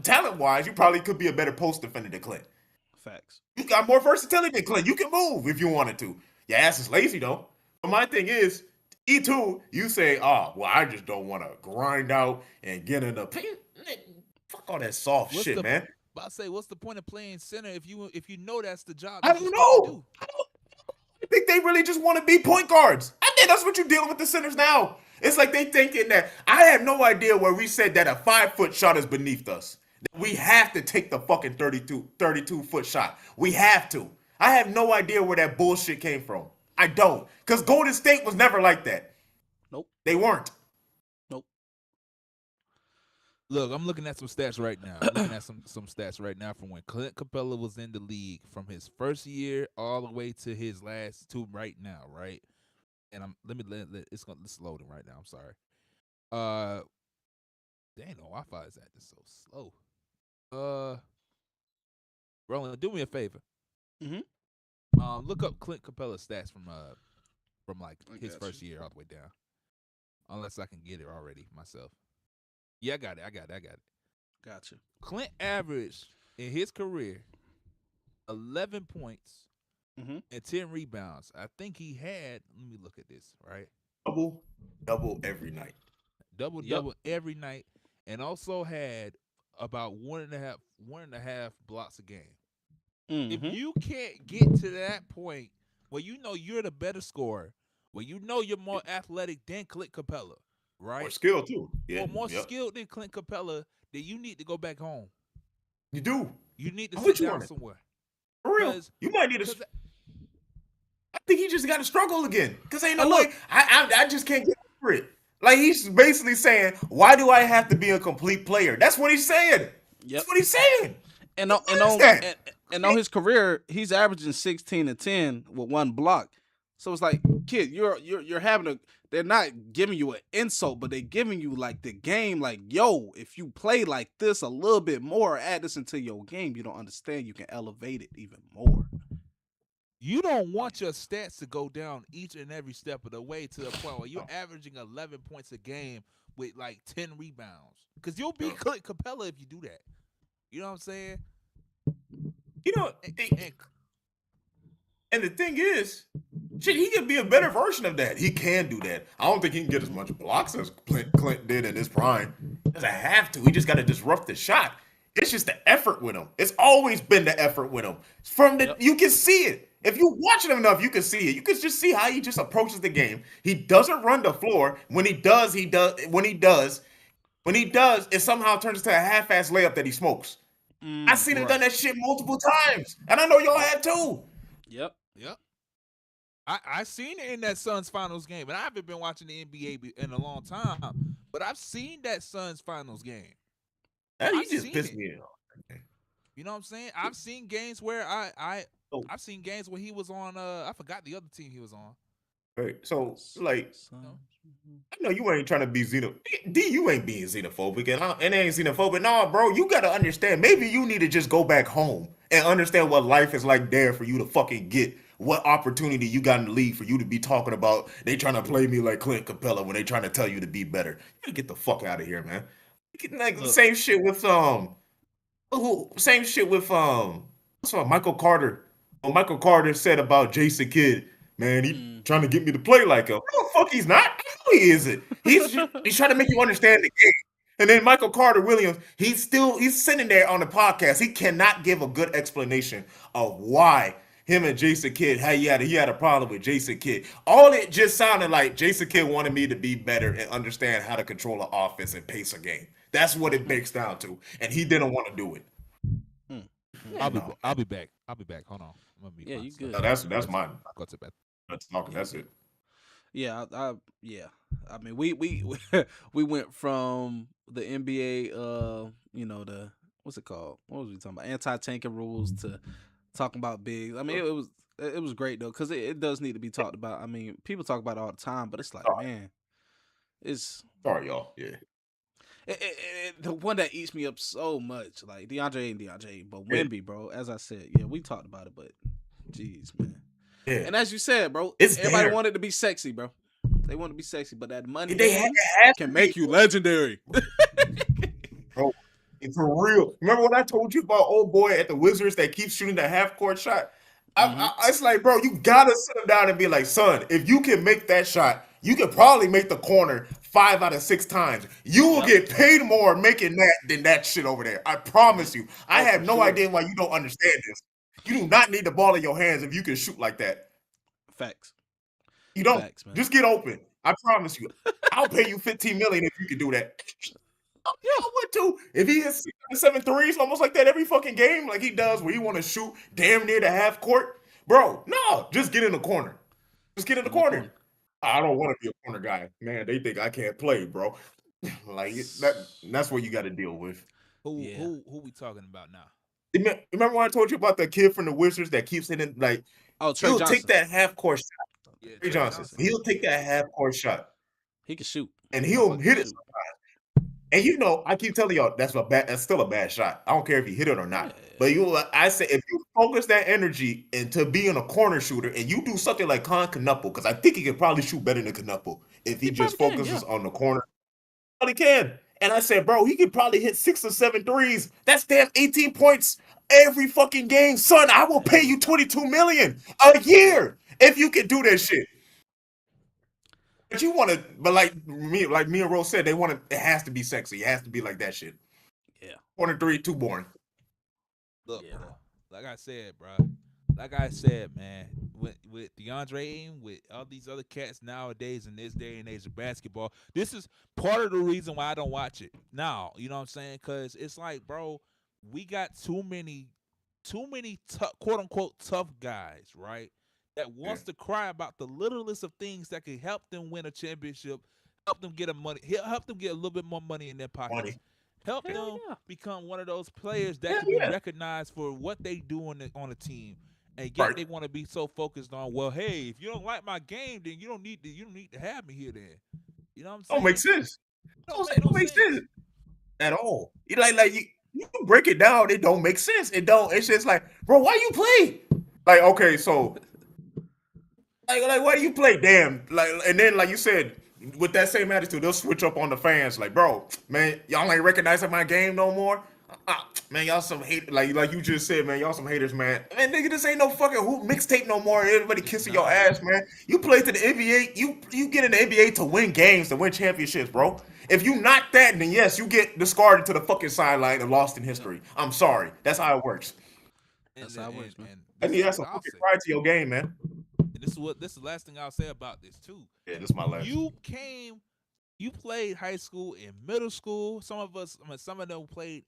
talent-wise, you probably could be a better post defender than Clint. Facts. You got more versatility than Clint. You can move if you wanted to. Your ass is lazy though. But my thing is, E2, you say, I just don't want to grind out and get in the paint. Fuck all that soft shit, man. I say, what's the point of playing center if you know that's the job? I don't know. I think they really just want to be point guards. I think that's what you're dealing with the centers now. It's like they thinking that I have no idea where we said that a 5-foot shot is beneath us. We have to take the fucking 32-foot shot. We have to. I have no idea where that bullshit came from. I don't. Because Golden State was never like that. Nope. They weren't. Nope. Look, I'm looking at some stats right now. I'm looking at some stats right now from when Clint Capella was in the league, from his first year all the way to his last 2 right now, right? And it's loading right now. I'm sorry. Dang, no Wi-Fi is acting so slow. Roland, do me a favor. Mm-hmm. Look up Clint Capella's stats from like his first year all the way down. Unless I can get it already myself. Yeah, I got it. Gotcha. Clint averaged in his career 11 points and 10 rebounds. I think he had, let me look at this, right? Double every night. Double every night. And also had about one and a half blocks a game. Mm-hmm. If you can't get to that point where you know you're the better scorer, where you know you're more athletic than Clint Capella, right? Or skill too. Yeah. Or more Yep. skilled than Clint Capella, then you need to go back home. You do. You need to I'm sit with you down on it. somewhere. For real. You might need to. I think he just got to struggle again. Because ain't no way. I just can't get over it. Like, he's basically saying, why do I have to be a complete player? That's what he's saying. That's what he's saying. And on his career, he's averaging 16 and 10 with one block. So it's like, kid, you're having a. They're not giving you an insult, but they're giving you like the game. Like, yo, if you play like this a little bit more, add this into your game, you don't understand. You can elevate it even more. You don't want your stats to go down each and every step of the way to the point where you're averaging 11 points a game with like 10 rebounds. Because you'll beat Clint Capella if you do that. You know what I'm saying? You know, and the thing is, shit, he can be a better version of that. He can do that. I don't think he can get as much blocks as Clint did in his prime. He doesn't have to. He just got to disrupt the shot. It's just the effort with him. It's always been the effort with him. You can see it. If you watch him enough, you can see it. You can just see how he just approaches the game. He doesn't run the floor. When he does, it somehow turns into a half-ass layup that he smokes. I've seen him done that shit multiple times, and I know y'all have too. Yep. I seen it in that Suns finals game, and I haven't been watching the NBA in a long time, but I've seen that Suns finals game. He just pissed me off. You know what I'm saying? I've seen games where I've seen games where he was on. I forgot the other team he was on. Right. So, like, I know you ain't trying to be xenophobic. D, you ain't being xenophobic, and it ain't xenophobic. No, bro, you got to understand. Maybe you need to just go back home and understand what life is like there for you to fucking get what opportunity you got in the league for you to be talking about. They trying to play me like Clint Capella when they trying to tell you to be better. You get the fuck out of here, man. Like, same shit with Michael Carter. What Michael Carter said about Jason Kidd, man, he trying to get me to play like him. No, fuck, he's not. I know he isn't. He's trying to make you understand the game. And then Michael Carter Williams, he's sitting there on the podcast. He cannot give a good explanation of why him and Jason Kidd, how he had a problem with Jason Kidd. All it just sounded like Jason Kidd wanted me to be better and understand how to control an offense and pace a game. That's what it breaks down to, and he didn't want to do it. I'll be back. Hold on. I'm gonna you good? No, that's mine. Go to bed. That's talking. That's it. Yeah, I mean, we went from the NBA, the what's it called? What was we talking about? Anti-tanking rules to talking about bigs. I mean, it was great though, because it does need to be talked about. I mean, people talk about it all the time, but it's like, man, it's sorry, y'all. Yeah. The one that eats me up so much, like DeAndre, but Wemby, bro. As I said, yeah, we talked about it, but jeez, man. Yeah. And as you said, bro, everybody wanted to be sexy, bro. They want to be sexy, but that money can make you legendary. Bro, for real. Remember when I told you about old boy at the Wizards that keeps shooting the half court shot? It's like, bro, you gotta sit him down and be like, son, if you can make that shot, you can probably make the corner 5 out of 6 times. You will get paid more making that than that shit over there. I promise you. I have no idea why you don't understand this. You do not need the ball in your hands if you can shoot like that. Facts. You don't. Facts, just get open. I promise you. I'll pay you $15 million if you can do that. Yeah, I would too. If he hits 7 threes almost like that every fucking game, like he does, where he want to shoot damn near the half court, bro. No, just get in the corner. Just get in the corner. I don't want to be a corner guy, man. They think I can't play, bro. Like that's what you got to deal with. Who we talking about now? Remember when I told you about the kid from the Wizards that keeps hitting like? Oh, Trey Johnson. Take that half court shot. Yeah, Trey Johnson. He'll take that half court shot. He can shoot, and he'll hit it sometimes. And I keep telling y'all that's still a bad shot. I don't care if you hit it or not. Yeah. But I say if you focus that energy into being a corner shooter, and you do something like Con Knuckle, because I think he could probably shoot better than Knuckle if he just focuses on the corner. But he can. And I said, bro, he could probably hit 6 or 7 threes. That's damn 18 points every fucking game. Son, I will pay you $22 million a year if you can do that shit. But like me and Rose said, it has to be sexy. It has to be like that shit. Yeah. 23, too boring. Look, Yeah. bro. Like I said, bro. Like I said, man. With DeAndre Ayton, with all these other cats nowadays in this day and age of basketball, this is part of the reason why I don't watch it now. You know what I'm saying? Because it's like, bro, we got too many tough, quote unquote tough guys, right? That wants to cry about the littlest of things that could help them win a championship, help them get help them get a little bit more money in their pockets. Money. Help Hell them yeah. become one of those players that Hell can be yeah. recognized for what they do on a team, and yet Right. they want to be so focused on, well, hey, if you don't like my game, then you don't need to have me here. Then you know what I'm saying? Don't make sense. Don't make no sense. At all. You you break it down, it don't make sense. It don't. It's just like, bro, why you play? Like, okay, so like why do you play? Damn. Like, and then like you said, with that same attitude, they'll switch up on the fans. Like, bro, man, y'all ain't recognizing my game no more. Man, y'all some hate. Like you just said, man, y'all some haters, man. Man, nigga, this ain't no fucking hoop mixtape no more. Everybody kissing your ass, man. You play to the NBA. You get in the NBA to win games, to win championships, bro. If you not that, then yes, you get discarded to the fucking sideline and lost in history. I'm sorry. That's how it works. That's how it works, man. I this need is that's some what I'll fucking say. pride to your game, man. And this is the last thing I'll say about this too. Yeah, this is my last. You played high school and middle school. Some of us, some of them played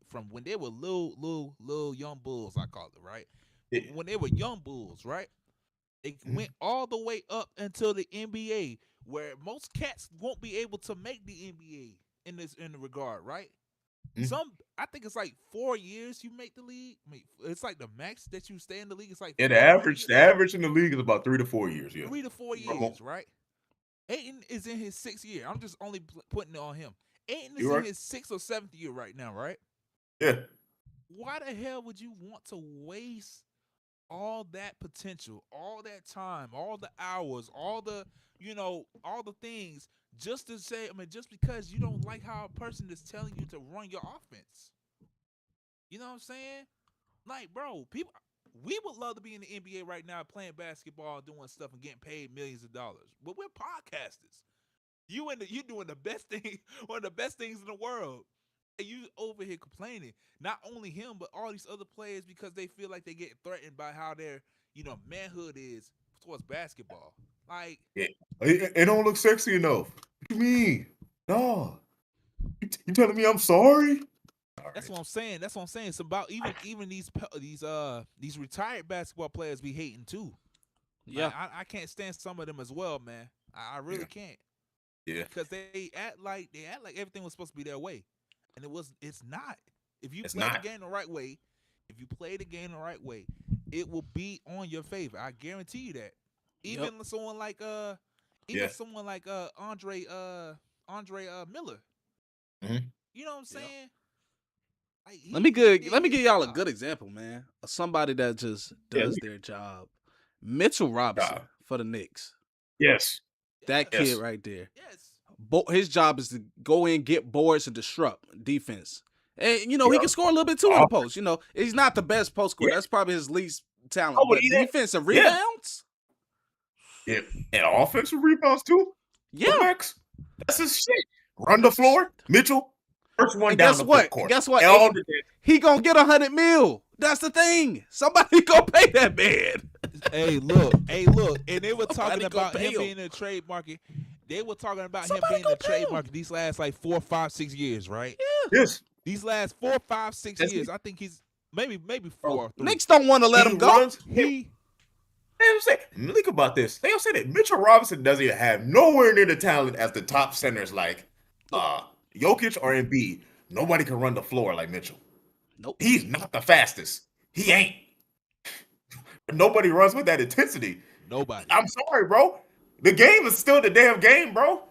from when they were little young bulls, I call it, right? Yeah. When they were young bulls, right? It went all the way up until the NBA, where most cats won't be able to make the NBA in the regard, right? I think it's like 4 years you make the league. I mean, it's like the max that you stay in the league. It's like Yeah, 4 the average in the league is about 3 to 4 years. Yeah, 3 to 4 years, right? Ayton is in his 6th year. I'm just only putting it on him. Ayton is in his 6th or 7th year right now, right? Yeah. Why the hell would you want to waste all that potential, all that time, all the hours, all the things just to say, just because you don't like how a person is telling you to run your offense? You know what I'm saying? Like, bro, we would love to be in the NBA right now playing basketball, doing stuff, and getting paid millions of dollars. But we're podcasters. You doing the best thing, one of the best things in the world. And you over here complaining. Not only him, but all these other players, because they feel like they get threatened by how their, manhood is towards basketball. Like, it don't look sexy enough. What you mean? No. You telling me I'm sorry? That's what I'm saying. It's about even these retired basketball players be hating too. Yeah. Like, I can't stand some of them as well, man. I really can't. Yeah. Because they act like everything was supposed to be their way, and it's not. If you play the game the right way, it will be on your favor. I guarantee you that. Even someone like Andre Miller. Mm-hmm. You know what I'm saying? Like, Let me give y'all a good example, man. Of somebody that just does their job. Mitchell Robinson for the Knicks. Yes. That kid right there. Yes. His job is to go in, get boards, and disrupt defense. And, he can score a little bit too in the post. He's not the best post scorer. That's probably his least talent. But defensive rebounds? Yeah. And offensive rebounds too? Yeah. Max? That's his shit. Run the floor. Mitchell. First one and down guess the what? court. Guess what? He gonna get $100 million. That's the thing. Somebody gonna pay that man. Hey, look. And they were talking about him being in the trade market. They were talking about him being in the trade market these last like 4, 5, 6 years, right? Yeah. Yes. These last 4, 5, 6 years. I think he's maybe 4. 3. Knicks don't want to let him go. They don't say. Think about this. They don't say that Mitchell Robinson doesn't even have nowhere near the talent as the top centers like Jokic or Embiid. Nobody can run the floor like Mitchell. Nope. He's not the fastest. He ain't. Nobody runs with that intensity. Nobody. I'm sorry, bro. The game is still the damn game, bro.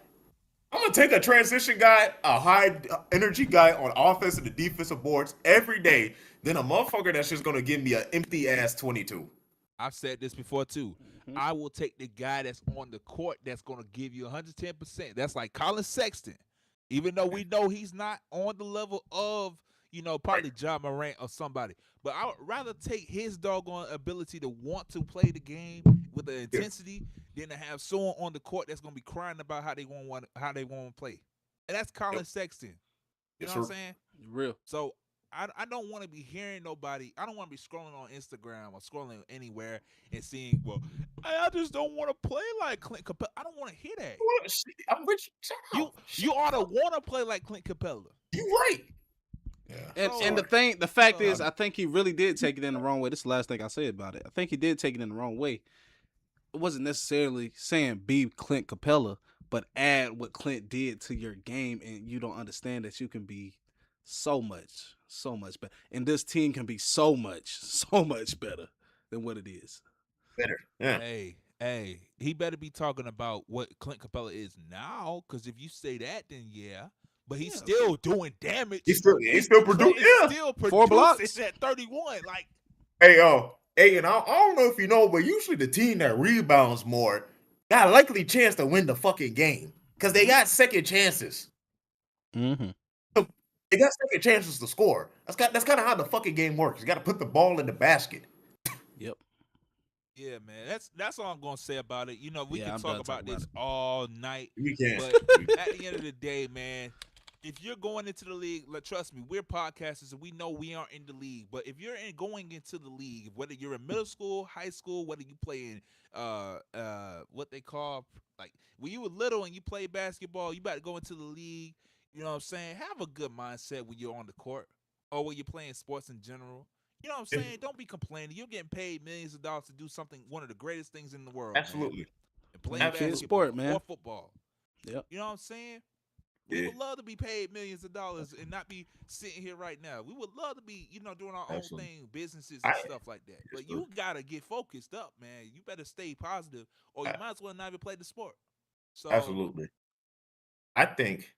I'm going to take a transition guy, a high energy guy on offense and the defensive boards every day, then a motherfucker that's just going to give me an empty ass 22. I've said this before too. Mm-hmm. I will take the guy that's on the court that's going to give you 110%. That's like Colin Sexton. Even though we know he's not on the level of, probably Ja Morant or somebody. But I would rather take his doggone ability to want to play the game with the intensity than to have someone on the court that's going to be crying about how they want to play. And that's Colin Sexton. You know what I'm saying? Real. So I don't want to be hearing nobody. I don't want to be scrolling on Instagram or scrolling anywhere and seeing, well, I just don't want to play like Clint Capella. I don't want to hear that. I'm rich. You ought to want to play like Clint Capella. You right. Yeah. And the fact is, I think he really did take it in the wrong way. This is the last thing I say about it. I think he did take it in the wrong way. It wasn't necessarily saying be Clint Capella, but add what Clint did to your game, and you don't understand that you can be so much better. And this team can be so much better than what it is. Better. Yeah. Hey, he better be talking about what Clint Capella is now, because if you say that, then yeah. But he's still doing damage. He's still producing. Yeah. Still 4 blocks producing at 31. Like, Hey, and I don't know if you know, but usually the team that rebounds more got a likely chance to win the fucking game because they got second chances. Mm-hmm. They got second chances to score. That's kind of how the fucking game works. You got to put the ball in the basket. Yep. yeah, man. That's all I'm gonna say about it. You know, we can I'm talk done about talking this about all night. We can. But at the end of the day, man, if you're going into the league, trust me, we're podcasters and we know we aren't in the league. But if you're going into the league, whether you're in middle school, high school, whether you play in what they call, like, when you were little and you played basketball, you about to go into the league. You know what I'm saying? Have a good mindset when you're on the court or when you're playing sports in general. You know what I'm saying? Don't be complaining. You're getting paid millions of dollars to do something, one of the greatest things in the world. Absolutely. Man. And playing Absolutely. basketball Sport, man. or football. Yep. You know what I'm saying? We would love to be paid millions of dollars and not be sitting here right now. We would love to be, doing our own thing, businesses and stuff like that. But you got to get focused up, man. You better stay positive or you might as well not even play the sport. So Absolutely. I think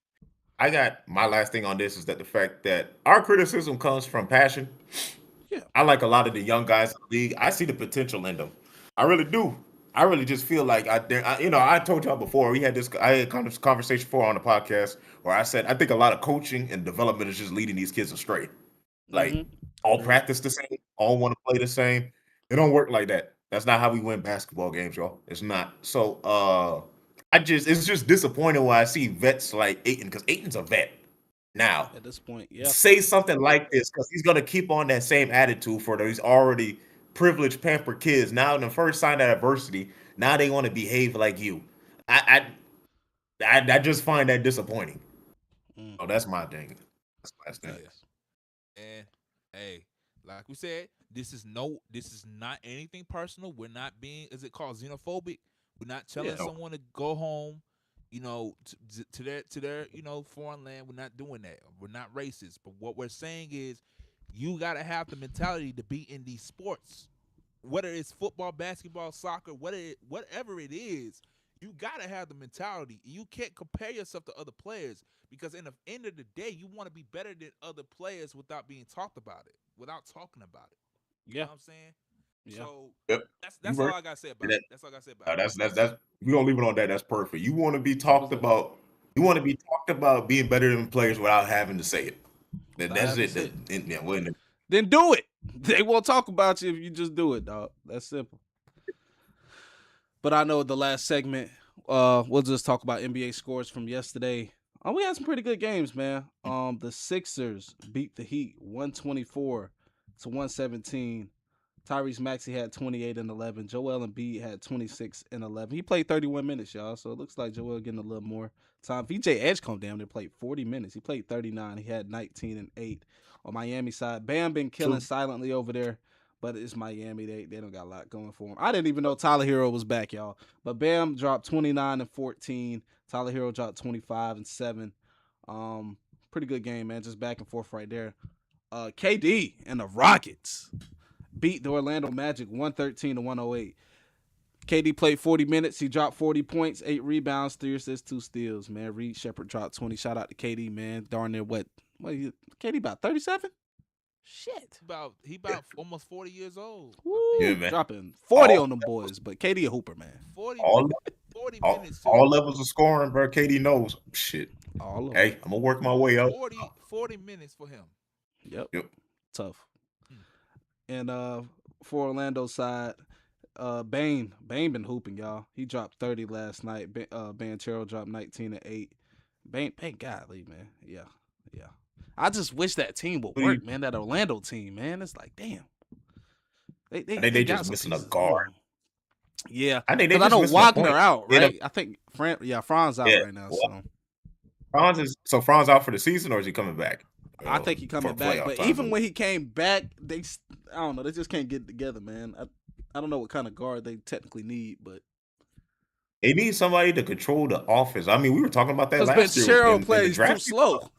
I got my last thing on this is that the fact that our criticism comes from passion. Yeah. I like a lot of the young guys in the league. I see the potential in them. I really do. I really just feel like I told y'all before I had kind of conversation before on the podcast where I said I think a lot of coaching and development is just leading these kids astray. Like all practice the same, all want to play the same. It don't work like that. That's not how we win basketball games, y'all. It's not. So it's just disappointing when I see vets like Ayton, because Ayton's a vet now. At this point, yeah. Say something like this because he's gonna keep on that same attitude for these already privileged, pampered kids. Now, in the first sign of adversity, now they want to behave like you. I just find that disappointing. Oh, that's my thing. That's my thing. And hey, like we said, this is not anything personal. We're not being, is it called xenophobic? We're not telling someone to go home, to their foreign land. We're not doing that. We're not racist. But what we're saying is, you gotta have the mentality to be in these sports, whether it's football, basketball, soccer, whatever it is. You gotta have the mentality. You can't compare yourself to other players because in the end of the day, you want to be better than other players without being talked about it, without talking about it. You know what I'm saying? Yeah. So Yep. that's all I gotta say about it. That's all I gotta say about it. That's we're gonna leave it on that. That's perfect. You want to be talked about. You want to be talked about being better than players without having to say it. That's it. Then do it. They won't talk about you if you just do it, dog. That's simple. But I know the last segment, we'll just talk about NBA scores from yesterday. We had some pretty good games, man. The Sixers beat the Heat 124-117. Tyrese Maxey had 28 and 11. Joel Embiid had 26 and 11. He played 31 minutes, y'all. So it looks like Joel getting a little more time. VJ Edgecombe down there played 40 minutes. He played 39. He had 19 and 8 on Miami side. Bam been killing silently over there, but it's Miami. They don't got a lot going for him. I didn't even know Tyler Hero was back, y'all. But Bam dropped 29 and 14. Tyler Hero dropped 25 and 7. Pretty good game, man. Just back and forth right there. KD and the Rockets beat the Orlando Magic 113-108. KD played 40 minutes. He dropped 40 points, 8 rebounds, 3 assists, 2 steals, man. Reed Shepherd dropped 20. Shout out to KD, man. Darn near what KD about 37? Shit. He about almost 40 years old. Woo, yeah, man. Dropping 40 on them boys, but KD a hooper, man. 40 minutes. All levels of scoring, bro. KD knows. Shit. Hey, I'm gonna work my way up. 40 minutes for him. Yep. Tough. And for Orlando's side, Bane been hooping, y'all. He dropped 30 last night. Banchero dropped 19 and 8. Bane, golly, man. Yeah. I just wish that team would work, man. That Orlando team, man. It's like, damn. I think They they got just some missing a pieces. guard. Yeah, I think they because I just know missing a Wagner point. out, They right? I think Franz out Yeah. right now. So Franz out for the season, or is he coming back? I think he coming for back. playoff But time? even when he came back, I don't know. They just can't get it together, man. I don't know what kind of guard they technically need, but They need somebody to control the offense. I mean, we were talking about that because last year Cheryl in the plays too draft. slow.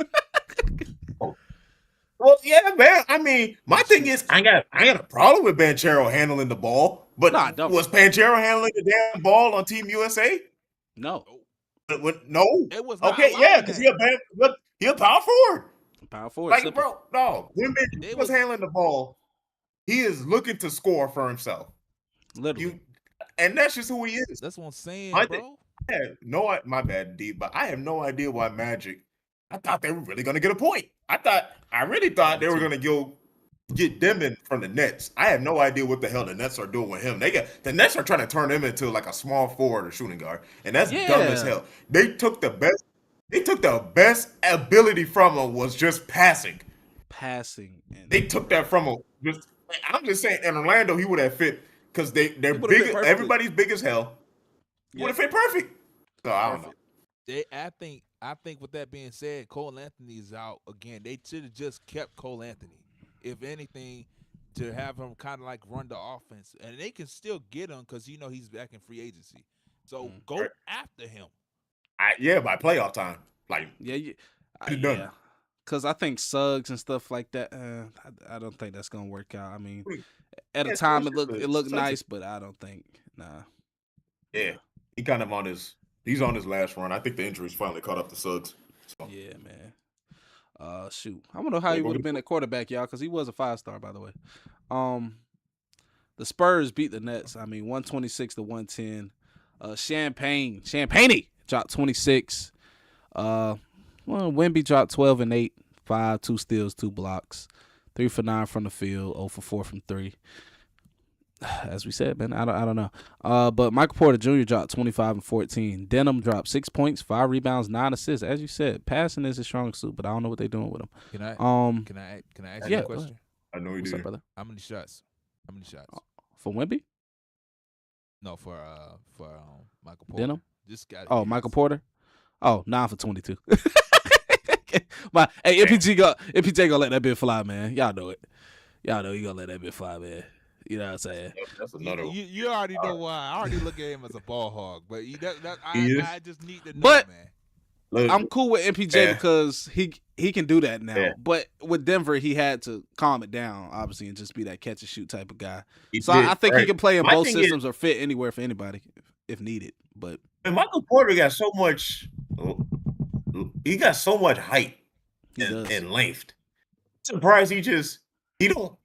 Well, yeah, man. I mean, my thing is, I got a problem with Banchero handling the ball, but Nah, don't. was Banchero handling the damn ball on Team USA? No, No. It was not Okay, yeah, allowing because that. he a power forward. power forward. Like, slipper. bro, no. When Banchero It was was- handling the ball, he is looking to score for himself. Literally. And that's just who he is. That's what I'm saying, I bro. my bad, D, but I have no idea why Magic. I thought they were really gonna get a point. I really thought they were gonna go get them in from the Nets. I have no idea what the hell the Nets are doing with him. The Nets are trying to turn him into like a small forward or shooting guard, and that's dumb as hell. They took the best ability from him was just passing. And They took that from him. I'm just saying, in Orlando, he would have fit because they're would've fit big. perfectly. Everybody's big as hell. Would have fit perfect. So I don't know. I think with that being said, Cole Anthony's out again. They should have just kept Cole Anthony. If anything, to have him kind of like run the offense. And they can still get him because he's back in free agency. So go Right. after him. By playoff time. Like, yeah. done. Because I think Suggs and stuff like that, I don't think that's gonna work out. I mean, at a time it looked nice, but I don't think. Nah. Yeah, he kind of he's on his last run. I think the injuries finally caught up to Suggs. So. Yeah, man. Shoot, I don't know how he would have been at quarterback, y'all, because he was a 5-star, by the way. The Spurs beat the Nets. I mean, 126-110. Champagne dropped 26. Wemby dropped 12 and 8, 5, 2 steals, 2 blocks, 3 for 9 from the field, 0 for 4 from 3. As we said, man, I don't know. But Michael Porter Jr. dropped 25 and 14. Denham dropped 6 points, 5 rebounds, 9 assists. As you said, passing is his strong suit, but I don't know what they're doing with him. Can I ask you a question? I know you What's do. up, brother? How many shots? For Wemby? No, for Michael Porter. Denham? This guy. Michael Porter? 9 for 22. Hey, MPJ gonna let that bit fly, man. Y'all know it. Y'all know he gonna let that bit fly, man. You know what I'm saying? That's another one. You already know why. I already look at him as a ball hog, but I just need to know, But- man. Look, I'm cool with MPJ because he can do that now. Yeah. But with Denver, he had to calm it down, obviously, and just be that catch and shoot type of guy. he So did, I think he right. can play in My both thing is- systems or fit anywhere for anybody if needed. But And Michael Porter got so much. He got so much height he does. and length. Surprised he don't.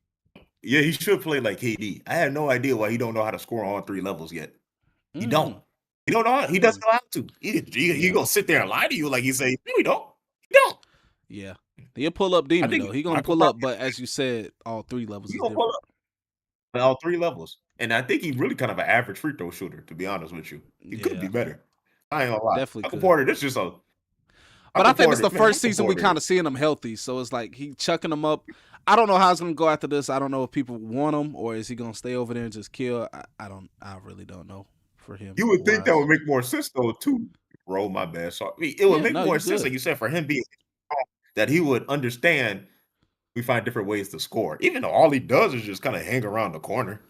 Yeah, he should play like KD. I have no idea why he don't know how to score on all 3 levels yet. He don't. He don't know. He doesn't know how to. He gonna sit there and lie to you like he say, no, he don't. He don't. Yeah. He'll pull up demon, think though. He gonna Michael pull up, but as you said, all 3 levels He is gonna different. pull up at all 3 levels. And I think he's really kind of an average free throw shooter, to be honest with you. He could be better. I ain't gonna lie. Definitely Michael could. Porter, this is just a. But I think it's the man, first Michael season we Porter- kind of seeing him healthy. So it's like he chucking them up. I don't know how it's gonna go after this. I don't know if people want him or is he gonna stay over there and just kill. I really don't know for him. You would think that would make more sense though, too. Bro, my bad. Sorry. It would make more sense, like you said, for him being that he would understand we find different ways to score. Even though all he does is just kind of hang around the corner.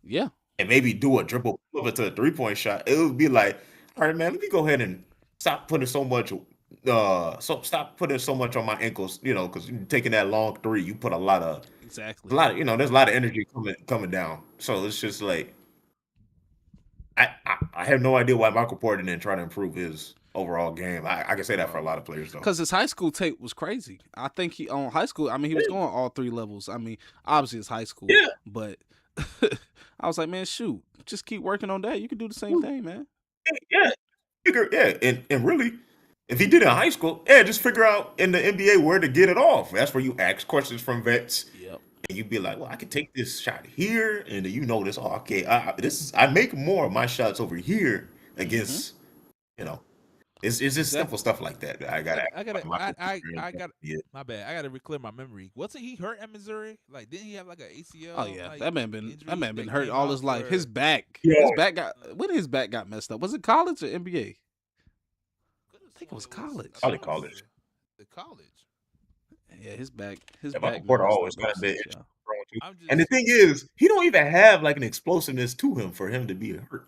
Yeah. And maybe do a dribble over to a 3-point shot. It would be like, all right, man, let me go ahead and stop putting so much on my ankles, because you're taking that long 3, you put a lot of there's a lot of energy coming down. So it's just like I have no idea why Michael Porter didn't try to improve his overall game. I can say that for a lot of players though. Because his high school tape was crazy. I think he on high school. I mean, he was going all 3 levels. I mean, obviously it's high school. Yeah. But I was like, man, shoot, just keep working on that. You can do the same thing, man. And really, if he did it in high school, just figure out in the NBA where to get it off. That's where you ask questions from vets. Yep. And you'd be like, well, I could take this shot here, and then this. Oh, okay, I make more of my shots over here against, It's just simple stuff like that. I got Yeah. My bad. I gotta clear my memory. Wasn't he hurt at Missouri? Like, didn't he have like an ACL? Oh yeah, like, that man been hurt came all out his life. for- His back, when his back got messed up. Was it college or NBA? I think it was college. Probably college. The college. Yeah, his back. Michael Porter always got a bit. I'm just, And the thing is, he don't even have like an explosiveness to him for him to be hurt.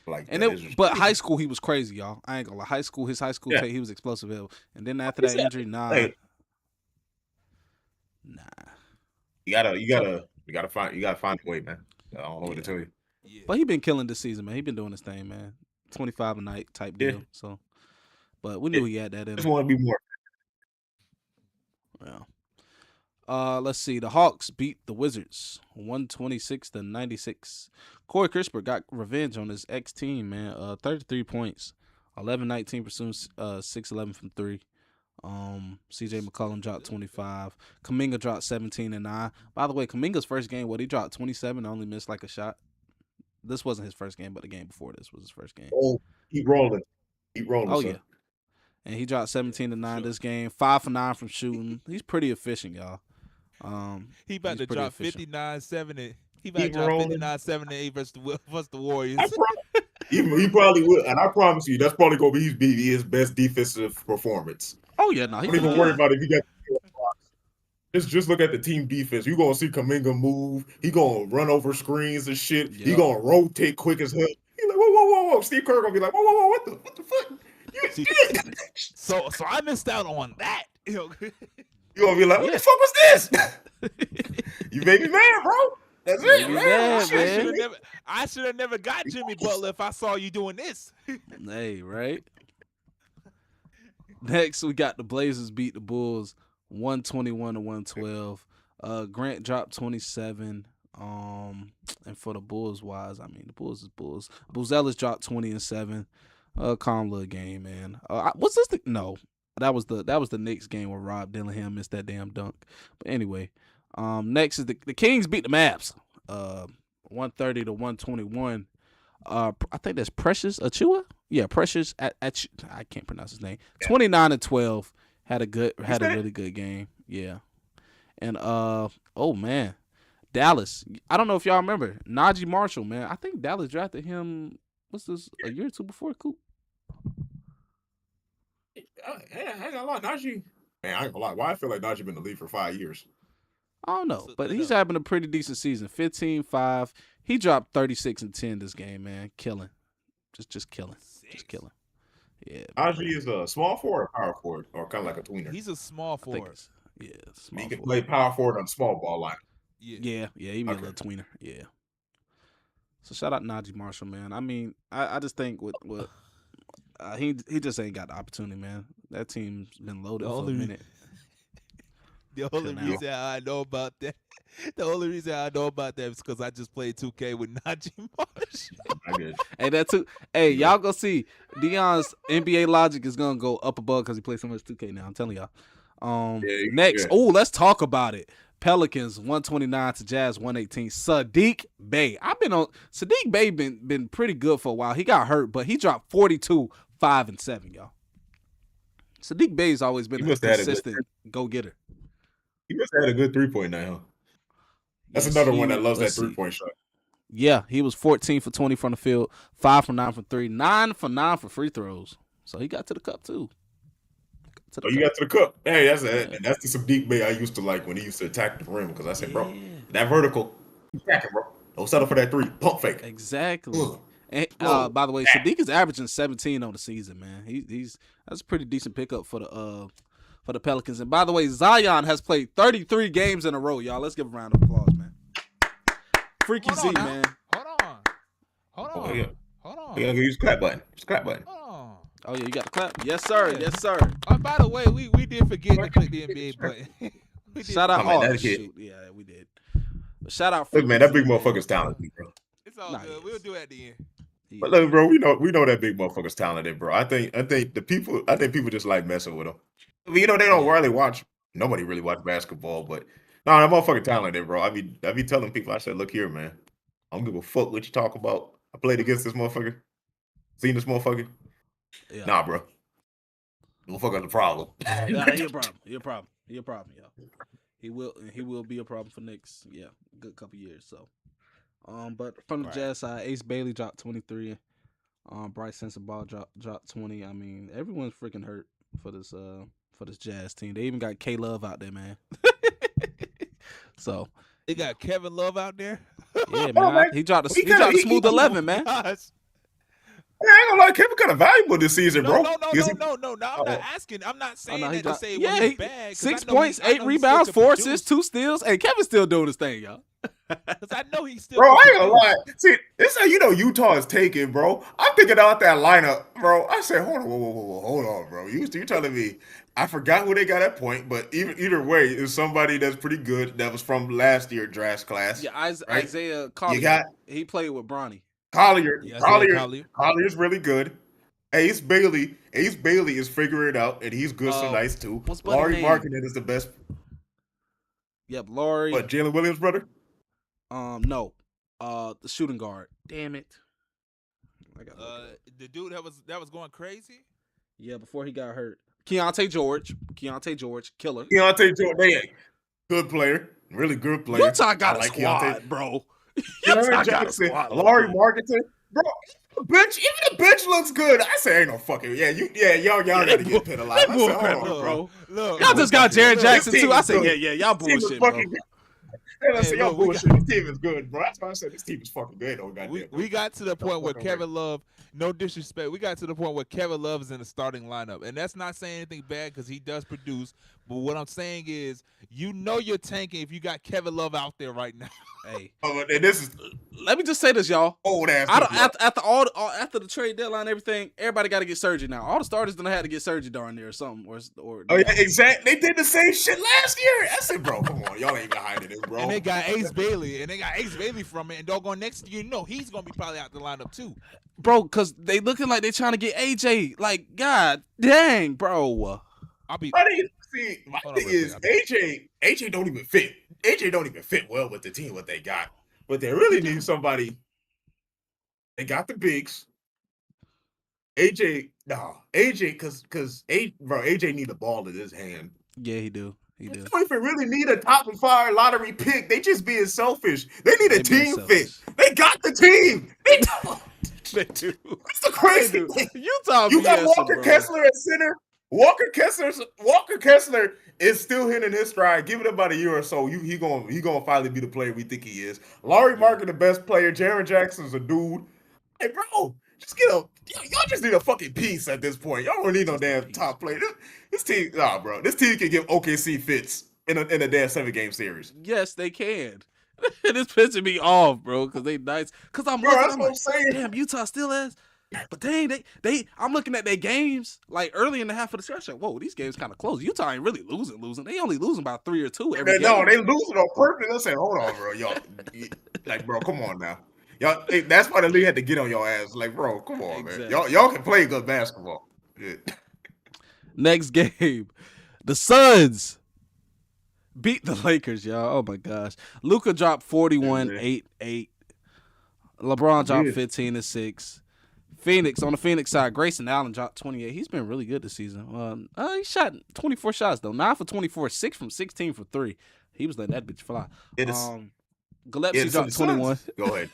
Like And that. but high school he was crazy, y'all. I ain't gonna lie. His high school tape, he was explosive. And then after that injury, nah. You gotta find a way, man. I don't know what to tell you. yeah. But he been killing this season, man. He been doing his thing, man. 25 a night type deal. So, but we knew he had that in Just him. want to be more. Yeah. Let's see. The Hawks beat the Wizards 126-96. Corey Crisper got revenge on his ex-team, man. 33 points, 11-19 pursuits, 6-11 from 3. CJ McCollum dropped 25. Kuminga dropped 17 and 9. By the way, Kuminga's first game, he dropped 27, only missed like a shot. This wasn't his first game, but the game before this was his first game. Oh, keep rolling. Oh, yeah. And he dropped 17 to 9 this game. 5 for 9 from shooting. He's pretty efficient, y'all. He about to drop 59-7. He about to Keep drop rolling. 59-7 versus the Warriors. He probably will, and I promise you, that's probably gonna be his best defensive performance. Oh yeah, no, Don't even worry about it if he got. Just look at the team defense. You gonna see Kuminga move. He gonna run over screens and shit. Yeah. He gonna rotate quick as hell. He like whoa. Steve Kerr gonna be like whoa, what the fuck? You did. So I missed out on that. You gonna be like, what the fuck was this? You made me mad, bro. That's it, man. I should have never got Jimmy Butler if I saw you doing this. Hey, right? Next, we got the Blazers beat the Bulls 121-112. Grant dropped 27. And for the Bulls wise, I mean, the Bulls is Bulls. Buzelis dropped 20 and 7. Calm little game, man. Was this no? That was the Knicks game where Rob Dillingham missed that damn dunk. But anyway, next is the Kings beat the Mavs 130-121. I think that's Precious Achua. Yeah, Precious I can't pronounce his name. 29-12 had a really good game. Yeah, and oh man, Dallas. I don't know if y'all remember Najee Marshall, man. I think Dallas drafted him. What's this? A year or two before Coop. I ain't gonna lie, Najee. Man, I ain't gonna lie. Why I feel like Najee been in the league for 5 years. I don't know, but he's having a pretty decent season. 15-5. He dropped 36 and 10 this game, man. Killing. Just killing. Just killing. Yeah. Najee is a small forward or power forward, or kind of like a tweener. He's a small forward. Yeah, he can play power forward on small ball line. Yeah, he be a little tweener. Yeah. So shout out Najee Marshall, man. I mean, I just think with he just ain't got the opportunity, man. That team's been loaded for a minute. The only reason I know about that is because I just played 2K with Najee Marshall. Hey, that too. Hey, y'all go see Deion's NBA logic is gonna go up above because he plays so much 2K now. I'm telling y'all. Next, let's talk about it. Pelicans 129 to Jazz 118. Sadiq Bey. Sadiq Bey been pretty good for a while. He got hurt, but he dropped 42, 5 and 7, y'all. Sadiq Bey's always been a consistent go-getter. He must have had a good 3-point night, huh? That's another one that loves that 3-point shot. Yeah, he was 14 for 20 from the field, 5 for 9 from 3, 9 for 9 for free throws. So he got to the cup too. You got to the cup. Hey, that's the Sadiq Bey I used to like when he used to attack the rim because I said, bro, that vertical, attacking, bro. Don't settle for that 3. Pump fake. Exactly. And by the way, Sadiq is averaging 17 on the season, man. That's a pretty decent pickup for the Pelicans. And by the way, Zion has played 33 games in a row, y'all. Let's give a round of applause, man. Freaky Z, man. Hold on. You gotta use the clap button. Oh yeah, you got the clap. Yes, sir. Yeah. Yes, sir. By the way, we did forget to click the NBA button. Shout out. Shoot. Yeah, we did. But shout out. Look, man, that big motherfucker's talented, bro. It's all good. We'll do it at the end. But look, bro, we know that big motherfucker's talented, bro. I think people just like messing with him. I mean, they don't really watch. Nobody really watch basketball, but no, that motherfucker talented, bro. I be telling people, I said, look here, man. I don't give a fuck what you talk about. I played against this motherfucker. Seen this motherfucker. Yeah. Nah, bro. Motherfucker's a problem. Nah, he a problem. He a problem. He a problem, yo. He will be a problem for next, good couple years. So, but from the Jazz side, Ace Bailey dropped 23. Bryce Sensabaugh dropped 20. I mean, everyone's freaking hurt for this Jazz team. They even got K Love out there, man. So they got Kevin Love out there. Yeah, man. He dropped a smooth 11, man. Gosh. I ain't gonna lie, Kevin kind of valuable this season, bro. No. I'm not asking. I'm not saying that to say it was bad. 6 points, 8 rebounds, 4 assists, 2 steals. Hey, Kevin's still doing his thing, y'all. Because I know he's still. Bro, I ain't gonna lie. See, this is how you know Utah is taking, bro. I'm thinking out that lineup, bro. I said, hold on, whoa, hold on, bro. You telling me I forgot who they got at point, but either way, it's somebody that's pretty good that was from last year's draft class. Yeah, right? Isaiah Collier. He played with Bronny. Collier is really good. Ace Bailey is figuring it out, and he's good so nice too. Laurie Markkinen is the best. Yep, Laurie. What, Jalen Williams' brother? No. The shooting guard. Damn it. The dude that was going crazy? Yeah, before he got hurt. Keontae George, killer. Keontae George, good player. Really good player. Utah got a squad, bro. Jaren Jackson, Laurie Markkinen, bro. Even the bench looks good. I say ain't no fucking y'all gotta get penalized. I said, hold on, bro. Look, y'all just got Jaren Jackson too. I said, y'all bullshit, bro. I said, y'all bullshit. This team is good, bro. That's why I said this team is fucking good. We got to the point where Kevin Love, no disrespect, we got to the point where Kevin Love is in the starting lineup. And that's not saying anything bad because he does produce. But what I'm saying is, you're tanking if you got Kevin Love out there right now. Hey, and this is. Let me just say this, y'all. Old ass. After the trade deadline, and everything, everybody got to get surgery now. All the starters done had to get surgery darn near or something. Or yeah, exactly. They did the same shit last year. I said, bro, come on, y'all ain't even hiding this, bro. And they got Ace Bailey, from it, and doggone next year, he's gonna be probably out the lineup too, bro. Because they looking like they trying to get AJ. Like, god dang, bro. My thing is AJ don't even fit. AJ don't even fit well with the team what they got. But they really need somebody. They got the bigs. AJ, because AJ need the ball in his hand. Yeah, he do. He do. If they really need a top and fire lottery pick, they just being selfish. They need a team fit. They got the team. They do. That's the crazy thing. Utah, you got Walker Kessler at center. Walker Kessler is still hitting his stride. Give it about a year or so. He gonna finally be the player we think he is. Laurie Markkinen, the best player. Jaren Jackson's a dude. Hey, bro, just y'all just need a fucking piece at this point. Y'all don't need no damn top player. This team, bro. This team can give OKC fits in a damn 7-game series. Yes, they can. This pissing me off, bro, because they nice. Because I'm like, damn, Utah still has. But dang, I'm looking at their games like early in the half of the stretch. Like, whoa, these games kind of close. Utah ain't really losing. They only losing about 3 or 2 every game. No, they losing on purpose. I said, hold on, bro, y'all. Like, bro, come on now. Y'all, that's why the league had to get on your ass. Like, bro, come on, man. Y'all can play good basketball. Yeah. Next game, the Suns beat the Lakers, y'all. Oh my gosh, Luka dropped 41, 8. LeBron dropped 15 and 6. On the Phoenix side, Grayson Allen dropped 28. He's been really good this season. He shot 24 shots though, 9 for 24, 6 from 16 for 3. He was letting that bitch fly. Gillespie dropped 21. Go ahead.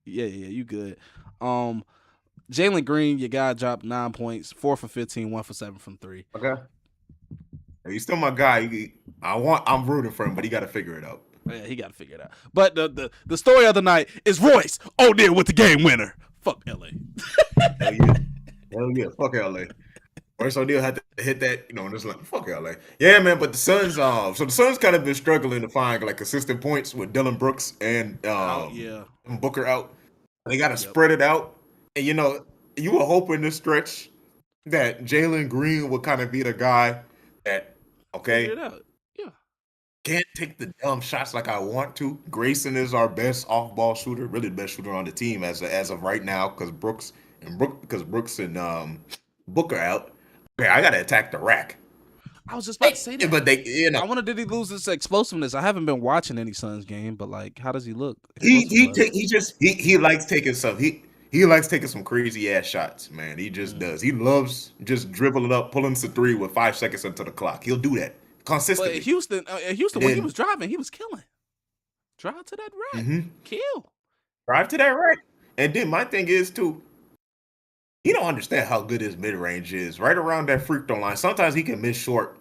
Yeah, you good. Jalen Green, your guy, dropped 9 points, 4 for 15, 1 for 7 from 3. Okay. He's still my guy. I'm rooting for him, but he got to figure it out. Yeah, he got to figure it out. But the story of the night is Royce O'Neal with the game winner. Fuck LA. Hell yeah. Fuck LA. Royce O'Neal had to hit that, just like, fuck LA. Yeah, man, but the Suns, so the Suns kind of been struggling to find like consistent points with Dylan Brooks and Booker out. They got to spread it out. And, you were hoping this stretch that Jalen Green would kind of be the guy that, figure it out. Yeah. Can't take the dumb shots like I want to. Grayson is our best off-ball shooter, really the best shooter on the team as of right now, because Brooks and Booker out. Okay, I gotta attack the rack. I was just about to say that. But I wonder, did he lose this explosiveness? I haven't been watching any Suns game, but like, how does he look? He likes taking stuff. He he likes taking some crazy ass shots, man. He just does. He loves just dribbling up, pulling the three with 5 seconds into the clock. He'll do that But consistently. Houston, And when he then was driving, he was killing. Drive to that rack, kill. drive to that rack. And then my thing is too, you don't understand how good his mid range is. Right around that free throw line. Sometimes he can miss short.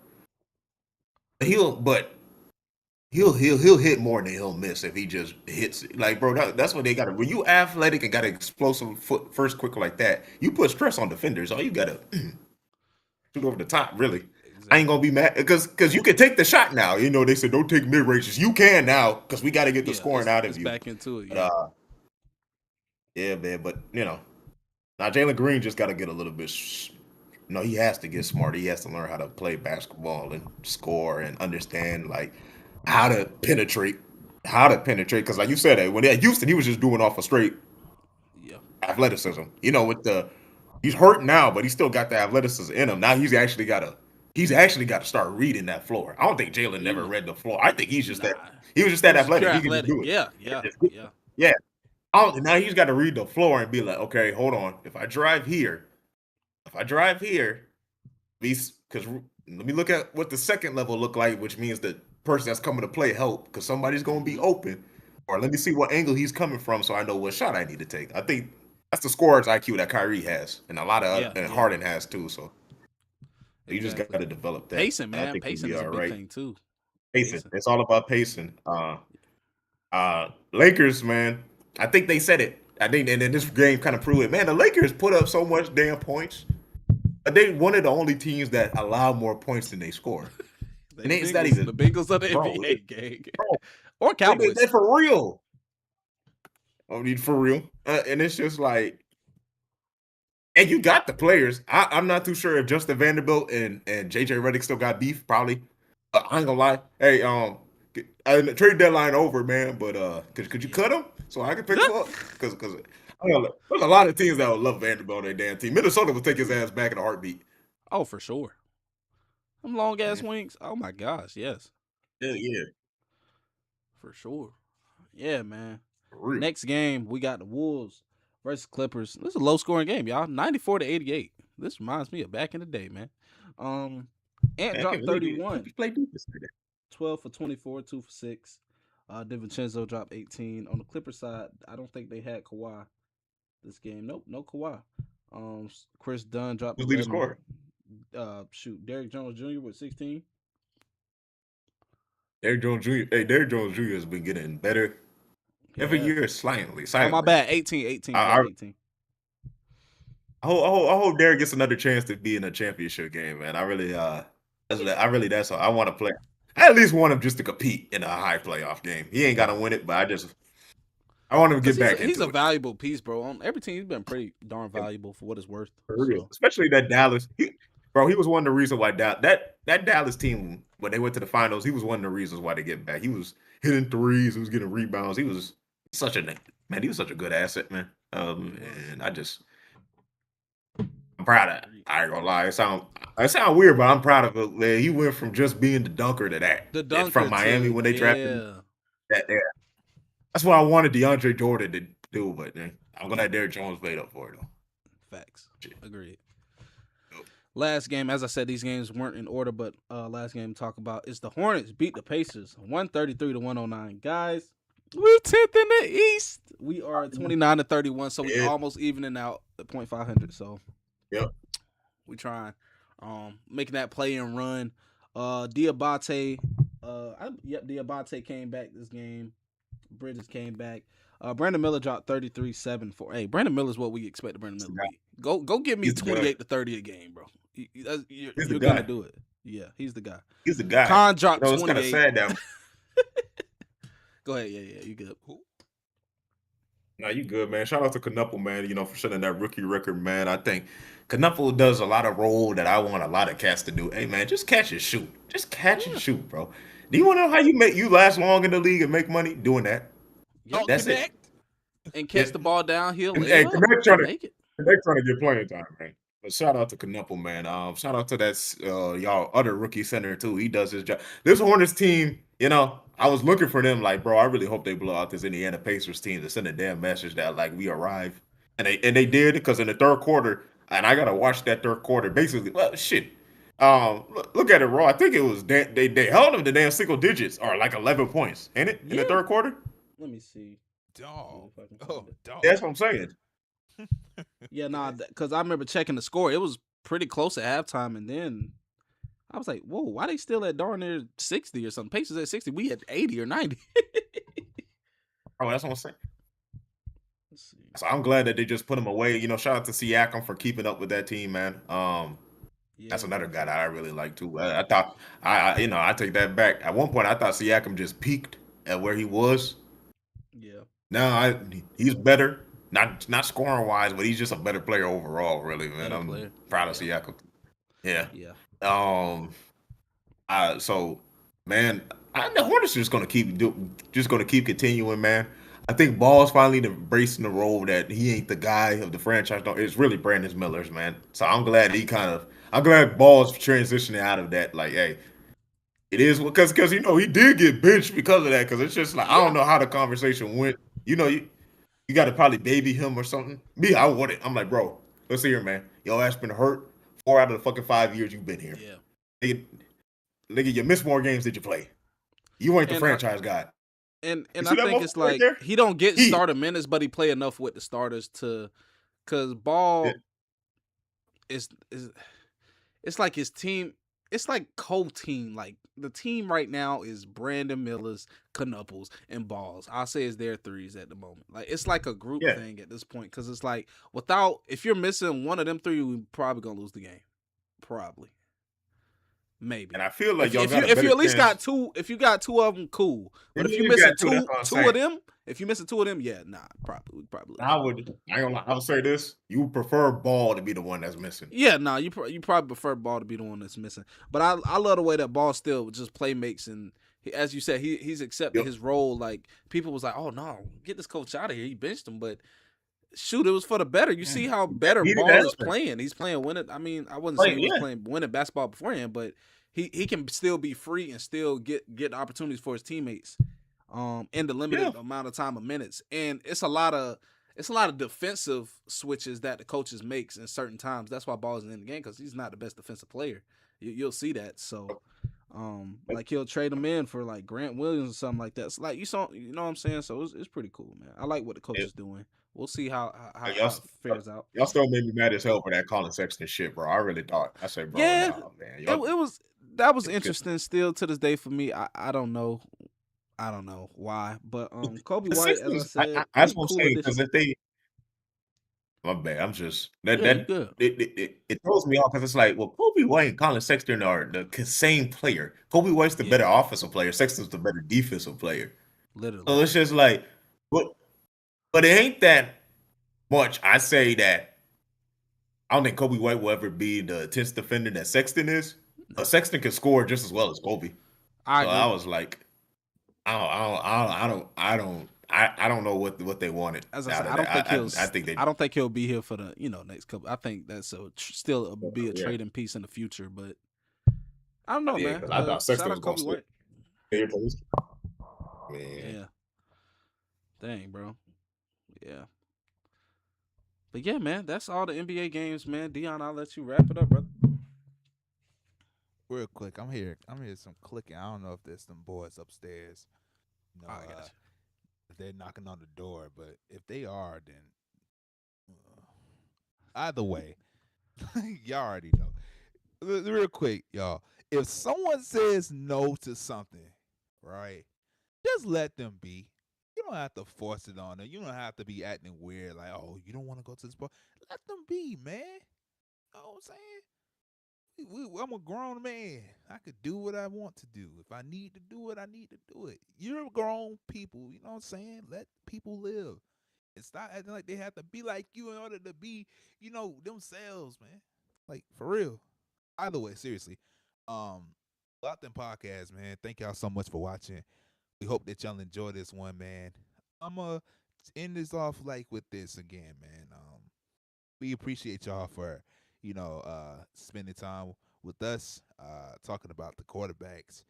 But he'll hit more than he'll miss if he just hits it. Like, bro, that's what they got to. When you athletic and got an explosive foot first quicker like that, you put stress on defenders. All you got to shoot over the top. Really, I ain't gonna be mad because you can take the shot now. You know they said don't take mid ranges. You can now because we got to get the scoring out of you. Back into it. Yeah, man. But now Jalen Green just got to get a little bit. He has to get smart. He has to learn how to play basketball and score and understand like how to penetrate. Because like you said, when at Houston, he was just doing off a straight athleticism. He's hurt now, but he still got the athleticism in him. Now he's actually got to start reading that floor. I don't think Jalen never read the floor. I think he's just he was just that athletic. He can just do it. Yeah. Now he's got to read the floor and be like, okay, hold on. If I drive here, because let me look at what the second level look like, which means the person that's coming to play help because somebody's going to be open. Or let me see what angle he's coming from so I know what shot I need to take. I think that's the scorer's IQ that Kyrie has, and a lot of Harden has too. So you just got to develop that. Pacing, man. Pacing is a big thing too. Pacing. It's all about pacing. Lakers, man. I think they said it. I think, and then this game kind of proved it. Man, the Lakers put up so much damn points. They one of the only teams that allow more points than they score. And it's not even the Bengals of the NBA gang. Or Cowboys. They're for real. For real. And it's just like, and you got the players. I'm not too sure if Justin Vanderbilt and JJ Redick still got beef. Probably. I ain't gonna lie. Hey, the trade deadline over, man. But could you cut him so I can pick him up? Because there's a lot of teams that would love Vanderbilt on their damn team. Minnesota would take his ass back in a heartbeat. Oh, for sure. Them long ass wings. Oh my gosh, yes. Yeah. For sure. Yeah, man. Next game, we got the Wolves versus Clippers. This is a low scoring game, y'all. 94-88. This reminds me of back in the day, man. Ant dropped 31. 12 for 24, 2 for 6. DiVincenzo dropped 18. On the Clippers side, I don't think they had Kawhi this game. Nope, no Kawhi. Chris Dunn dropped 11. Who's leading scorer? Derrick Jones Jr. with 16. Derrick Jones Jr. Hey, Derrick Jones Jr. has been getting better every year, silently. Oh, my bad. 18. 18. I hope Derrick gets another chance to be in a championship game, man. I really, that's all I want to play. I at least want him just to compete in a high playoff game. He ain't got to win it, but I want him to get back into it. He's a valuable piece, bro. On every team, he's been pretty darn valuable for what it's worth. For real. Especially that Dallas. He was one of the reasons why that Dallas team, when they went to the finals, he was one of the reasons why they get back. He was hitting threes. He was getting rebounds. He was such a good asset, man. And I'm proud of it. I ain't gonna lie. It sound weird, but I'm proud of it. Man. He went from just being the dunker to that. The dunker from Miami when they drafted him. That's what I wanted DeAndre Jordan to do, but I'm gonna have Derrick Jones made up for it though. Facts. Agreed. Last game, as I said, these games weren't in order, but last game to talk about is the Hornets beat the Pacers 133-109. Guys, we're 10th in the East. We are 29-31, so we're almost evening out at .500. So we trying, making that play and run. Diabate came back this game. Bridges came back. Brandon Miller dropped 33-7 for. Hey, Brandon Miller's what we expect Brandon Miller to be. Go give me 28 to 30 a game, bro. You're gonna do it. Yeah, he's the guy. He's the guy. Khan dropped 28. It's kind of sad that. Go ahead. Yeah, you good. No, you good, man. Shout out to Knuppel, man, for setting that rookie record, man. I think Knuppel does a lot of role that I want a lot of cats to do. Hey, man, just catch and shoot. Just catch and shoot, bro. Do you want to know how you last long in the league and make money doing that? That's it. And catch the ball downhill. Hey, Connect trying to get playing time, man. But shout out to Knuppel, man. Shout out to that y'all other rookie center too. He does his job. This Hornets team, I was looking for them like, bro, I really hope they blow out this Indiana Pacers team to send a damn message that like we arrive. and they did because in the third quarter, and I gotta watch that third quarter. Basically, well, shit. Look at it, raw. I think it was they held them to damn single digits or like 11 points, ain't it? In the Yeah. third quarter. Let me see. Dog. If I can Oh, find it. dog. That's what I'm saying. Yeah, nah, because I remember checking the score. It was pretty close at halftime, and then I was like, "Whoa, why they still at darn near 60 or something? Pacers at 60. We at 80 or 90." Oh, that's what I'm saying. Let's see. So I'm glad that they just put him away. Shout out to Siakam for keeping up with that team, man. Yeah, That's another guy definitely. that I really like too. I thought I take that back. At one point, I thought Siakam just peaked at where he was. Yeah, Now he's better, not scoring wise, but he's just a better player overall. Really, man. better I'm player. proud of Yeah, Siakam. Yeah. yeah, Um. So, man, the Hornets are just gonna keep continuing, man. I think Ball's finally embracing the role that he ain't the guy of the franchise. No, it's really Brandon Miller's, man. So I'm glad Ball's transitioning out of that. Like, hey, it is because he did get benched because of that. Because it's just like I yeah. don't know how the conversation went. You got to probably baby him or something. Me, I wouldn't. I'm like, bro, listen here, man. Your ass been hurt 4 out of the fucking 5 years you've been here. Yeah. Nigga, you missed more games than you play. You ain't the And I franchise guy. You and I see that think motherfucker it's right like there? he don't get He, starter minutes, but he play enough with the starters to because yeah, Ball is it's like his team. It's like co-team. Like the team right now is Brandon Miller's, Knupples, and Balls. I'll say it's their threes at the moment. Like it's like a group yeah. thing at this point because it's like without if you're missing one of them three, we probably gonna lose the game. Probably, And maybe. I feel like If y'all if got you a if better you at least chance. got two, if you got two of them, cool. But if you You missing got two. That's what I'm two of saying. them, if you missing two of them, yeah, nah, probably lose. I ain't gonna lie. I would say this. You would prefer Ball to be the one that's missing. Yeah, nah, you probably prefer Ball to be the one that's missing. But I love the way that Ball still just play makes and as you said, he's accepted Yep. his role. Like people was like, oh no, get this coach out of here. He benched him, but shoot, it was for the better. You see how That better needed to Ball is happen. playing. He's playing winning. I mean, I wouldn't say Like, he was yeah, playing winning basketball beforehand, but he can still be free and still get opportunities for his teammates. In the yeah. limited amount of time of minutes. And it's a lot of defensive switches that the coaches makes in certain times. That's why Ball isn't in the game because he's not the best defensive player. You'll see that. So like he'll trade him in for like Grant Williams or something like that. So like you know what I'm saying? So it's pretty cool, man. I like what the coach Yeah. is doing. We'll see how Like, how it fares out. y'all still made me mad as hell for that Colin Sexton shit, bro. I really thought. I said, bro, Yeah, nah, man. it was that was Because interesting still to this day for me. I don't know. I don't know why, but Kobe the White, as I Sixers, said, that's he what I'm cool saying. Because addition. if they, my bad, I'm just that Yeah, you that good. it throws me off because it's like, well, Kobe White and Colin Sexton are the same player. Kobe White's the Yeah, better offensive player. Sexton's the better defensive player. literally. So it's just like, but it ain't that much. I say that I don't think Kobe White will ever be the intense defender that Sexton is. But No, Sexton can score just as well as Kobe. I So I agree. was like, I don't know what they wanted As I said, out of that. I think they I don't think he'll be here for the next couple. I think that's still be a yeah. trading piece in the future. But I don't know, Yeah, man. because I thought Shout Sexton out was gonna Kobe stay White. here for this. Man, Yeah, dang, bro. Yeah, but yeah, man. That's all the NBA games, man. Dion, I'll let you wrap it up, brother. Real quick, I'm here some clicking. I don't know if there's some boys upstairs. You know, I got you. if they're knocking on the door, but if they are, then either way, y'all already know. Real quick, y'all. If someone says no to something, right, just let them be. You don't have to force it on them. You don't have to be acting weird, like, oh, you don't want to go to this bar. Let them be, man. You know what I'm saying? I'm a grown man. I could do what I want to do. If I need to do it, I need to do it. You're grown people. You know what I'm saying? Let people live. And stop acting like they have to be like you in order to be, themselves, man. Like, for real. Either way, seriously. Locked in podcast, man. Thank y'all so much for watching. We hope that y'all enjoy this one, man. I'm gonna end this off like with this again, man. We appreciate y'all for spending time with us, talking about the quarterbacks,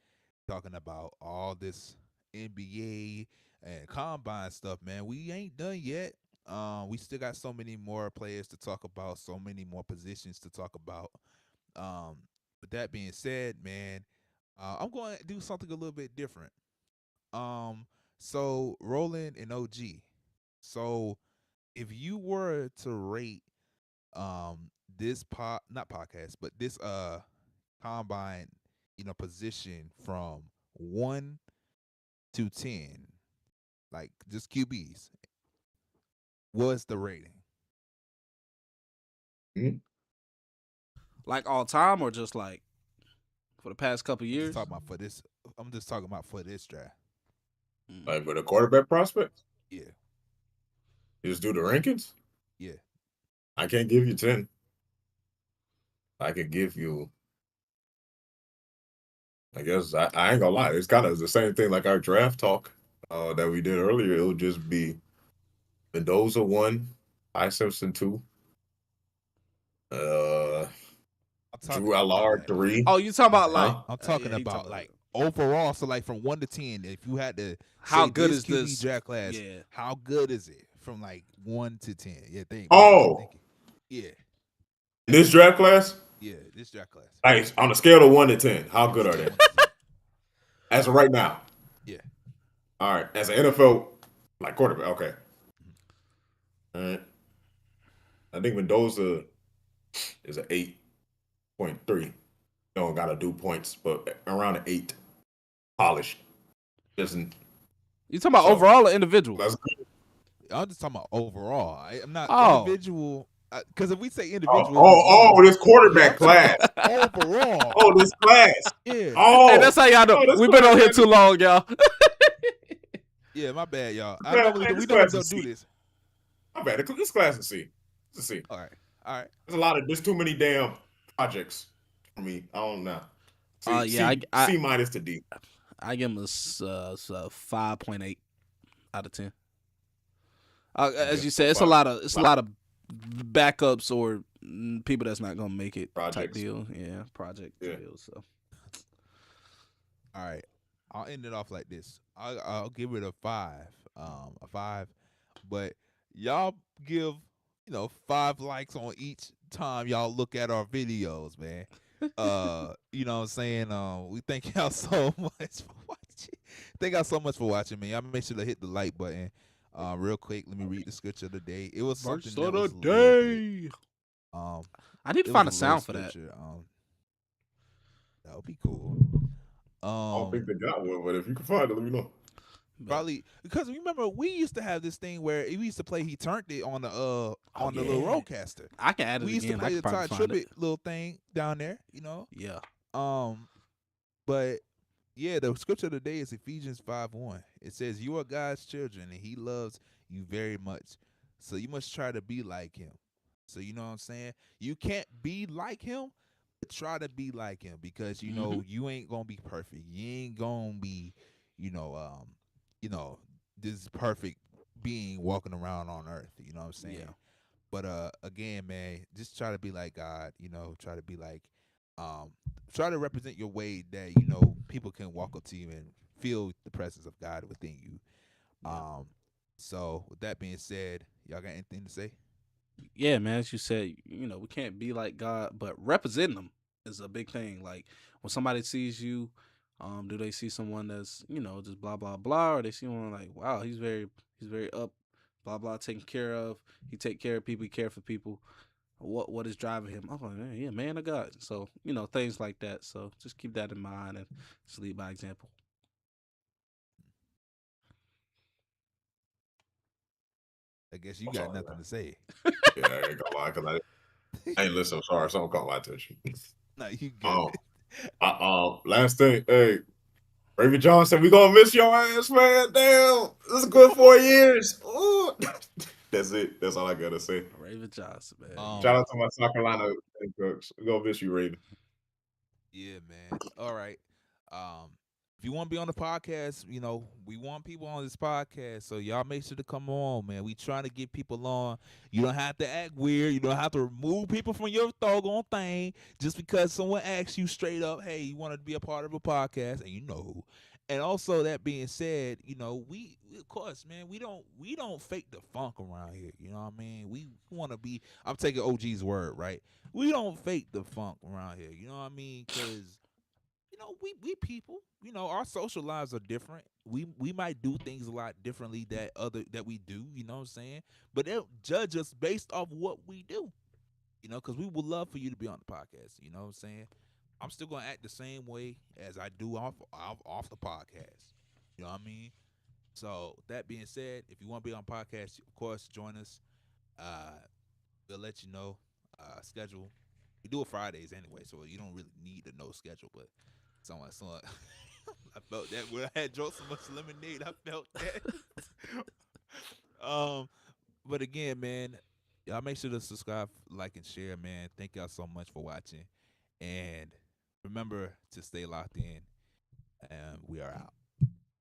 talking about all this NBA and combine stuff, man. We ain't done yet. We still got so many more players to talk about, so many more positions to talk about. With that being said, man, I'm going to do something a little bit different. So Roland and OG. So if you were to rate this not podcast, but this combine, position from 1 to 10, like just QBs, what's the rating? Like all time or just like for the past couple I'm years? just talking about for this. I'm just talking about for this draft. Like with a quarterback prospect? Yeah. You just do the rankings? Yeah. I can't give you 10. I could give you, I guess, I ain't gonna lie. It's kind of the same thing like our draft talk that we did earlier. It'll just be Mendoza 1, I Simpson 2, Drew Allard 3. Oh, you talking about like? I'm talking yeah, about like overall. So like from 1 to 10, if you had to how say good this is QB this draft class? Yeah. How good is it from like 1 to 10? Yeah. Yeah. This draft class? Yeah. This draft class. Nice. On a scale of 1 to 10, how good are they? As of right now. Yeah. All right. As an NFL like quarterback, okay. All right. I think Mendoza is an 8.3. Don't gotta do points, but around an 8. Polished. Isn't you talking about overall or individual? That's good. I'm just talking about overall. I'm not individual. Because if we say individual, this quarterback class. Overall. Oh, this class. Yeah. Oh, hey, that's how y'all know. We've been on here too long, y'all. Yeah, my bad, y'all. Man, I normally we don't do this. My bad. This class is C. It's a C. All right. There's too many damn projects for me. I don't know. Yeah, C minus to D. I give him a 5.8 out of 10. As you said, it's a lot of backups or people that's not gonna make it type deal. Yeah, project deal. So, all right, I'll end it off like this. I'll give it a 5, a 5. But y'all give 5 likes on each time y'all look at our videos, man. You know what I'm saying? We thank y'all so much for watching. Thank y'all so much for watching, man. Y'all make sure to hit the like button. Real quick, let me read the scripture of the day. It was something that was a little bit, I need to find a sound for that. That would be cool. I don't think they got one, but if you can find it, let me know. Probably because remember we used to have this thing where we used to play. He turned it on the the little roadcaster. I can add it. We used to play the Todd Tribbett little thing down there. Yeah. But yeah, the scripture of the day is Ephesians 5:1. It says, "You are God's children, and He loves you very much. So you must try to be like Him." So you know what I'm saying? You can't be like Him, but try to be like Him because you ain't gonna be perfect. You ain't gonna be, this perfect being walking around on earth. You know what I'm saying? Yeah. But again, man, just try to be like God. Try to be like, try to represent your way that people can walk up to you and feel the presence of God within you. Yeah. So with that being said, y'all got anything to say? Yeah, man. As you said, we can't be like God, but representing Him is a big thing. Like when somebody sees you, do they see someone that's just blah blah blah, or they see one like, wow, he's very up, blah blah, taken care of. He take care of people. He care for people. What is driving him? Oh man, yeah, man of God. So things like that. So just keep that in mind and just lead by example. I guess you got nothing to say. Yeah, I ain't gonna lie because I ain't listen. I'm sorry, something caught my attention. No, you good. Last thing, hey, Raven Johnson, we gonna miss your ass, man. Damn, this is a good 4 years. Ooh. That's it. That's all I gotta say. Raven Johnson, man. Shout out to my South Carolina coach. We gonna miss you, Raven. Yeah, man. All right. If you want to be on the podcast, we want people on this podcast, so y'all make sure to come on, man. We trying to get people on. You don't have to act weird. You don't have to remove people from your doggone thing just because someone asks you straight up, hey, you want to be a part of a podcast, and you know who. And also that being said, you know, we of course, man, we don't fake the funk around here. You know what I mean? We want to be. I'm taking OG's word, right? We don't fake the funk around here. You know what I mean? Because you know we people. You know, our social lives are different. We might do things a lot differently that we do. You know what I'm saying? But they'll judge us based off what we do. You know, because we would love for you to be on the podcast. You know what I'm saying? I'm still gonna act the same way as I do off the podcast. You know what I mean? So that being said, if you want to be on podcast, of course, join us. Uh, we'll let you know schedule. We do it Fridays anyway, so you don't really need to know schedule. But someone, I felt that when I had drunk so much lemonade, I felt that. um, but again, man, y'all make sure to subscribe, like, and share, man. Thank y'all so much for watching. And remember to stay locked in. And we are out.